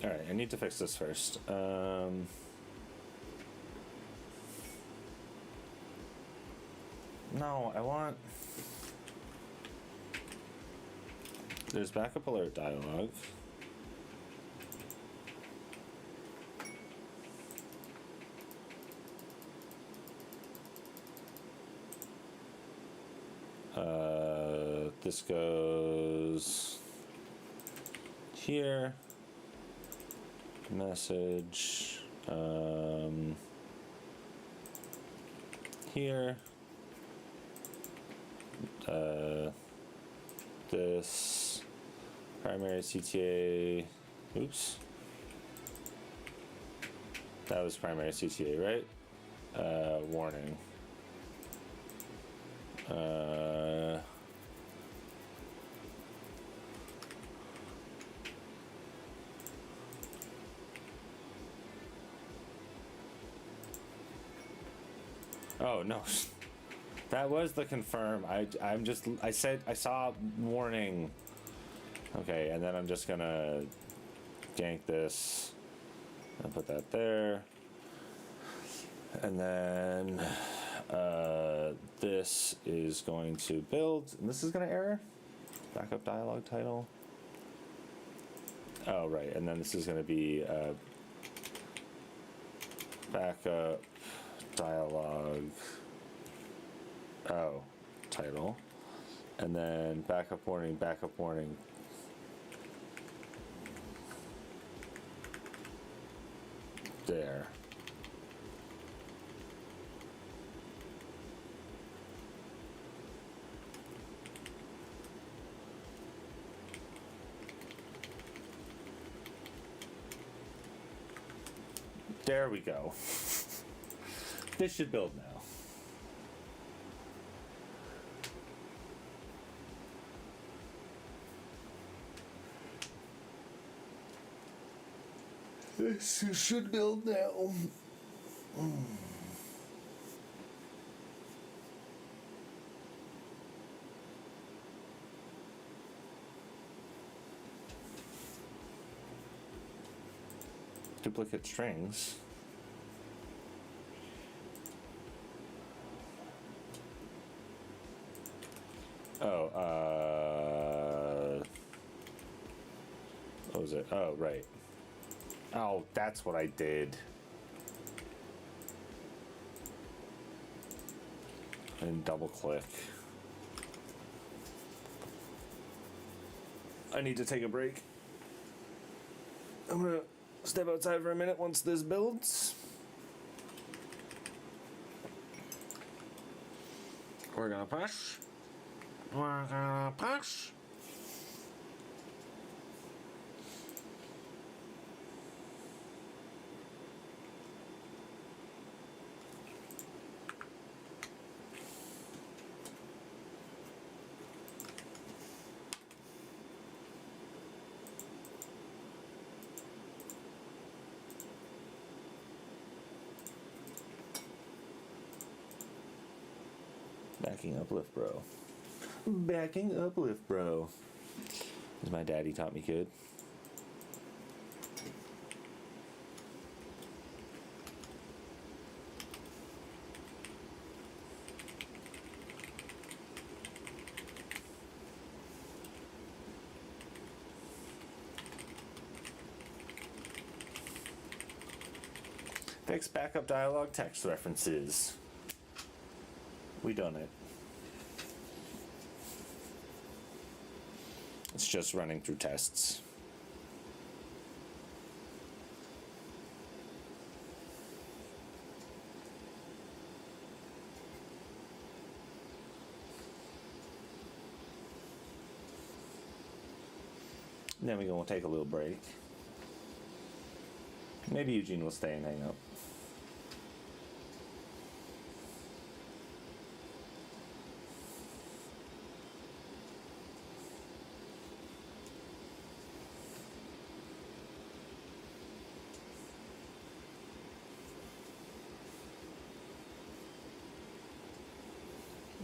Alright, I need to fix this first. No, I want... There's backup alert dialog. This goes here. Message here. This primary CTA. Oops. That was primary CTA, right? Warning. Oh no, that was the confirm. I said I saw warning. Okay, and then I'm just gonna gank this and put that there, and then this is going to build, and this is gonna error. Backup dialog title. Oh, right, and then this is going to be backup dialog. Oh, title. And then backup warning, backup warning. There. There we go. This should build now. This should build now. Duplicate strings. Oh, what was it? Oh, right. Oh, that's what I did. And double click. I need to take a break. I'm gonna step outside for a minute once this builds. We're gonna push. We're gonna push. Backing up lift bro. Backing up lift bro. As my daddy taught me good. Fix backup dialog text references. We done it. It's just running through tests. Then we're gonna take a little break. Maybe Eugene will stay and hang out.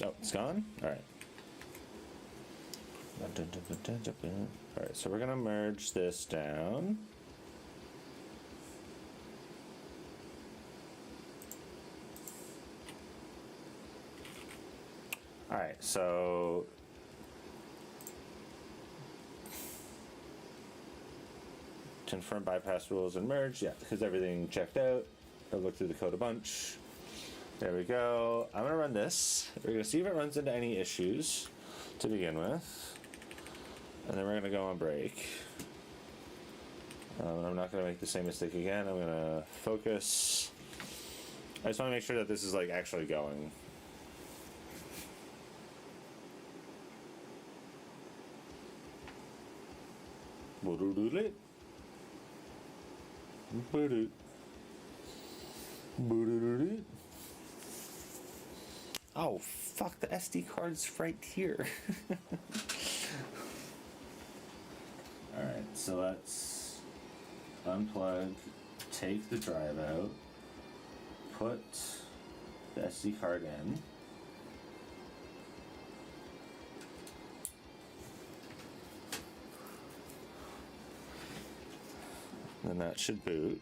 Oh, it's gone? Alright. Alright, so we're gonna merge this down. Alright, so confirm bypass rules and merge, yeah, because everything checked out. I'll look through the code a bunch. There we go. I'm gonna run this. We're gonna see if it runs into any issues to begin with. And then we're gonna go on break. I'm not gonna make the same mistake again. I'm gonna focus. I just wanna make sure that this is like actually going. Oh, fuck, the SD card's right here. Alright, so let's unplug, take the drive out, put the SD card in. Then that should boot.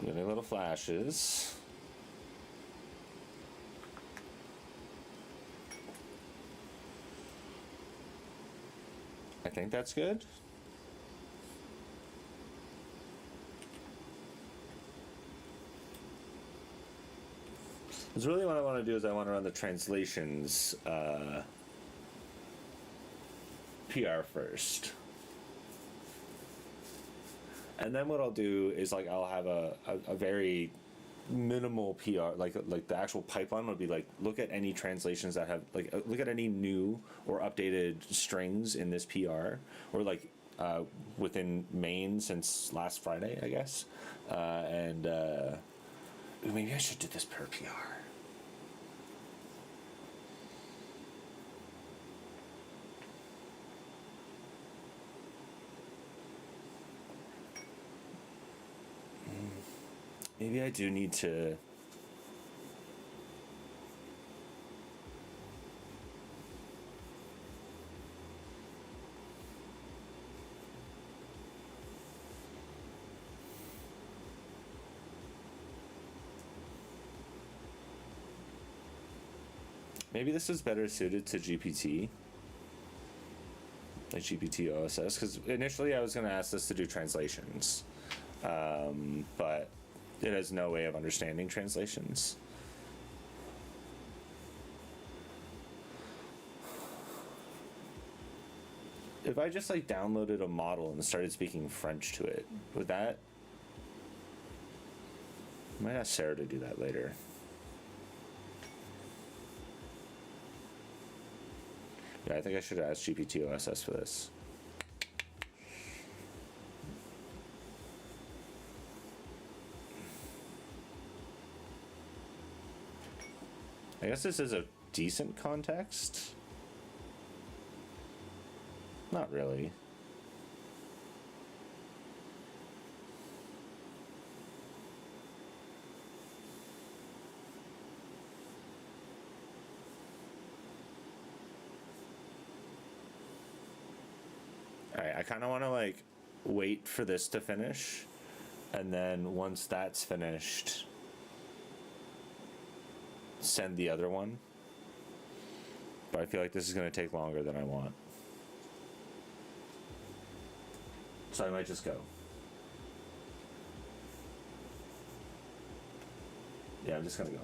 Getting little flashes. I think that's good. Because really what I want to do is I want to run the translations PR first. And then what I'll do is like I'll have a very minimal PR, like the actual pipeline would be like, look at any translations that have, like, look at any new or updated strings in this PR, or like within main since last Friday, I guess. Maybe I should do this per PR. Maybe I do need to. Maybe this is better suited to GPT, like GPT OSS, because initially I was going to ask this to do translations, but it has no way of understanding translations. If I just like downloaded a model and started speaking French to it, would that? I might ask Sarah to do that later. Yeah, I think I should ask GPT OSS for this. I guess this is a decent context. Not really. Alright, I kind of want to like wait for this to finish, and then once that's finished, send the other one. But I feel like this is going to take longer than I want. So I might just go. Yeah, I'm just going to go.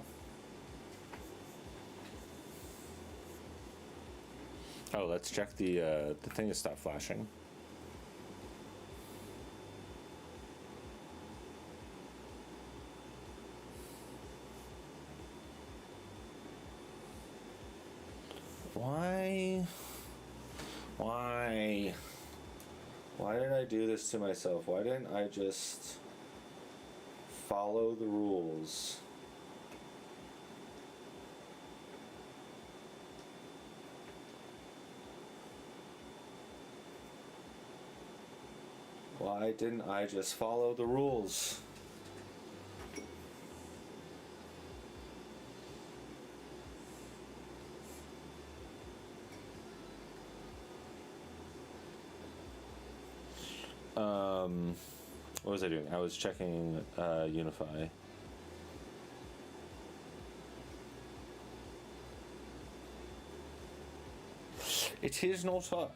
Oh, let's check the thing has stopped flashing. Why did I do this to myself? Why didn't I just follow the rules? Why didn't I just follow the rules? What was I doing? I was checking Unify. It is not up.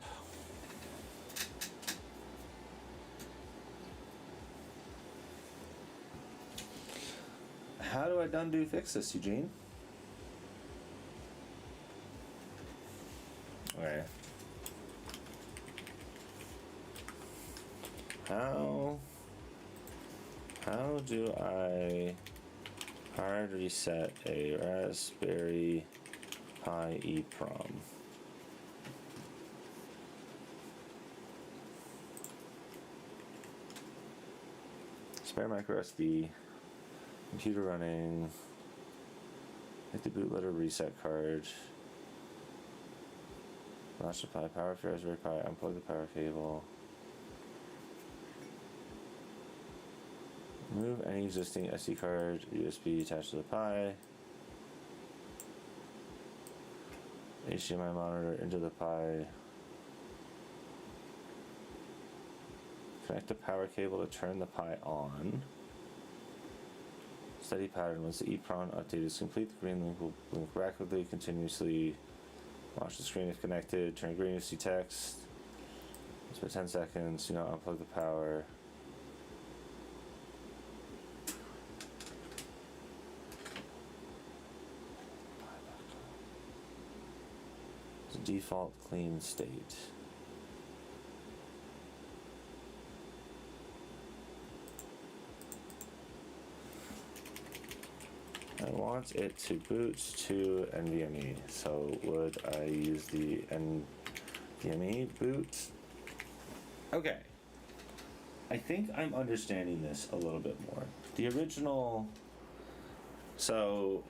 How do I undo fix this, Eugene? Okay. How do I hard reset a Raspberry Pi EEPROM? Spare micro SD, computer running, hit the bootloader reset card, launch the Pi, power for Raspberry Pi, unplug the power cable. Move any existing SD card, USB attached to the Pi. HDMI monitor into the Pi. Connect the power cable to turn the Pi on. Steady pattern. Once the EEPROM update is complete, the green link will blink rapidly, continuously. Watch the screen if connected. Turn green if you see text. It's for 10 seconds. Do not unplug the power. It's a default clean state. I want it to boot to NVMe, so would I use the NVMe boot? Okay. I think I'm understanding this a little bit more. The original, so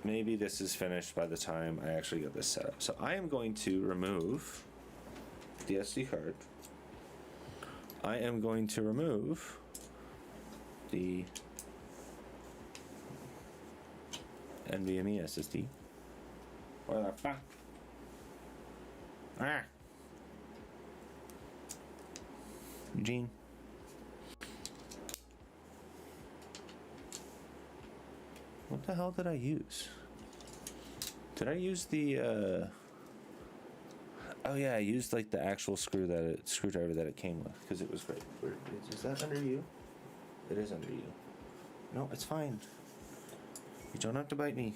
maybe this is finished by the time I actually get this set up. So I am going to remove the SD card. I am going to remove the NVMe SSD. Where the fuck? Ah! Eugene. What the hell did I use? Did I use the, oh yeah, I used like the actual screwdriver that it came with, because it was great. Is that under you? It is under you. No, it's fine. You don't have to bite me.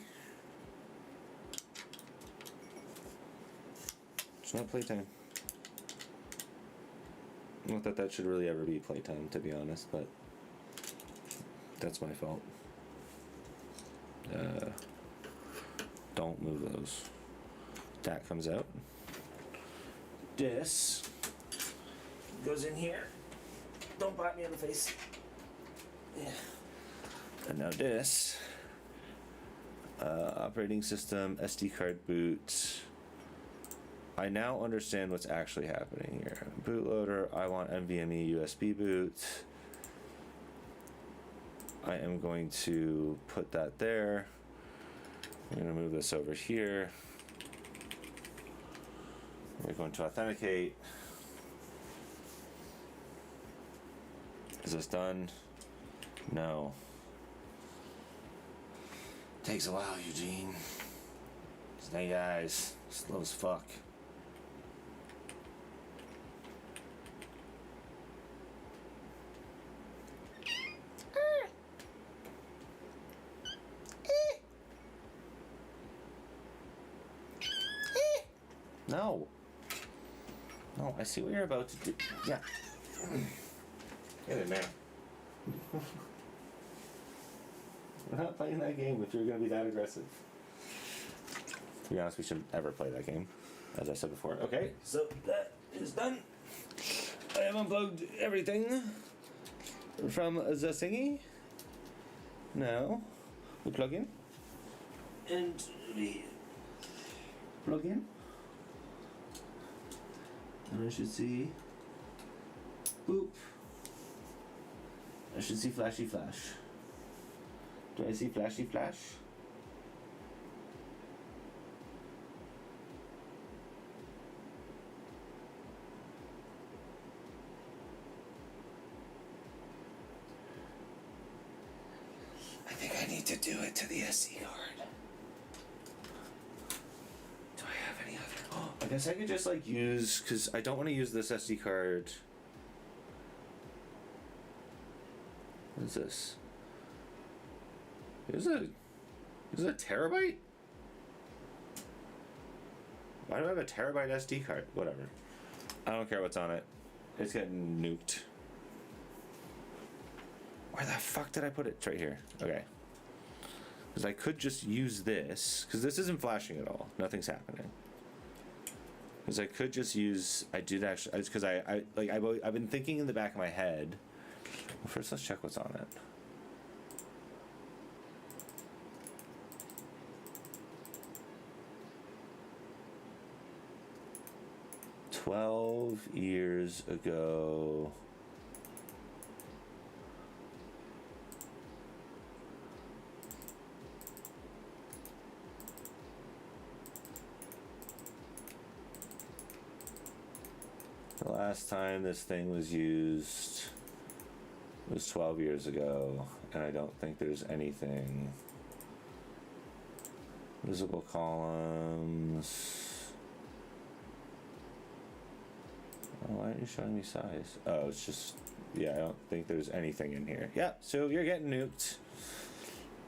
It's not playtime. Not that that should really ever be playtime, to be honest, but that's my fault. Don't move those. That comes out. This goes in here. Don't bite me in the face. Yeah. And now this. Operating system, SD card boot. I now understand what's actually happening here. Bootloader, I want NVMe USB boot. I am going to put that there. I'm going to move this over here. We're going to authenticate. Is this done? No. Takes a while, Eugene. Snake eyes. Slow as fuck. No. No, I see what you're about to do. Yeah. Get in there. We're not playing that game if you're going to be that aggressive. To be honest, we shouldn't ever play that game, as I said before. Okay, so that is done. I have unplugged everything from the thingy. Now, we plug in. And we plug in. And I should see, boop. I should see flashy flash. Do I see flashy flash? I think I need to do it to the SD card. Do I have any other? Oh, I guess I could just like use, because I don't want to use this SD card. What is this? Is it a terabyte? Why do I have a terabyte SD card? Whatever. I don't care what's on it. It's getting nuked. Where the fuck did I put it? It's right here. Okay. Because I could just use this. Because this isn't flashing at all. Nothing's happening. Because I could just use... I did actually... Because I've been thinking in the back of my head. Well, first, let's check what's on it. "12 years ago, the last time this thing was used It was 12 years ago, and I don't think there's anything. Visible columns. Oh, why aren't you showing me size? Oh, it's just, yeah, I don't think there's anything in here. Yeah, so you're getting nuked.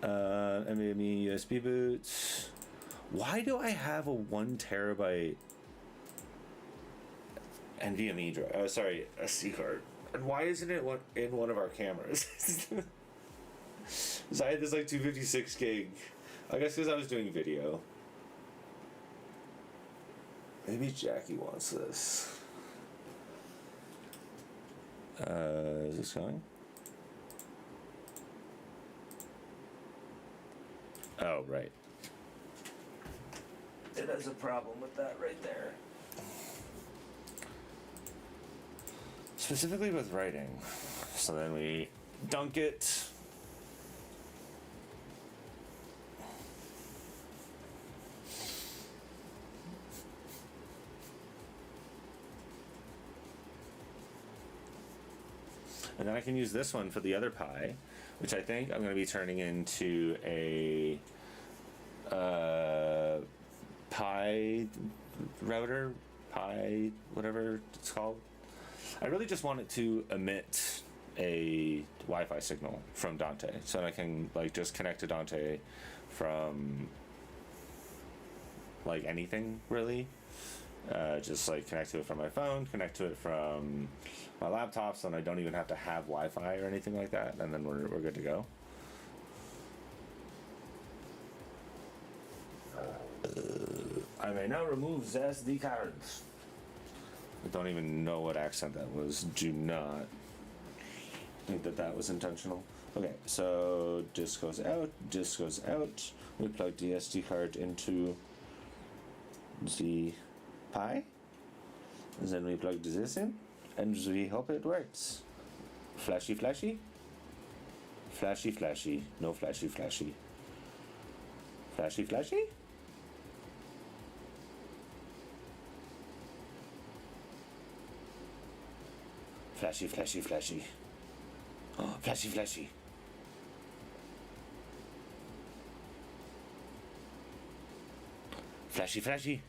NVMe USB boots. Why do I have a 1 terabyte NVMe drive? Oh, sorry, SD card. And why isn't it in one of our cameras? Because I had this like 256 gig. I guess because I was doing video. Maybe Jackie wants this. Is this going? Oh, right. It has a problem with that right there. Specifically with writing. So then we dunk it. And then I can use this one for the other Pi, which I think I'm going to be turning into a Pi router, Pi, whatever it's called. I really just want it to emit a Wi-Fi signal from Dante, so I can like just connect to Dante from like anything really. Just like connect to it from my phone, connect to it from my laptop, so then I don't even have to have Wi-Fi or anything like that, and then we're good to go. I may now remove the SD cards. I don't even know what accent that was. Do not think that was intentional. Okay, so disk goes out, disk goes out. We plug the SD card into the Pi, and then we plug this in, and we hope it works. Flashy, flashy. Flashy, flashy. No flashy, flashy. Flashy, flashy. Flashy, flashy, flashy. Oh, flashy, flashy. Flashy, flashy.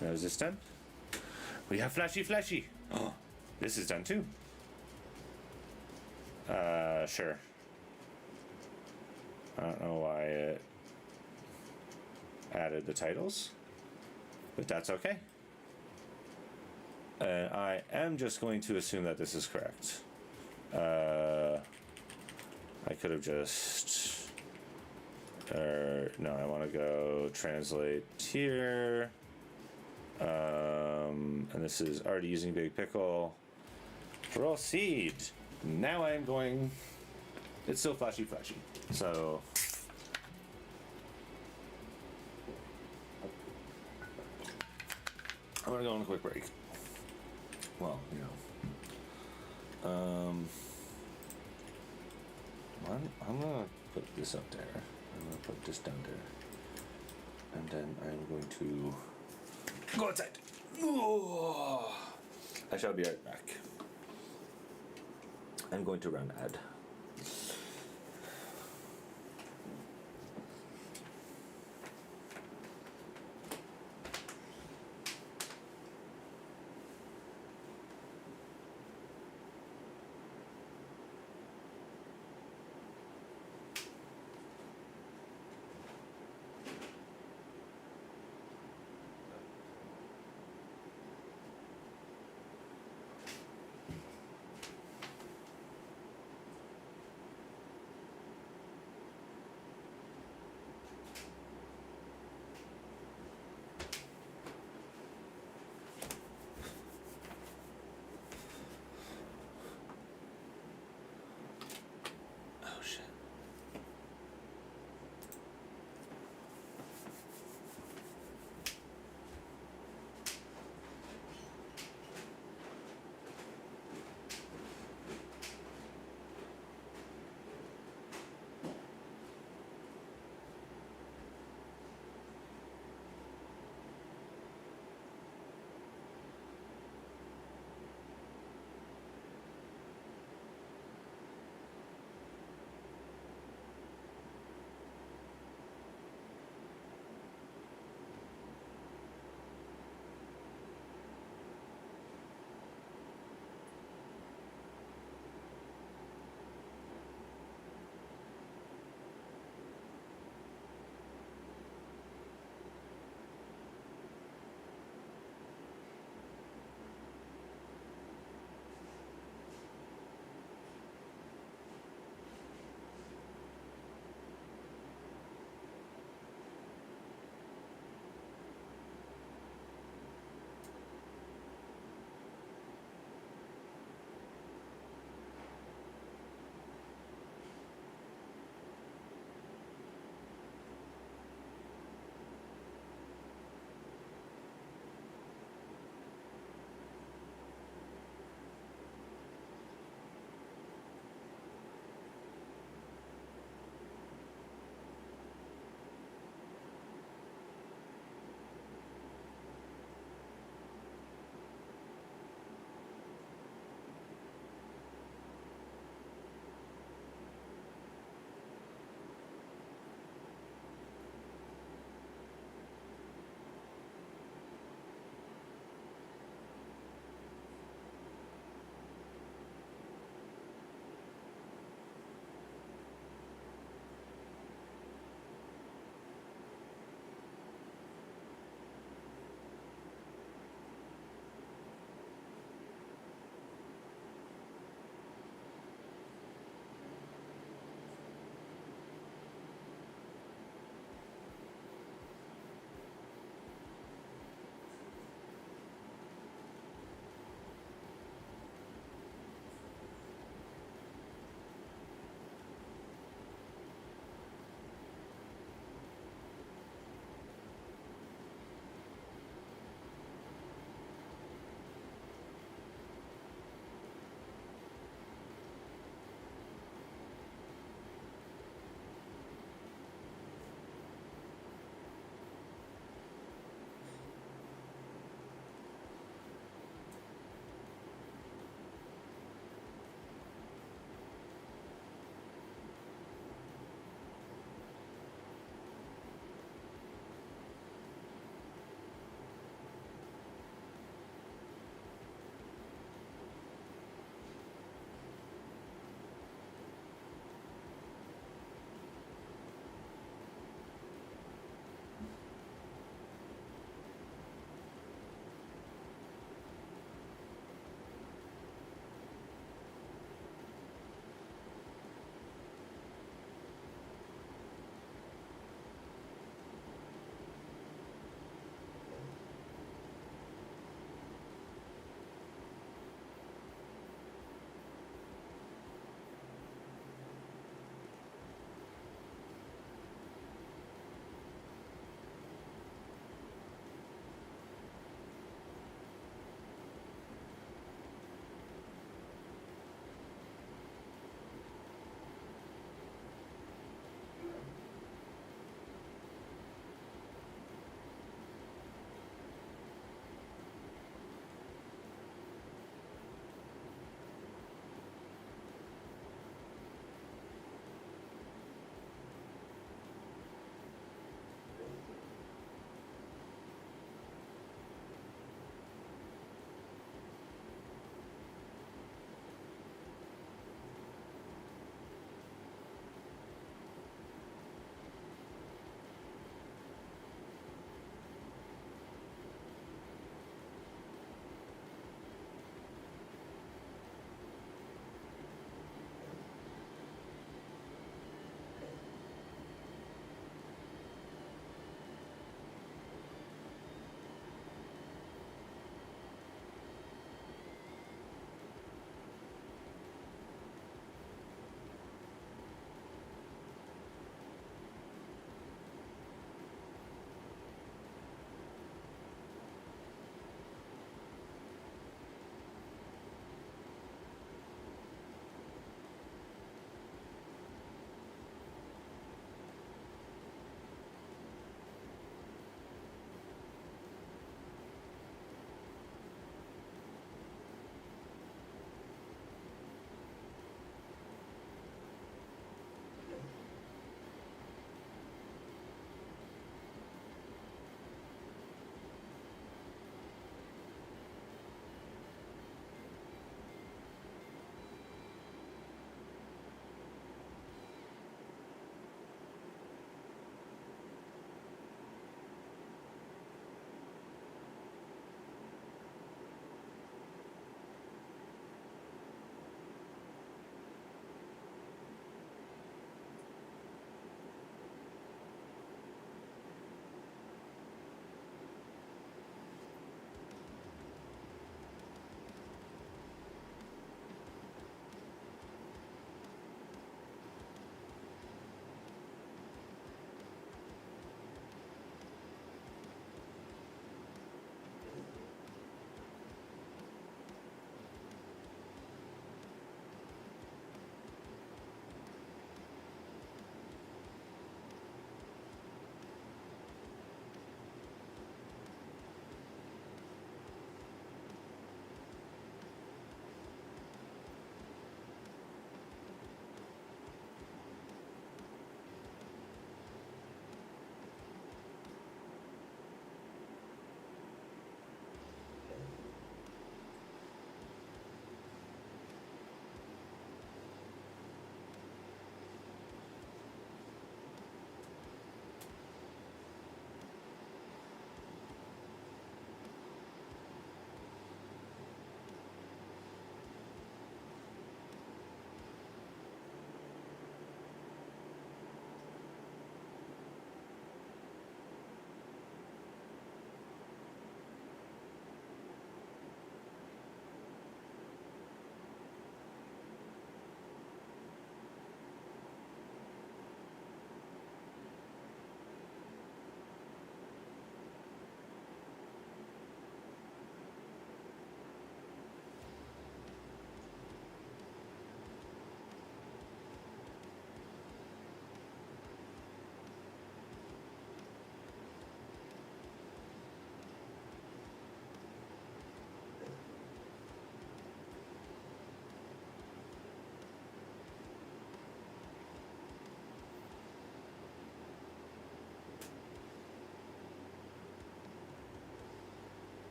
Now is this done? We have flashy, flashy. Oh, this is done too. Sure. I don't know why it added the titles, but that's okay. I am just going to assume that this is correct. I could have just, no, I want to go translate here. And this is already using Big Pickle. Proceed. Now I'm going, it's still flashy, flashy. So, I'm gonna go on a quick break. Well, you know. I'm gonna put this up there. I'm gonna put this down there. And then I'm going to go outside. Oh, I shall be right back. I'm going to run ad.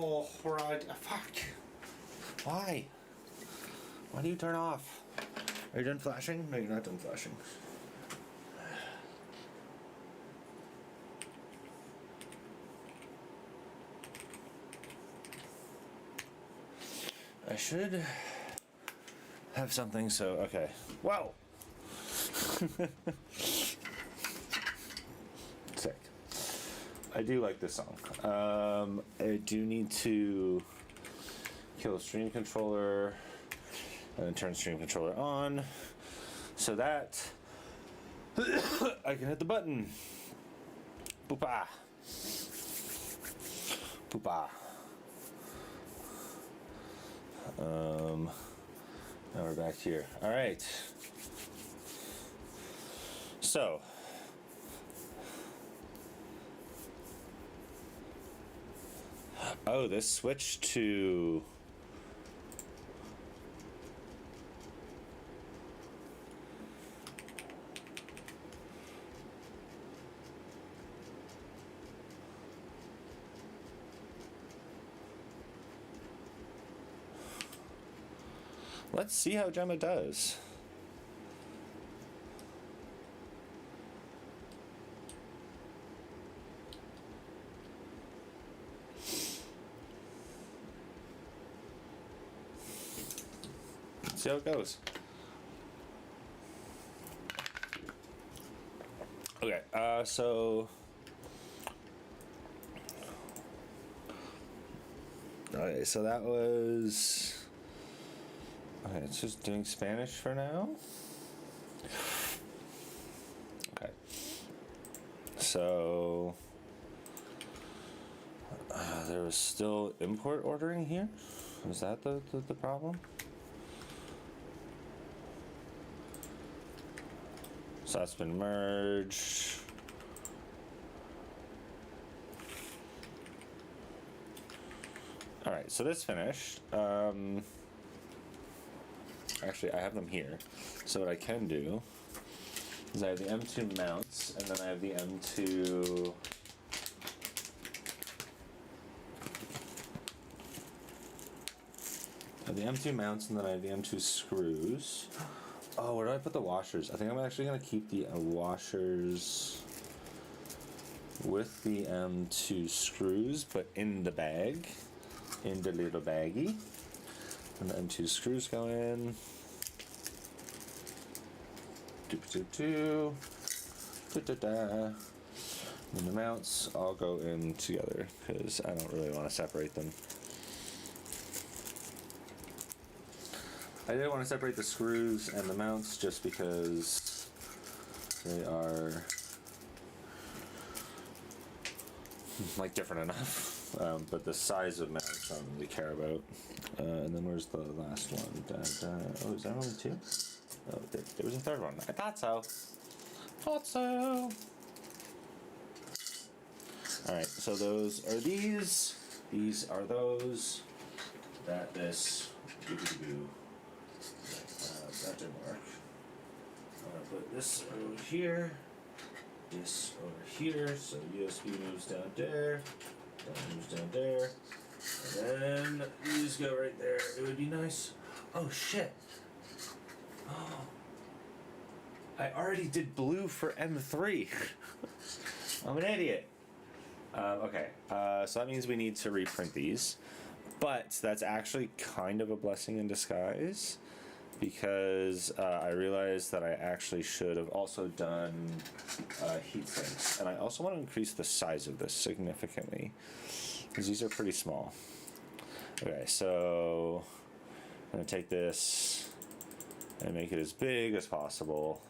Oh, right. Fuck. Why? Why do you turn off? Are you done flashing? No, you're not done flashing. I should have something so... Okay. Wow! Sick. I do like this song. I do need to kill a stream controller and then turn stream controller on so that I can hit the button. Poopa. Poopa. Now we're back here. All right. So, oh, this switched to let's see how Gemma does. See how it goes. Okay, so okay, so that was okay. It's just doing Spanish for now. Okay, so there was still import ordering here. Was that the problem? So that's been merged. All right, so this finished. Actually, I have them here. So what I can do is I have the M2 mounts, and then I have the M2. I have the M2 mounts, and then I have the M2 screws. Oh, where do I put the washers? I think I'm actually going to keep the washers with the M2 screws, but in the bag, in the little baggie. And the M2 screws go in. And the mounts all go in together because I don't really want to separate them. I did want to separate the screws and the mounts just because they are like different enough, but the size of mounts I don't really care about. And then where's the last one? Oh, is that only two? Oh, there was a third one. I thought so. Thought so. All right, so those are these. These are those. This. That didn't work. I'm gonna put this over here, this over here, so USB moves down there, that moves down there, and then these go right there. It would be nice. Oh shit! Oh, I already did blue for M3. I'm an idiot. Okay, so that means we need to reprint these, but that's actually kind of a blessing in disguise. Because I realized that I actually should have also done heat sinks. And I also want to increase the size of this significantly, because these are pretty small. Okay, so I'm going to take this and make it as big as possible.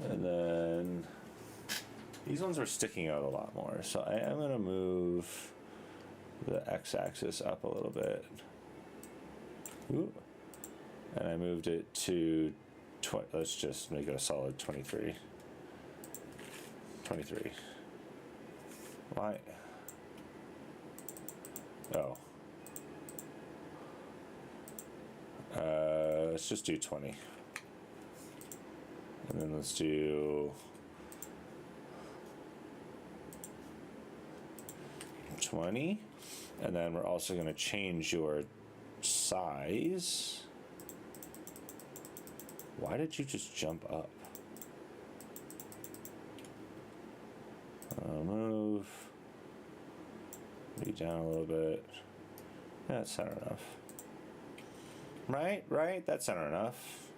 And then these ones are sticking out a lot more. So I am going to move the x-axis up a little bit. Ooh. And I moved it to, let's just make it a solid 23. 23. Why? Oh. Let's just do 20. And then let's do 20. And then we're also going to change your size. Why did you just jump up? Move. Be down a little bit. Yeah, that's center enough. Right? That's center enough.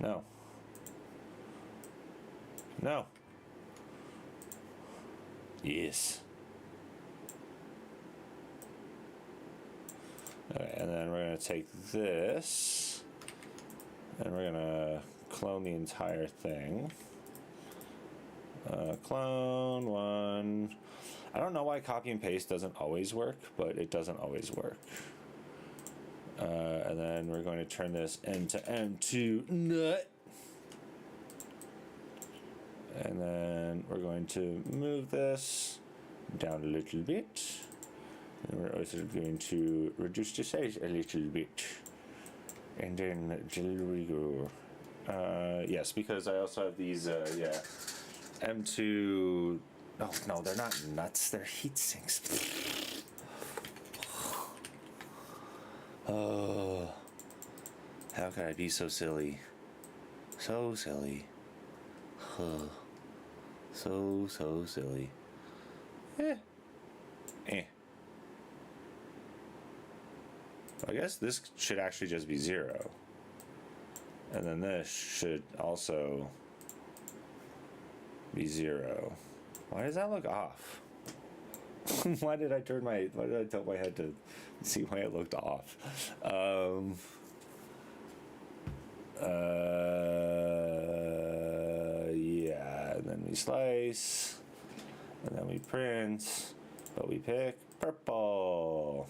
No. No. Yes. Okay, and then we're going to take this, and we're going to clone the entire thing. Clone one. I don't know why copy and paste doesn't always work, but it doesn't always work. And then we're going to turn this end to end to nut. And then we're going to move this down a little bit. And we're also going to reduce the size a little bit. And then there we go. Yes, because I also have these, M2. Oh, no, they're not nuts. They're heat sinks. Oh, how could I be so silly? So silly. Huh. So silly. I guess this should actually just be 0. And then this should also be 0. Why does that look off? Why did I tilt my head to see why it looked off? Yeah, and then we slice, and then we print, but we pick purple.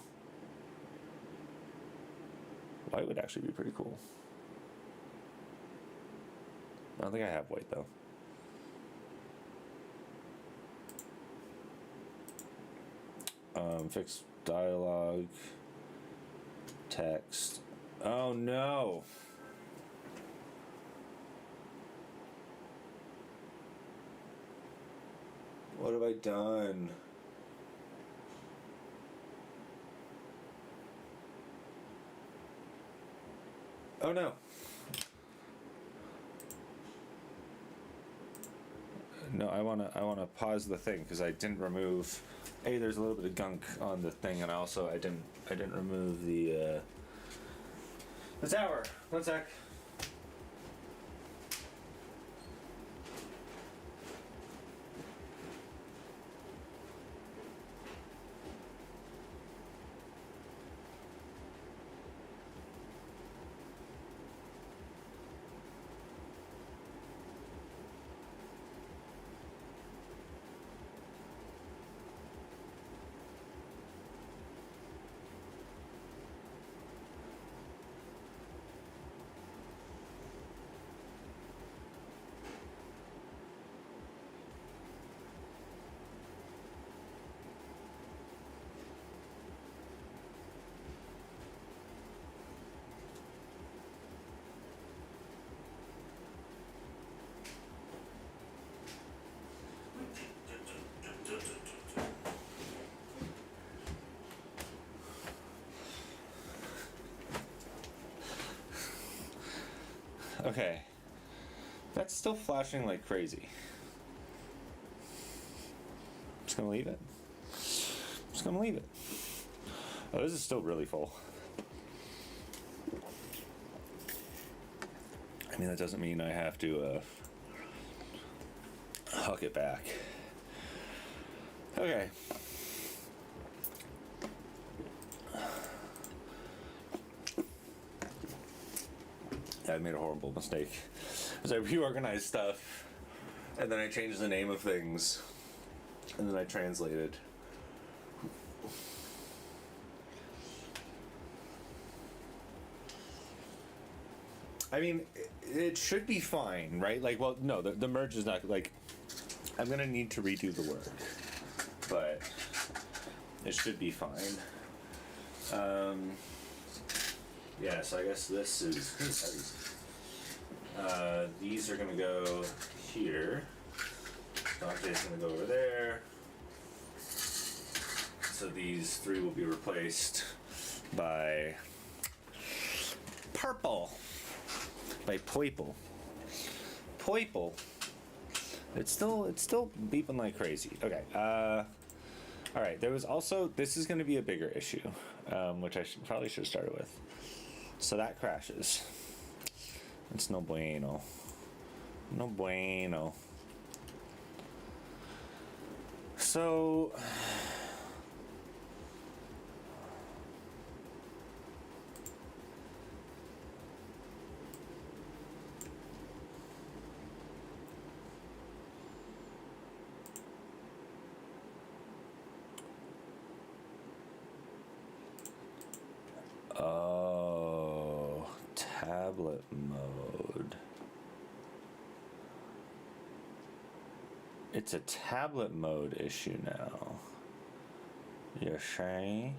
White would actually be pretty cool. I don't think I have white though. Fix dialogue, text. Oh no. What have I done? Oh no. No, I wanna pause the thing because I didn't remove. There's a little bit of gunk on the thing, and also I didn't remove the tower. One sec. Okay. That's still flashing like crazy. Just gonna leave it. Just gonna leave it. Oh, this is still really full. I mean, that doesn't mean I have to huck it back. Okay. I made a horrible mistake. Because I reorganized stuff, and then I changed the name of things, and then I translated. I mean, it should be fine, right? Like, well, no, the merge is not, like, I'm gonna need to redo the work, but it should be fine. Yeah, so I guess this is, these are gonna go here, Dante's gonna go over there. So these three will be replaced by purple. By purple. Purple. It's still beeping like crazy. Okay. All right. There was also, this is going to be a bigger issue, which I probably should have started with. So that crashes. It's no bueno. No bueno. So. Oh, tablet mode. It's a tablet mode issue now. You're saying?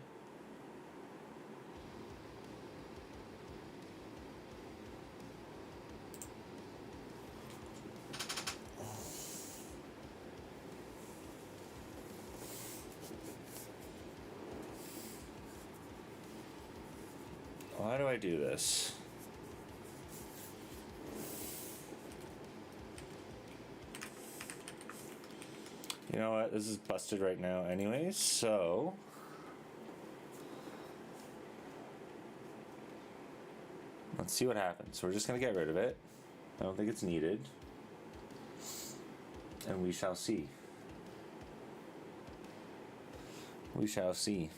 Why do I do this? You know what? This is busted right now anyways, so let's see what happens. We're just gonna get rid of it. I don't think it's needed. And we shall see. We shall see.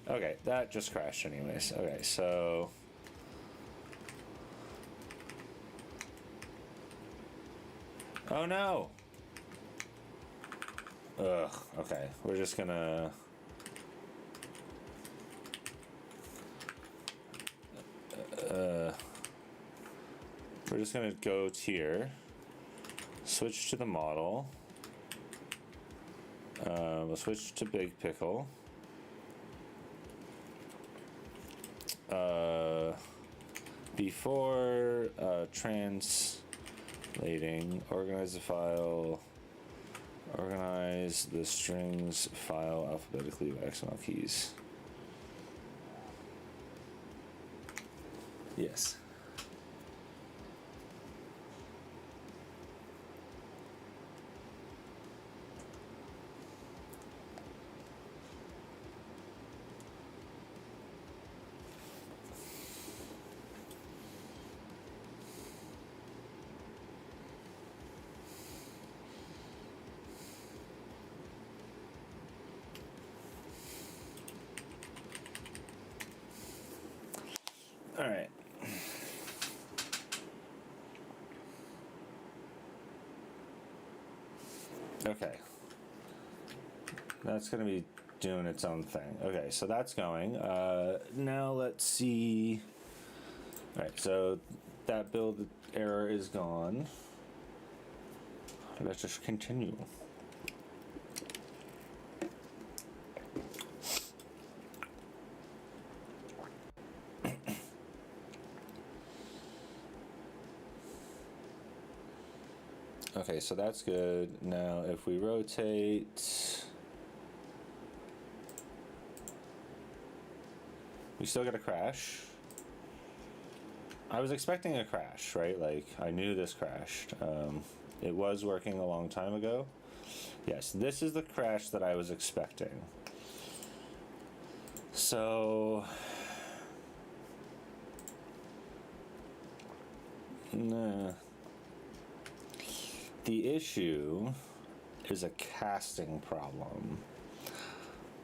Okay, that just crashed anyways. Okay, so oh no. Ugh, okay. We're just gonna go tier, switch to the model. We'll switch to Big Pickle. Before translating, organize the file, organize the strings file alphabetically by XML keys. Yes. All right. Okay. That's going to be doing its own thing. Okay, so that's going. Now let's see. All right, so that build error is gone. Let's just continue. Okay, so that's good. Now, if we rotate, we still get a crash. I was expecting a crash, right? Like, I knew this crashed. It was working a long time ago. Yes, this is the crash that I was expecting. So, nah. The issue is a casting problem,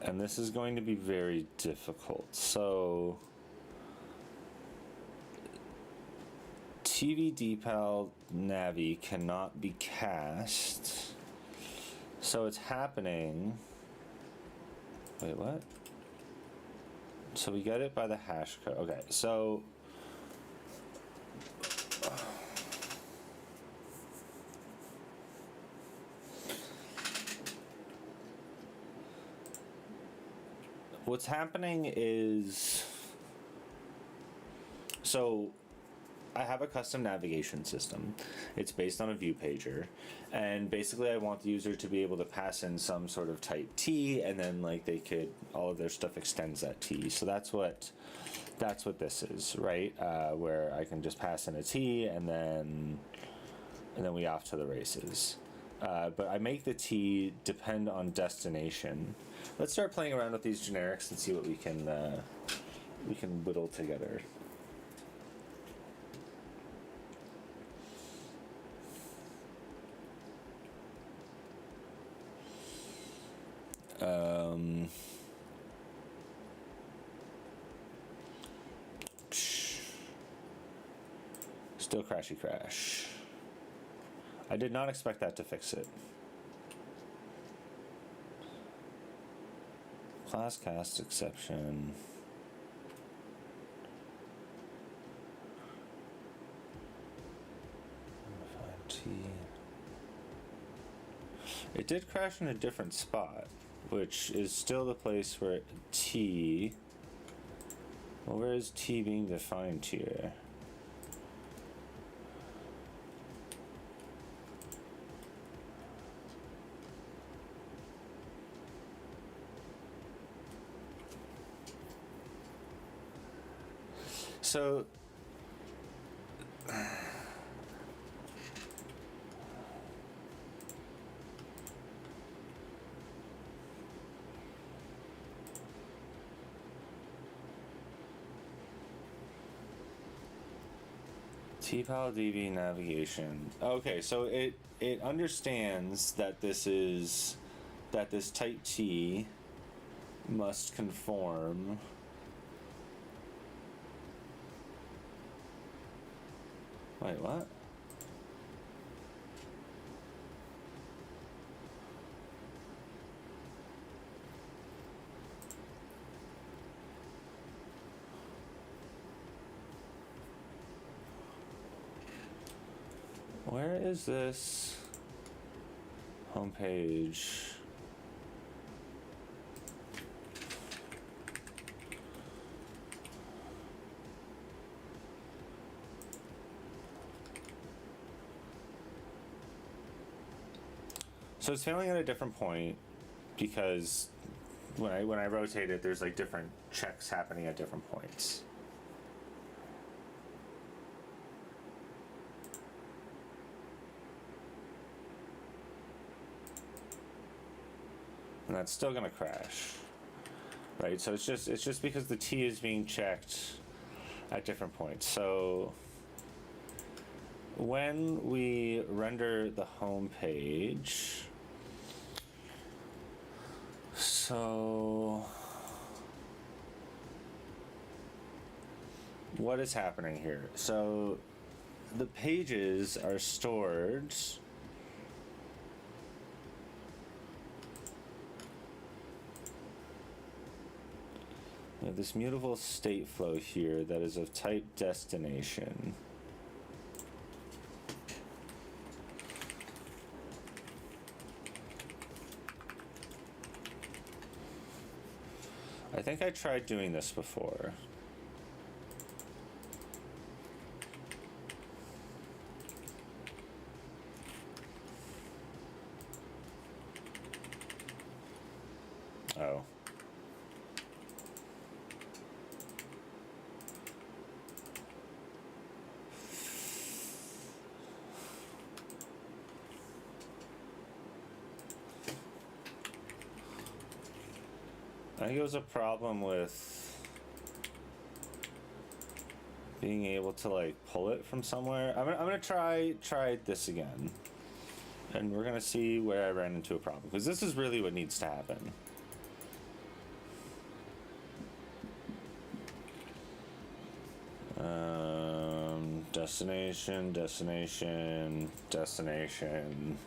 and this is going to be very difficult. So TV DPAL Navi cannot be cast, so it's happening. Wait, what? So we get it by the hash code. Okay, so what's happening is, so I have a custom navigation system. It's based on a view pager, and basically I want the user to be able to pass in some sort of type T, and then like they could, all of their stuff extends that T. So that's what this is, right? Where I can just pass in a T, and then we off to the races. But I make the T depend on destination. Let's start playing around with these generics and see what we can whittle together. Still crashy crash. I did not expect that to fix it. Class cast exception. It did crash in a different spot, which is still the place where T. Well, where is T being defined here? So DPAL DB navigation. Okay, so it understands that this type T must conform. Wait, what? Where is this homepage? So it's failing at a different point because when I rotate it, there's like different checks happening at different points. And that's still gonna crash, right? So it's just because the T is being checked at different points. So when we render the home page, so what is happening here? So the pages are stored we have this mutable state flow here that is of type destination. I think I tried doing this before. Oh. I think it was a problem with being able to like pull it from somewhere. I'm gonna try this again, and we're gonna see where I ran into a problem, because this is really what needs to happen. Destination, destination, destination.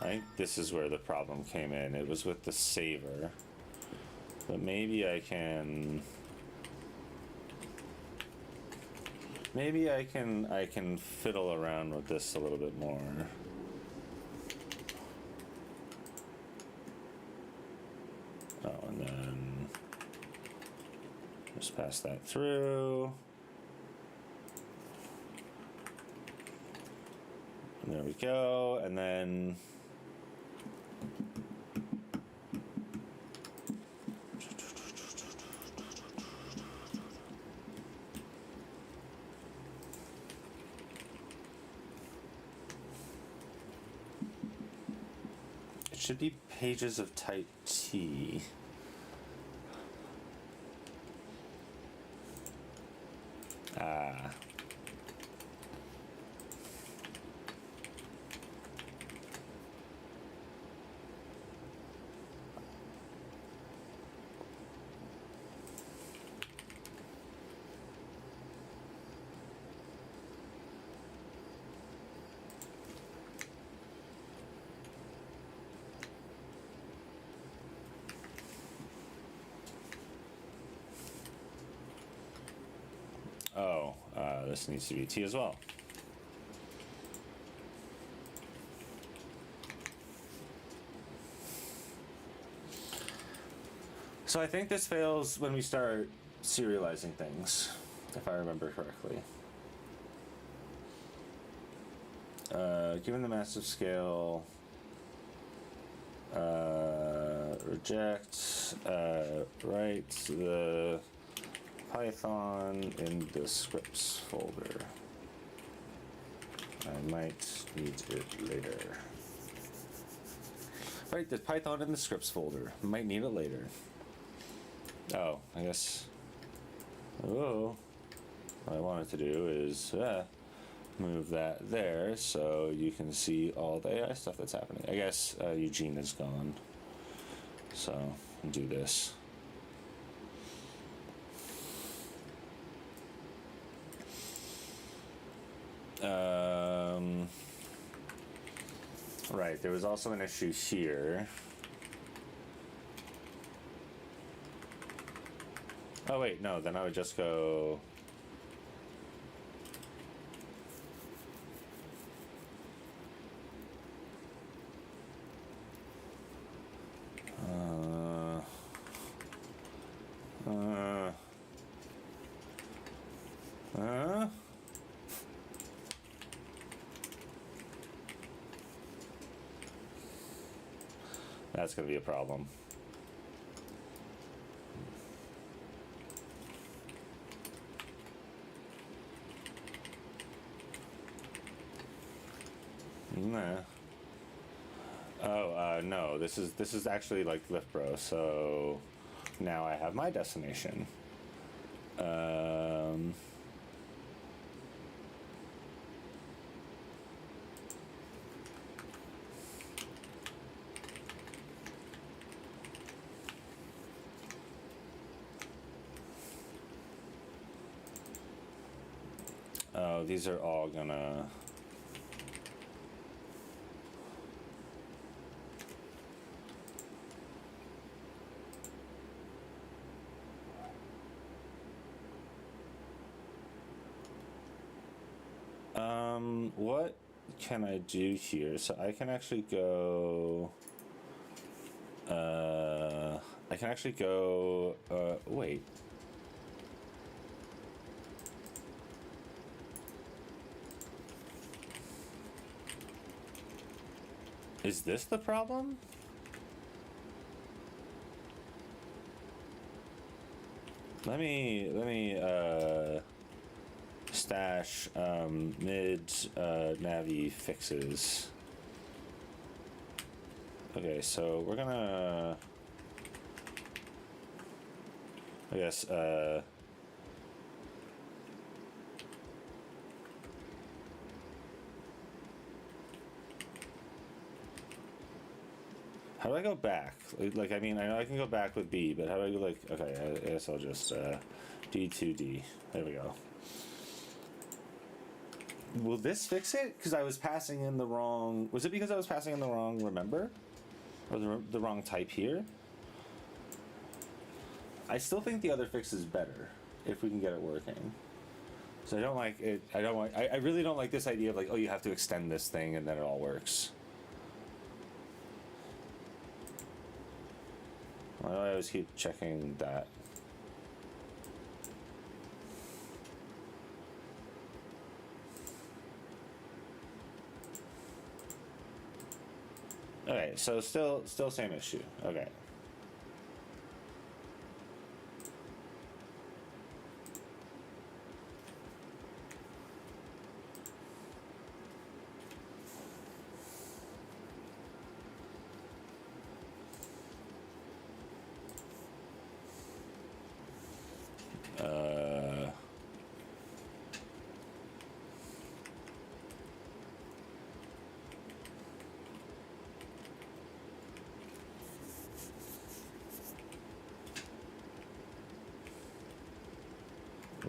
I think this is where the problem came in. It was with the saver. But maybe I can... Maybe I can fiddle around with this a little bit more. Oh, and then just pass that through. And there we go. And then it should be pages of type T. Ah. Oh, this needs to be T as well. So I think this fails when we start serializing things, if I remember correctly. Given the massive scale, reject, write the Python in the scripts folder. I might need it later. Write the Python in the scripts folder. Might need it later. Oh, I guess. Oh, what I wanted to do is move that there so you can see all the AI stuff that's happening. I guess Eugene is gone, so I'll do this. Right, there was also an issue here. Oh wait, no, then I would just go... That's going to be a problem. Nah. Oh, no. This is actually like Lift Bro. So now I have my destination. Oh, these are all gonna... what can I do here? So I can actually go... wait. Is this the problem? Let me stash mid Navi fixes. Okay, so we're gonna, I guess, how do I go back? Like, I mean, I know I can go back with B, but how do I go, like, okay, I guess I'll just, D2D. There we go. Will this fix it? Because I was passing in the wrong... Was it because I was passing in the wrong remember? Or the wrong type here? I still think the other fix is better, if we can get it working. So I don't like it, I really don't like this idea of like, oh, you have to extend this thing and then it all works. Why do I always keep checking that? Okay, so still same issue. Okay.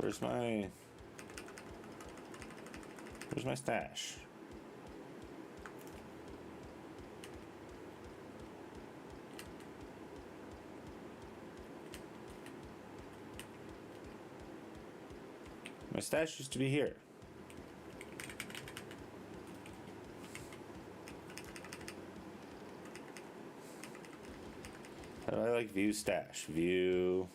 Where's my stash? My stash used to be here. How do I like view stash? View.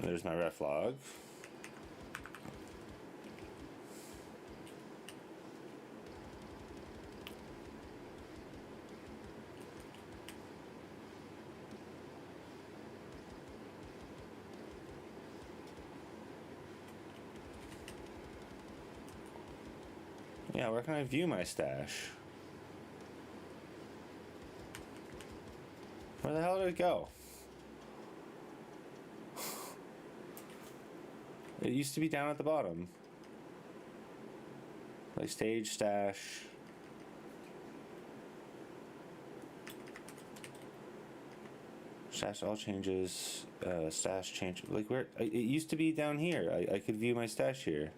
There's my ref log. Yeah, where can I view my stash? Where the hell did it go? It used to be down at the bottom. Like stage, stash. Stash all changes, stash change. Like where, it used to be down here. I could view my stash here.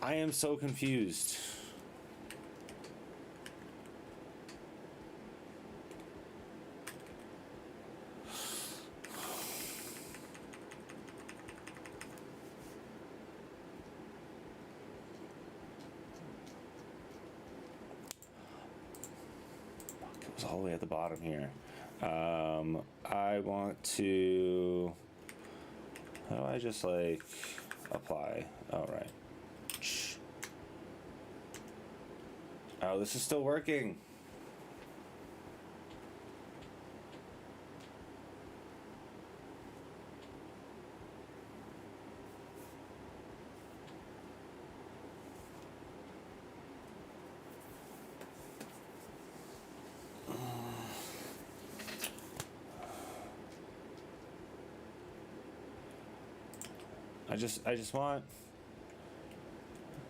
I am so confused. It was all the way at the bottom here. I want to... How do I just like apply? All right. Oh, this is still working. I just want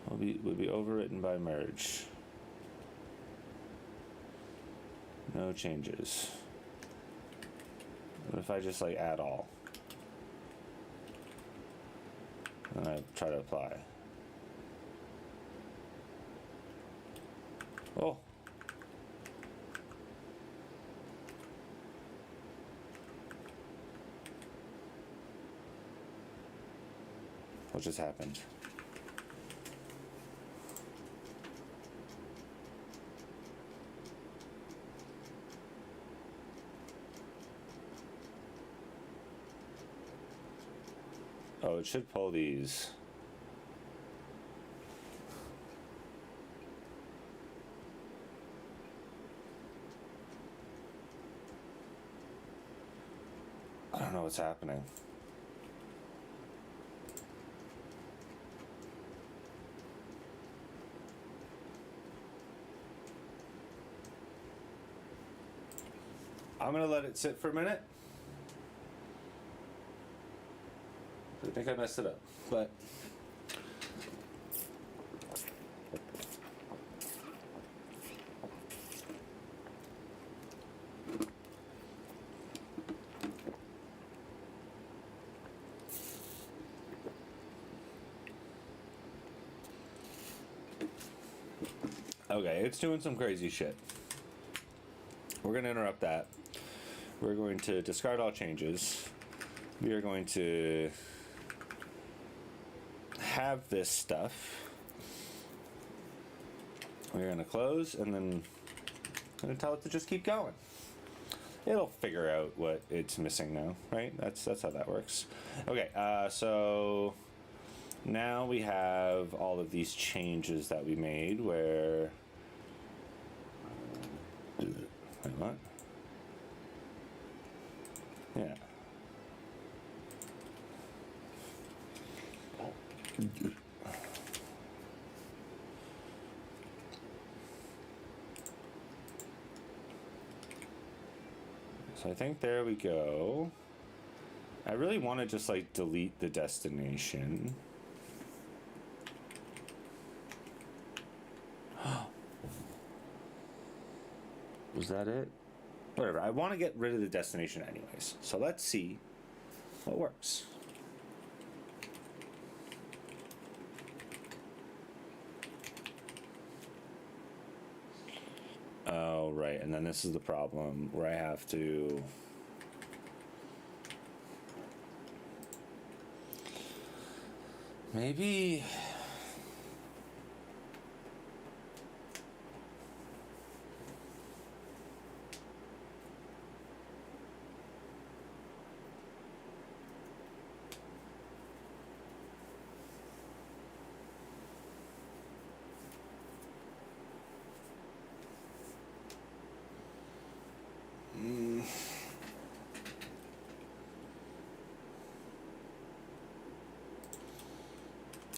will be overwritten by merge. No changes. What if I just like add all? And I try to apply. Oh. What just happened? Oh, it should pull these. I don't know what's happening. I'm gonna let it sit for a minute. I think I messed it up, but okay, it's doing some crazy shit. We're going to interrupt that. We're going to discard all changes. We are going to have this stuff. We're going to close and then I'm going to tell it to just keep going. It'll figure out what it's missing now, right? That's how that works. Okay, so now we have all of these changes that we made where... Wait, what? Yeah. So I think there we go. I really want to just like delete the destination. Was that it? Whatever. I want to get rid of the destination anyways. So let's see what works. Oh, right. And then this is the problem where I have to... Maybe...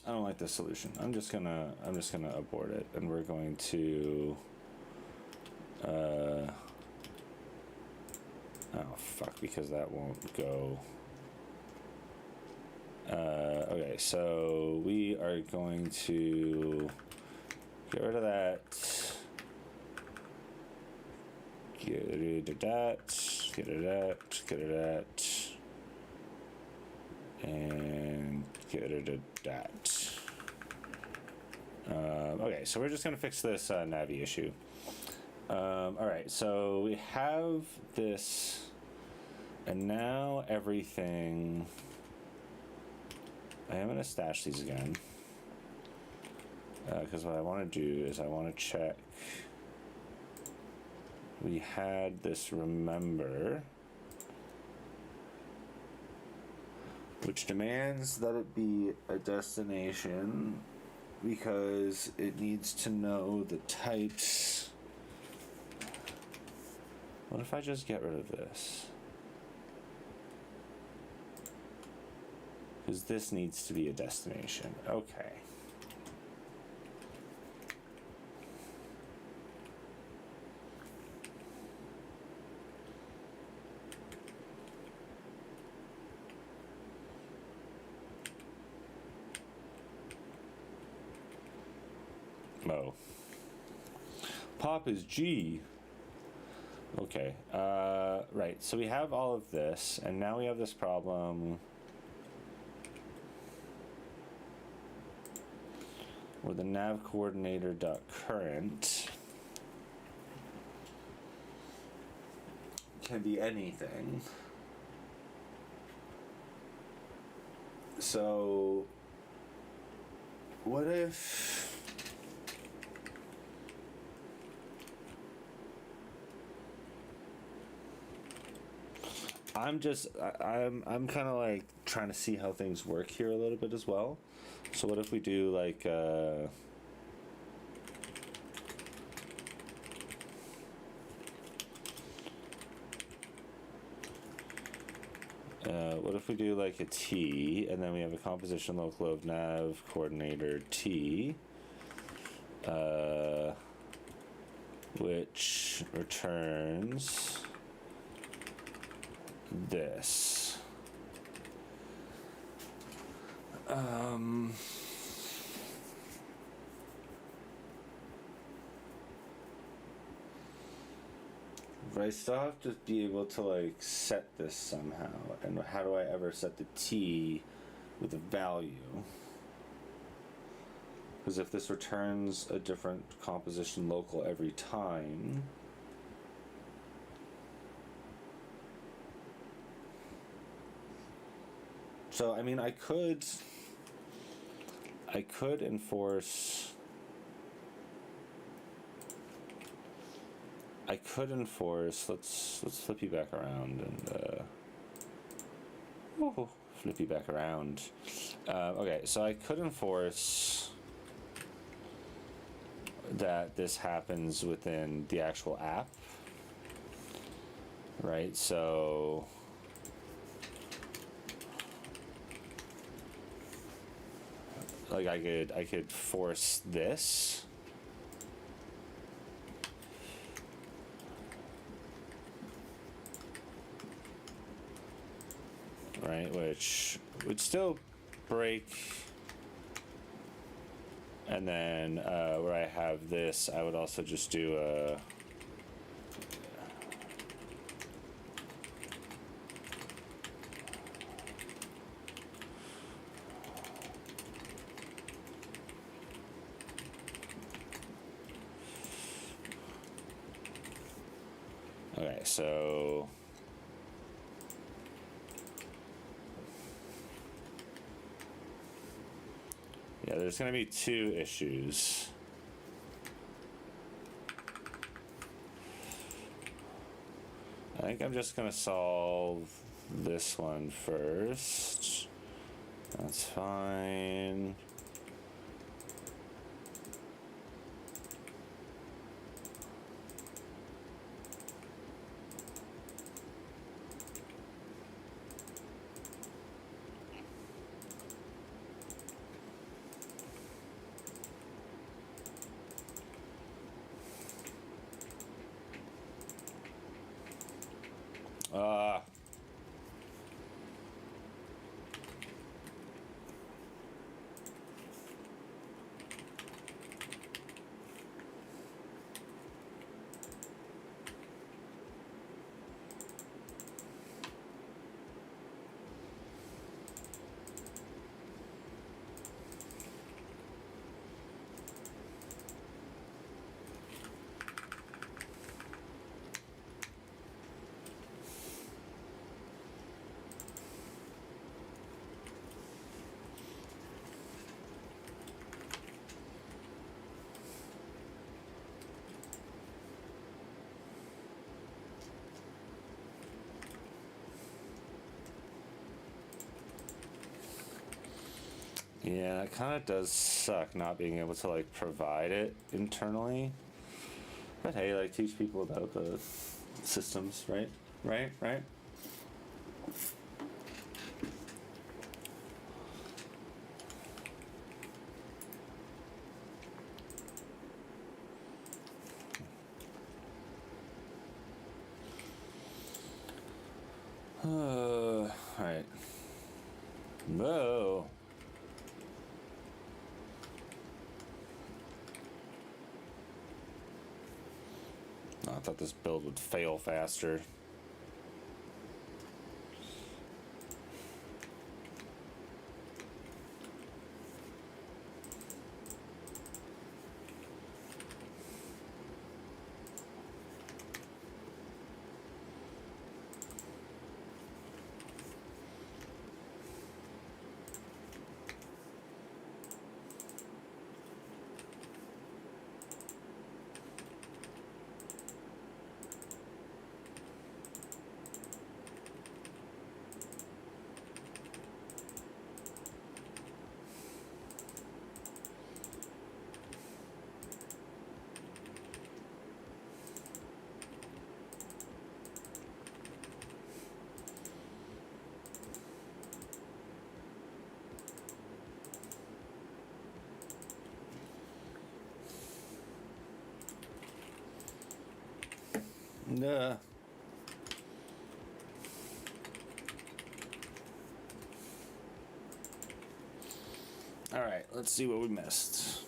I don't like this solution. I'm just gonna abort it, and we're going to oh fuck, because that won't go. Okay, so we are going to get rid of that. Get rid of that. Get rid of that. Get rid of that. And get rid of that. Okay, so we're just going to fix this Navi issue. Alright, so we have this, and now everything... I am going to stash these again. Because what I want to do is I want to check... We had this remember... which demands that it be a destination because it needs to know the types. What if I just get rid of this? Because this needs to be a destination. Okay. Oh. Pop is G. Okay. Right. So we have all of this, and now we have this problem where the nav coordinator dot current can be anything. So what if I'm kind of like trying to see how things work here a little bit as well. So what if we do like what if we do like a T, and then we have a composition local of nav coordinator T, which returns this. But I still have to be able to like set this somehow. And how do I ever set the t with a value? Because if this returns a different composition local every time, so I mean I could enforce let's flip you back around and flip you back around. Okay, so I could enforce that this happens within the actual app, right? So like I could force this. Right, which would still break, and then where I have this, I would also just do a okay, so yeah, there's going to be two issues. I think I'm just going to solve this one first. That's fine. Yeah, it kind of does suck not being able to like provide it internally. But hey, like teach people about the systems, right? Right? Alright. No. I thought this build would fail faster. Nah. All right, let's see what we missed.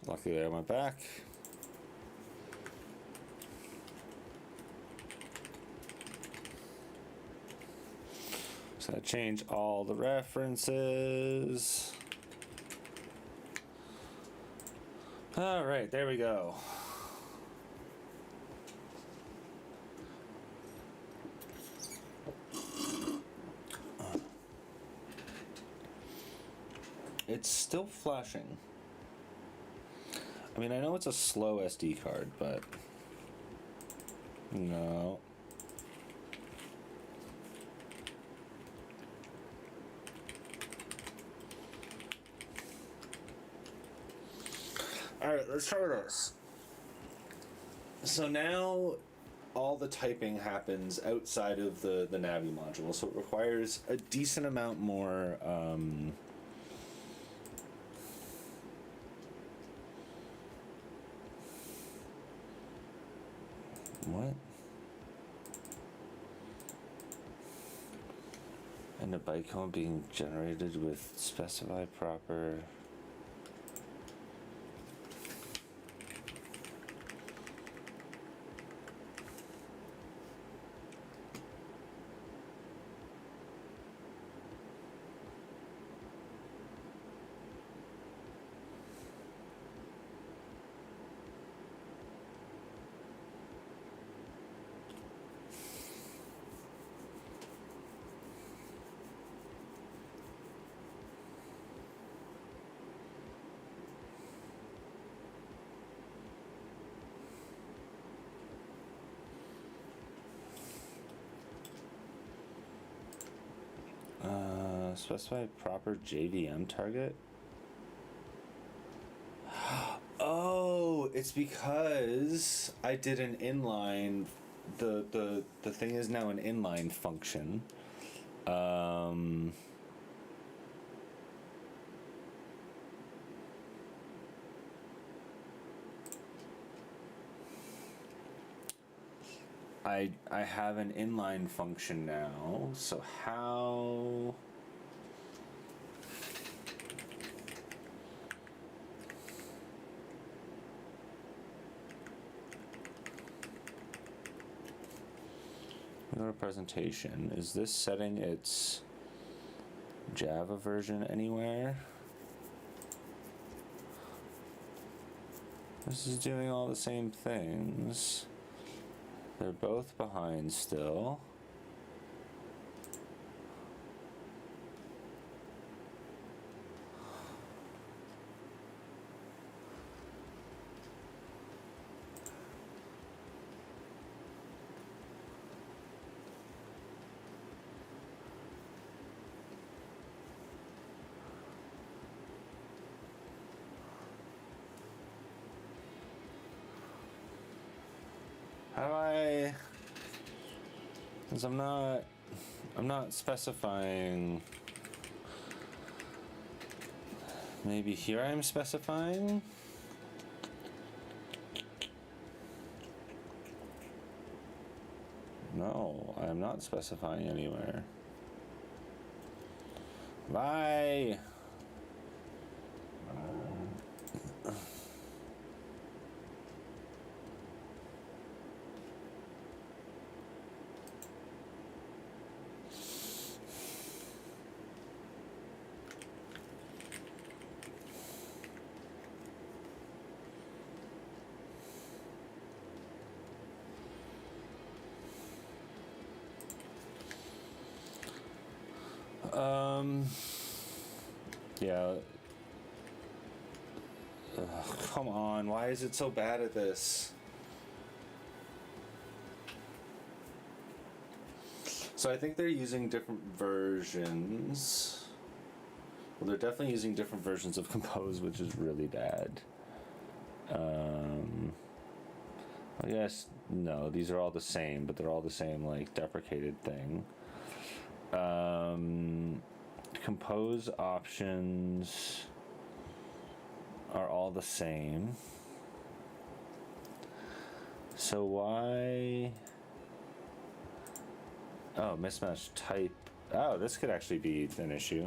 Luckily I went back. So I change all the references. All right, there we go. It's still flashing. I mean, I know it's a slow SD card, but no. All right, let's try this. So now all the typing happens outside of the Navi module, so it requires a decent amount more what? And a bytecode being generated with specified proper. Specify proper JVM target. Oh, it's because I did an inline. The thing is now an inline function. I have an inline function now. So how? Go to presentation. Is this setting its Java version anywhere? This is doing all the same things. They're both behind still. How do I? Because I'm not specifying. Maybe here I'm specifying. No, I'm not specifying anywhere. Bye. Yeah. Ugh, come on, why is it so bad at this? So I think they're using different versions. Well, they're definitely using different versions of Compose, which is really bad. I guess, no, these are all the same, but they're all the same, like, deprecated thing. Compose options are all the same. So why... Oh, mismatched type. Oh, this could actually be an issue.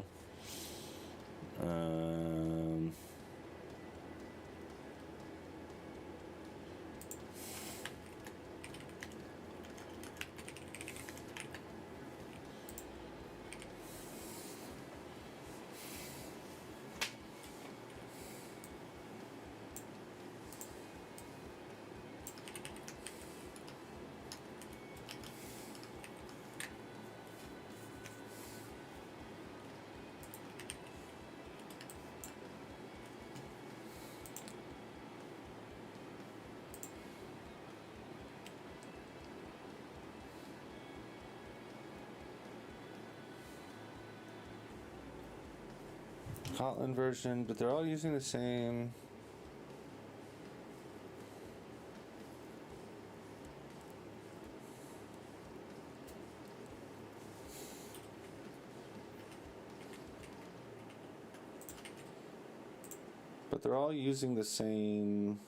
Kotlin version, but they're all using the same. But they're all using the same.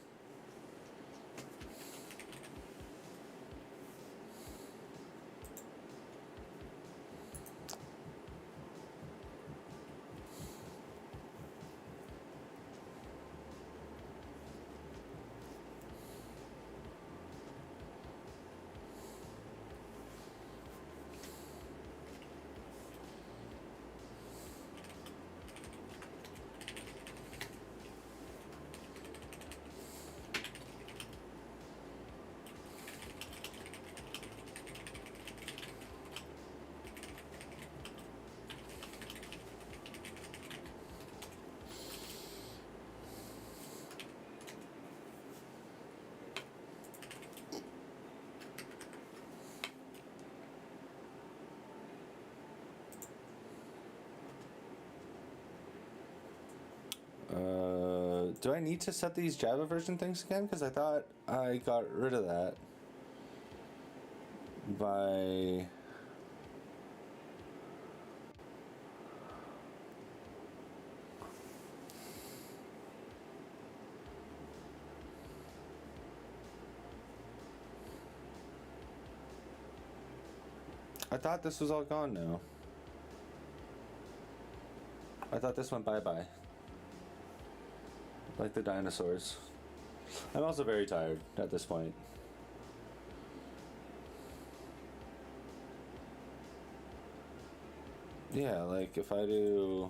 Do I need to set these Java version things again? Because I thought I got rid of that by... I thought this was all gone now. I thought this went bye-bye. Like the dinosaurs. I'm also very tired at this point. Yeah, like if I do...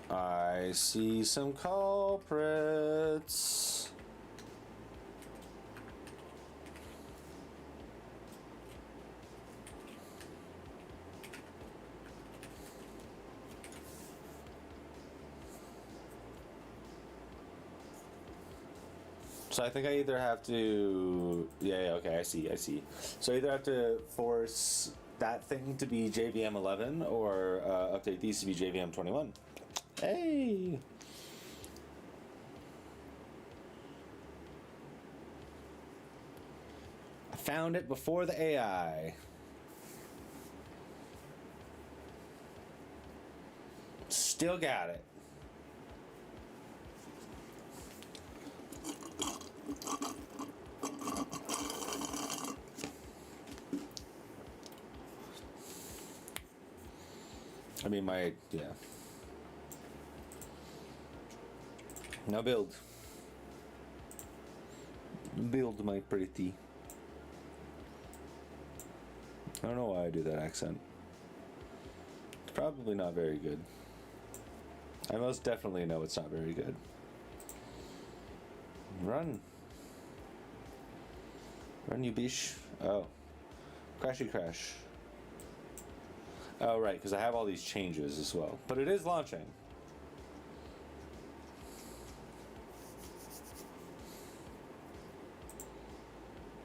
I see some culprits. So I think I either have to, yeah, okay, I see. So I either have to force that thing to be JVM 11 or update these to be JVM 21. Hey! I found it before the AI. Still got it. I mean, yeah. Now build. Build my pretty. I don't know why I do that accent. It's probably not very good. I most definitely know it's not very good. Run. Run, you bish. Oh. Crashy crash. Oh, right, because I have all these changes as well. But it is launching.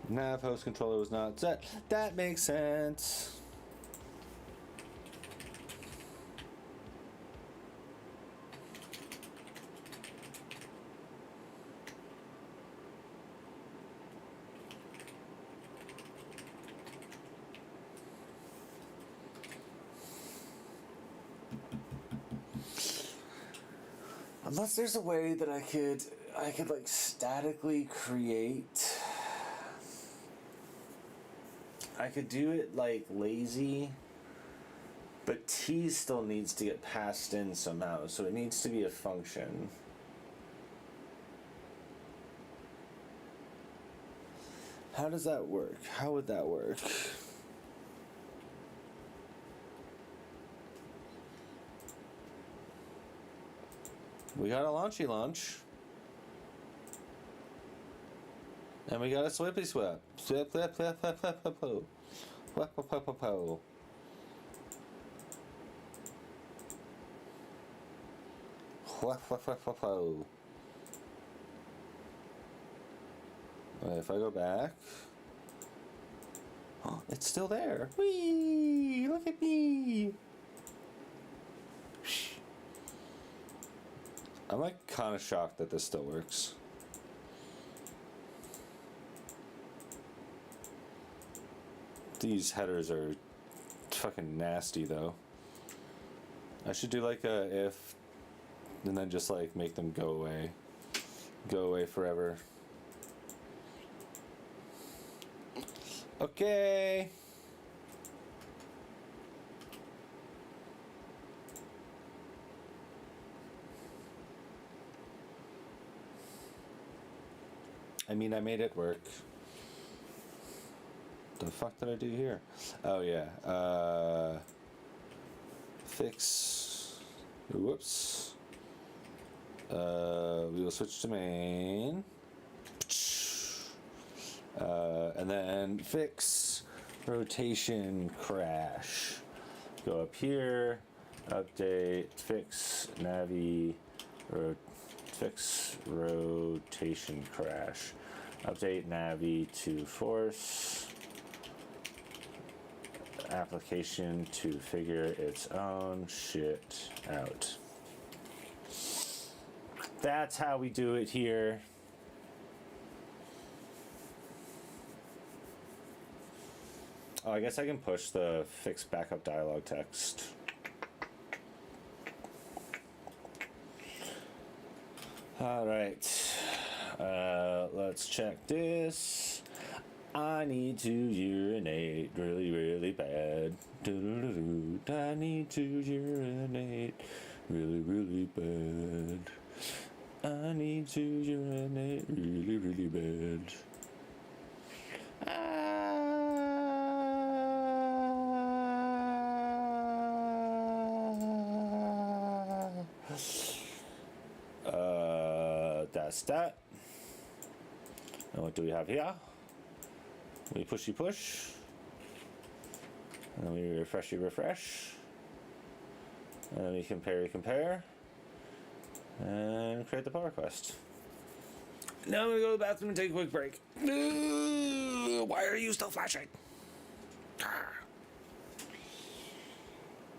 Nav host controller was not set. That makes sense. Unless there's a way that I could like statically create. I could do it like lazy, but T still needs to get passed in somehow, so it needs to be a function. How does that work? How would that work? We got a launchy launch. And we got a swippy swip. Swip, flip, flip, flip, flip, flip, flip. Flip, flip, flip, flip, flip. Flip, flip, flip, flip, flip. If I go back, oh, it's still there. Whee! Look at me. I'm like kind of shocked that this still works. These headers are fucking nasty though. I should do like a if and then just like make them go away. Go away forever. Okay. I mean, I made it work. The fuck did I do here? Oh yeah. Fix. Whoops. We will switch to main. And then fix rotation crash. Go up here. Update. Fix navi. Fix rotation crash. Update navi to force. Application to figure its own shit out. That's how we do it here. Oh, I guess I can push the fix backup dialog text. All right, let's check this. I need to urinate really, really bad. I need to urinate really, really bad. I need to urinate really, really bad. That's that. And what do we have here? We pushy push. And then we refreshy refresh. And then we compare. And create the pull request. Now I'm gonna go to the bathroom and take a quick break. Why are you still flashing?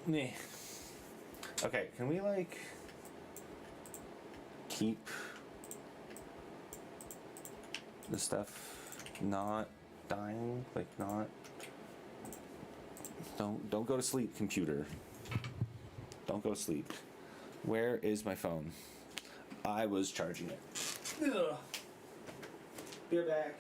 Nah. Okay, can we like keep the stuff not dying? Like not. Don't go to sleep, computer. Don't go to sleep. Where is my phone? I was charging it. Ugh. Be right back.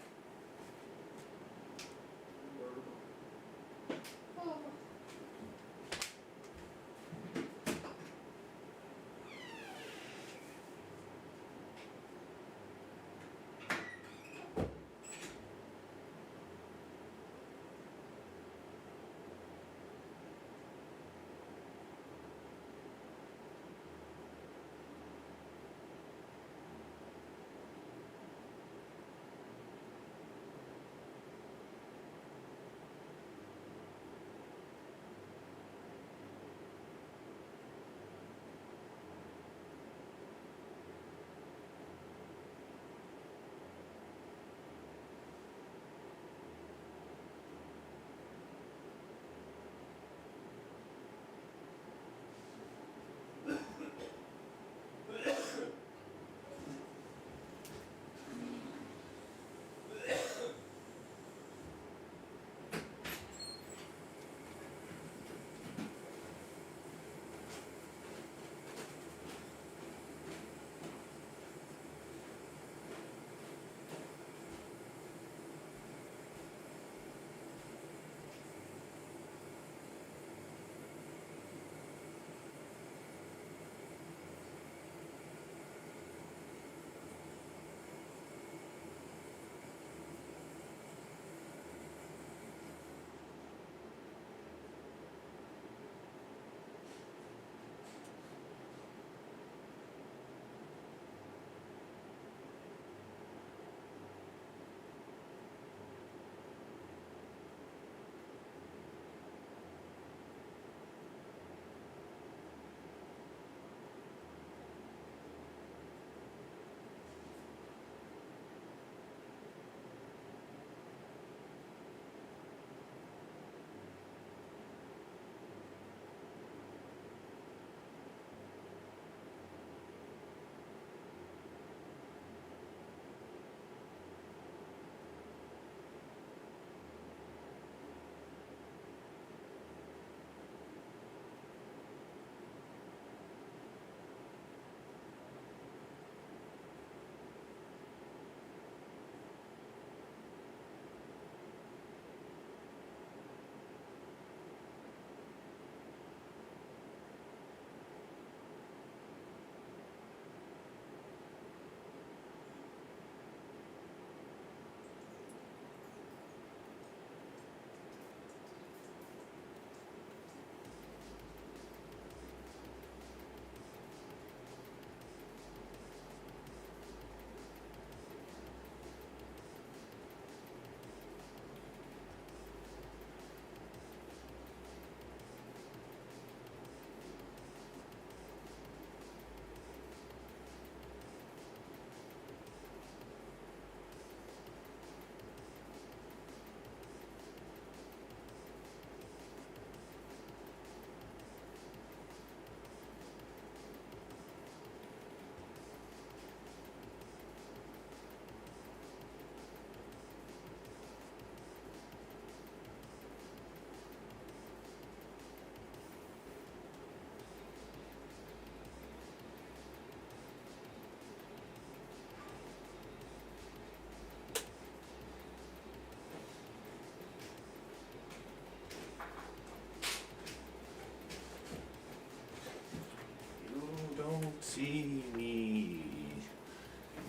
See me.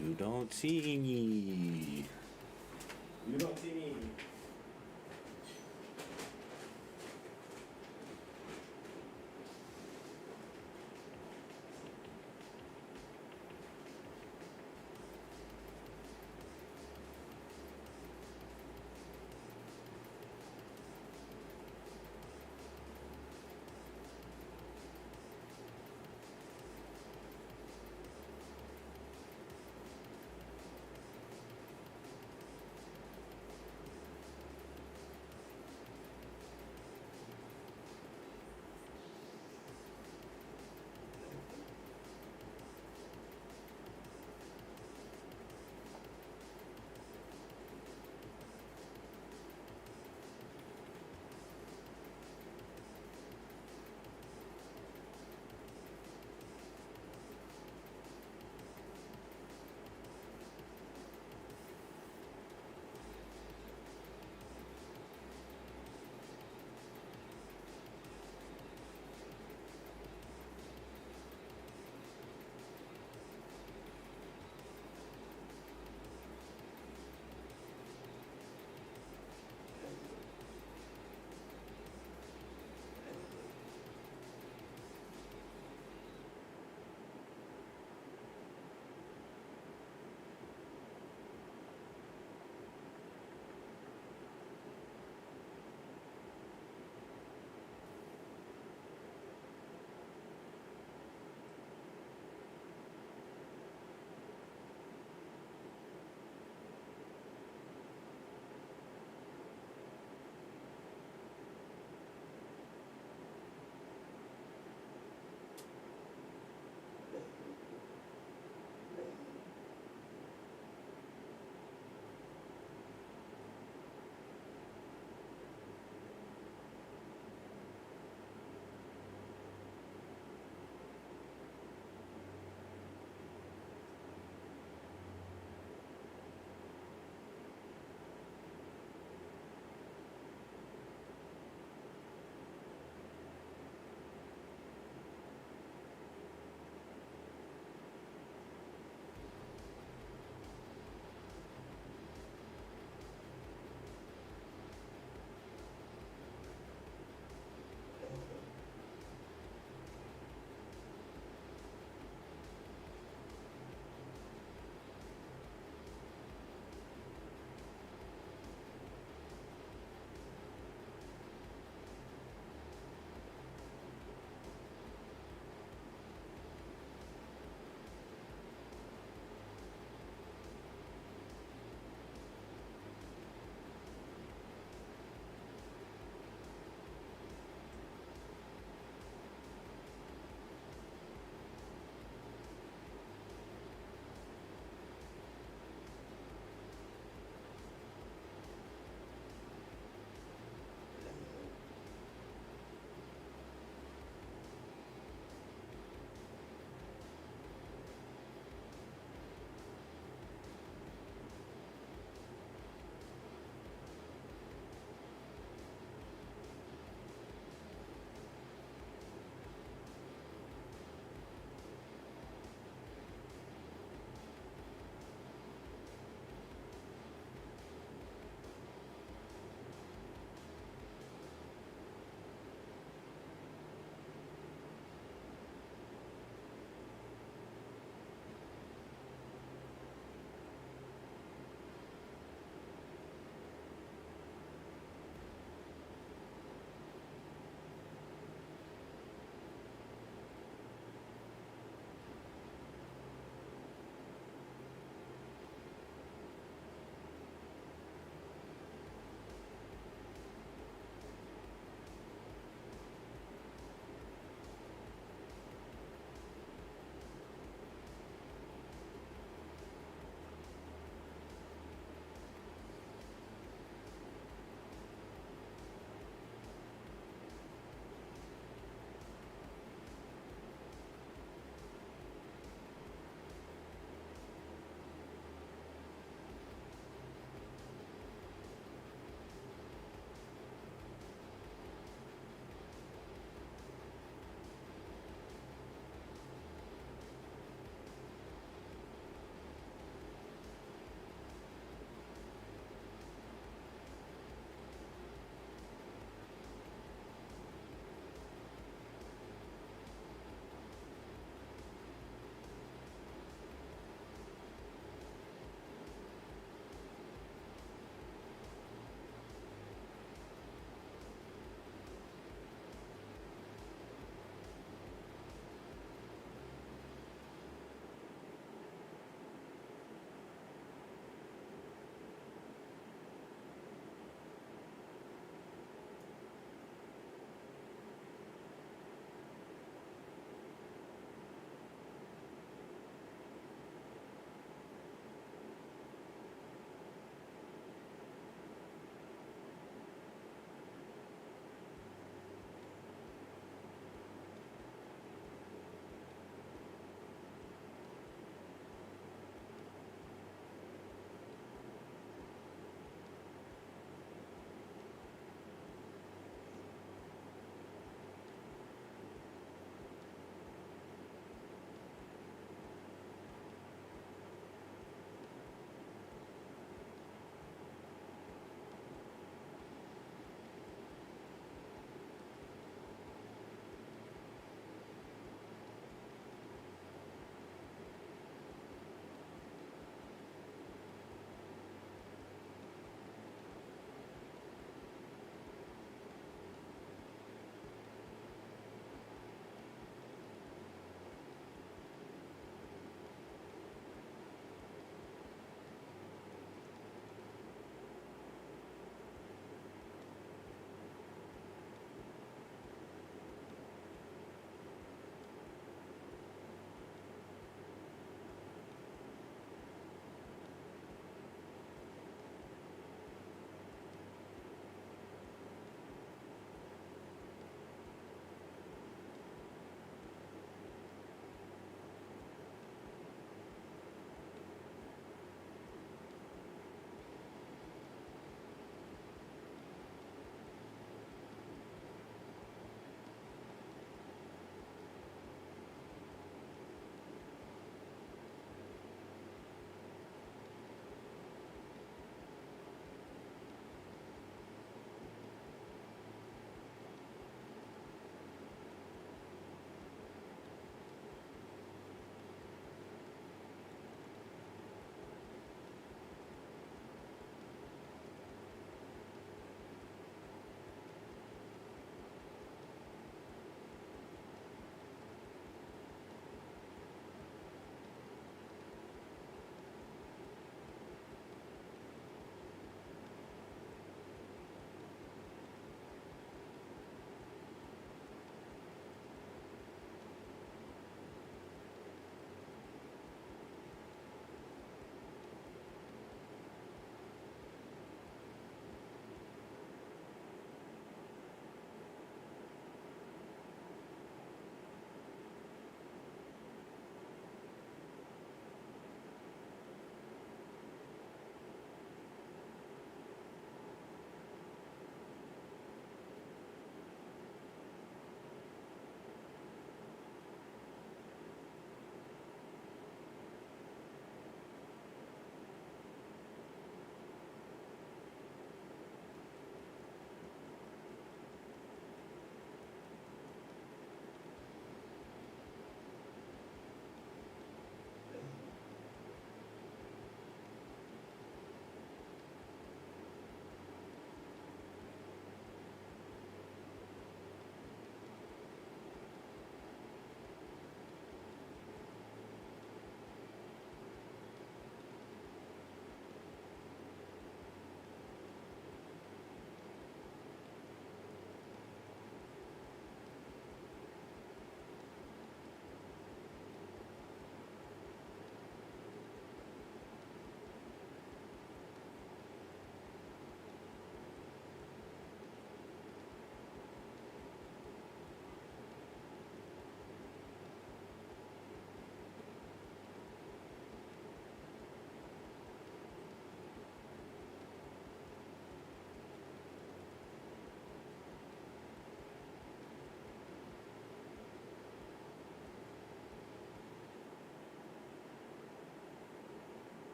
You don't see me. You don't see me.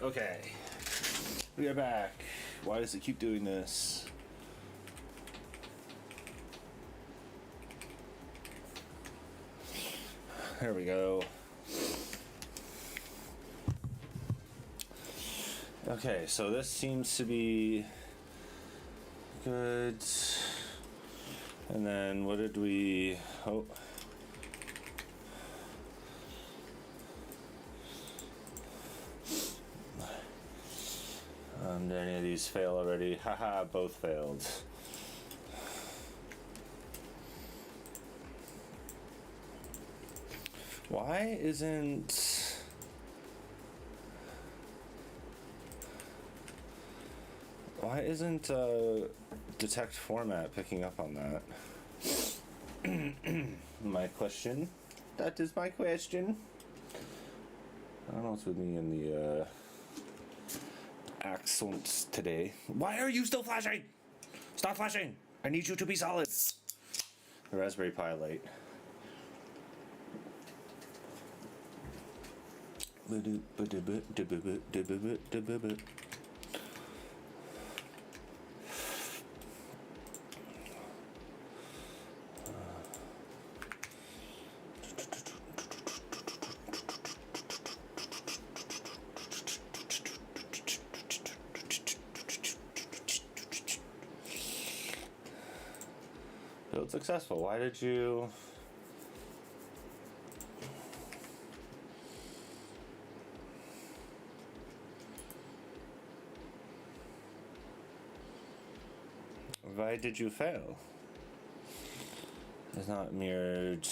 Okay. We are back. Why does it keep doing this? There we go. Okay, so this seems to be good. And then what did we... Oh. Did any of these fail already? Haha, both failed. Why isn't... detect format picking up on that? My question. That is my question. I don't know what's with me in the accents today. Why are you still flashing? Stop flashing! I need you to be solid. The Raspberry Pi Lite. Build successful. Why did you... Why did you fail? It's not mirrored.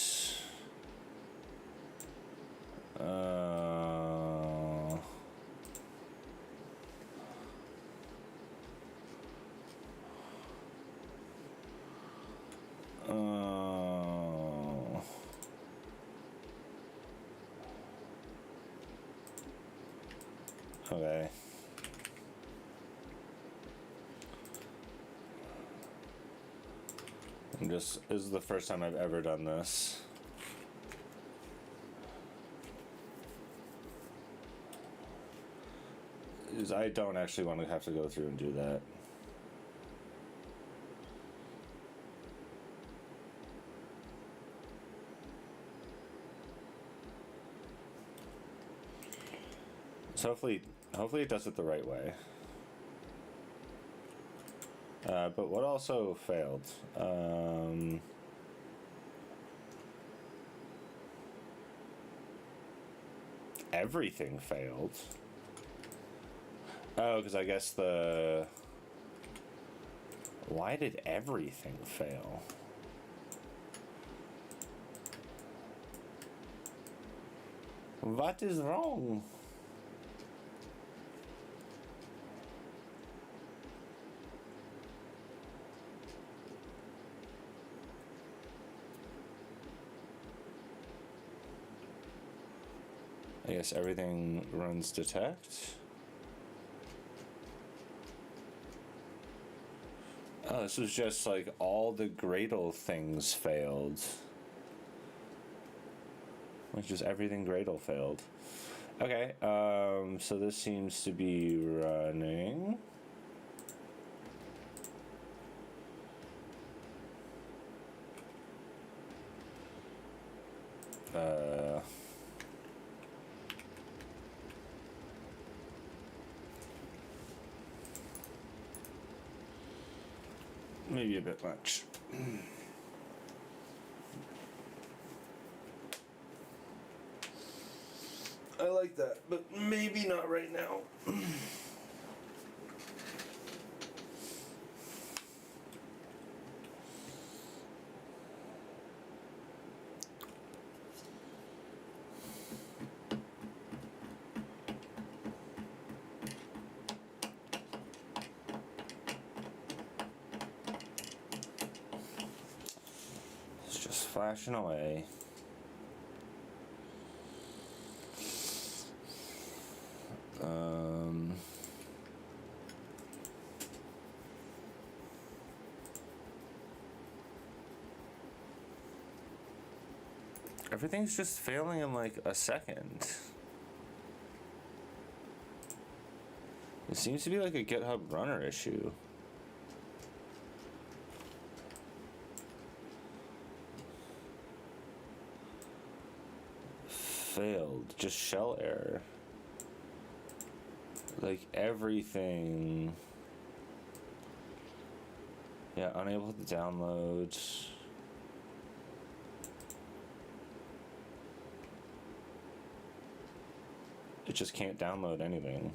Okay. This is the first time I've ever done this. I don't actually want to have to go through and do that. So hopefully it does it the right way. But what also failed? Everything failed. Oh, because I guess the... Why did everything fail? What is wrong? I guess everything runs detect. Oh, this was just like all the Gradle things failed. Like just everything Gradle failed. Okay, so this seems to be running. Maybe a bit much. I like that, but maybe not right now. Flashing away. Everything's just failing in like a second. It seems to be like a GitHub runner issue. Failed, just shell error. Like everything. Yeah, unable to download. It just can't download anything.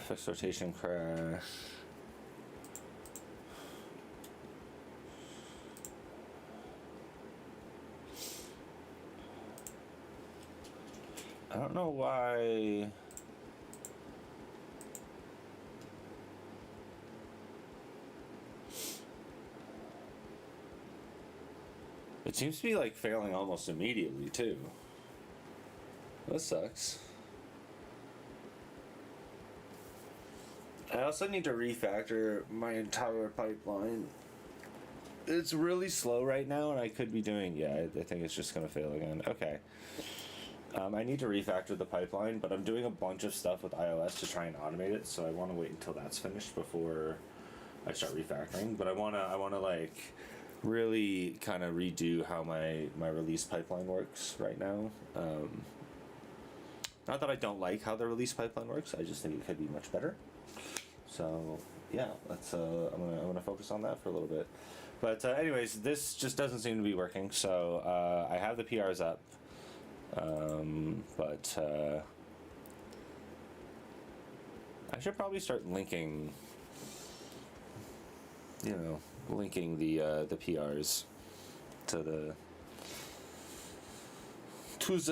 Fixed rotation crash. I don't know why. It seems to be like failing almost immediately too. That sucks. I also need to refactor my entire pipeline. It's really slow right now, and I could be doing, yeah, I think it's just going to fail again. Okay. I need to refactor the pipeline, but I'm doing a bunch of stuff with iOS to try and automate it, so I want to wait until that's finished before I start refactoring. But I want to like really kind of redo how my release pipeline works right now. Not that I don't like how the release pipeline works, I just think it could be much better. So yeah, that's I'm gonna focus on that for a little bit. But anyways, this just doesn't seem to be working. So I have the PRs up, but I should probably start linking. You know, linking the PRs to the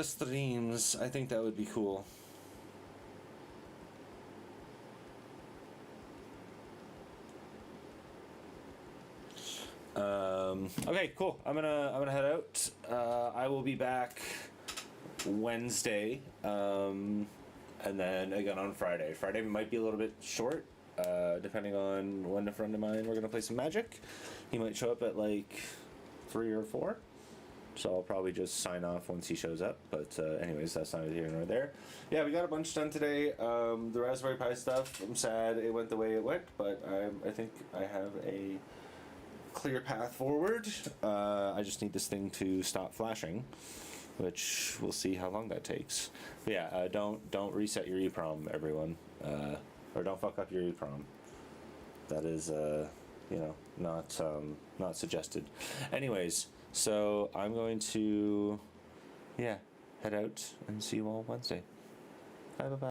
streams. I think that would be cool. Okay, cool. I'm gonna head out. I will be back Wednesday, and then again on Friday. Friday might be a little bit short, depending on when a friend of mine we're gonna play some Magic. He might show up at like 3 or 4, so I'll probably just sign off once he shows up. But anyways, that's neither here nor there. Yeah, we got a bunch done today. The Raspberry Pi stuff, I'm sad it went the way it went, but I think I have a clear path forward. I just need this thing to stop flashing, which we'll see how long that takes. But yeah, don't reset your EEPROM, everyone, or don't fuck up your EEPROM. That is you know, not suggested. Anyways, so I'm going to head out and see you all Wednesday. Bye bye bye.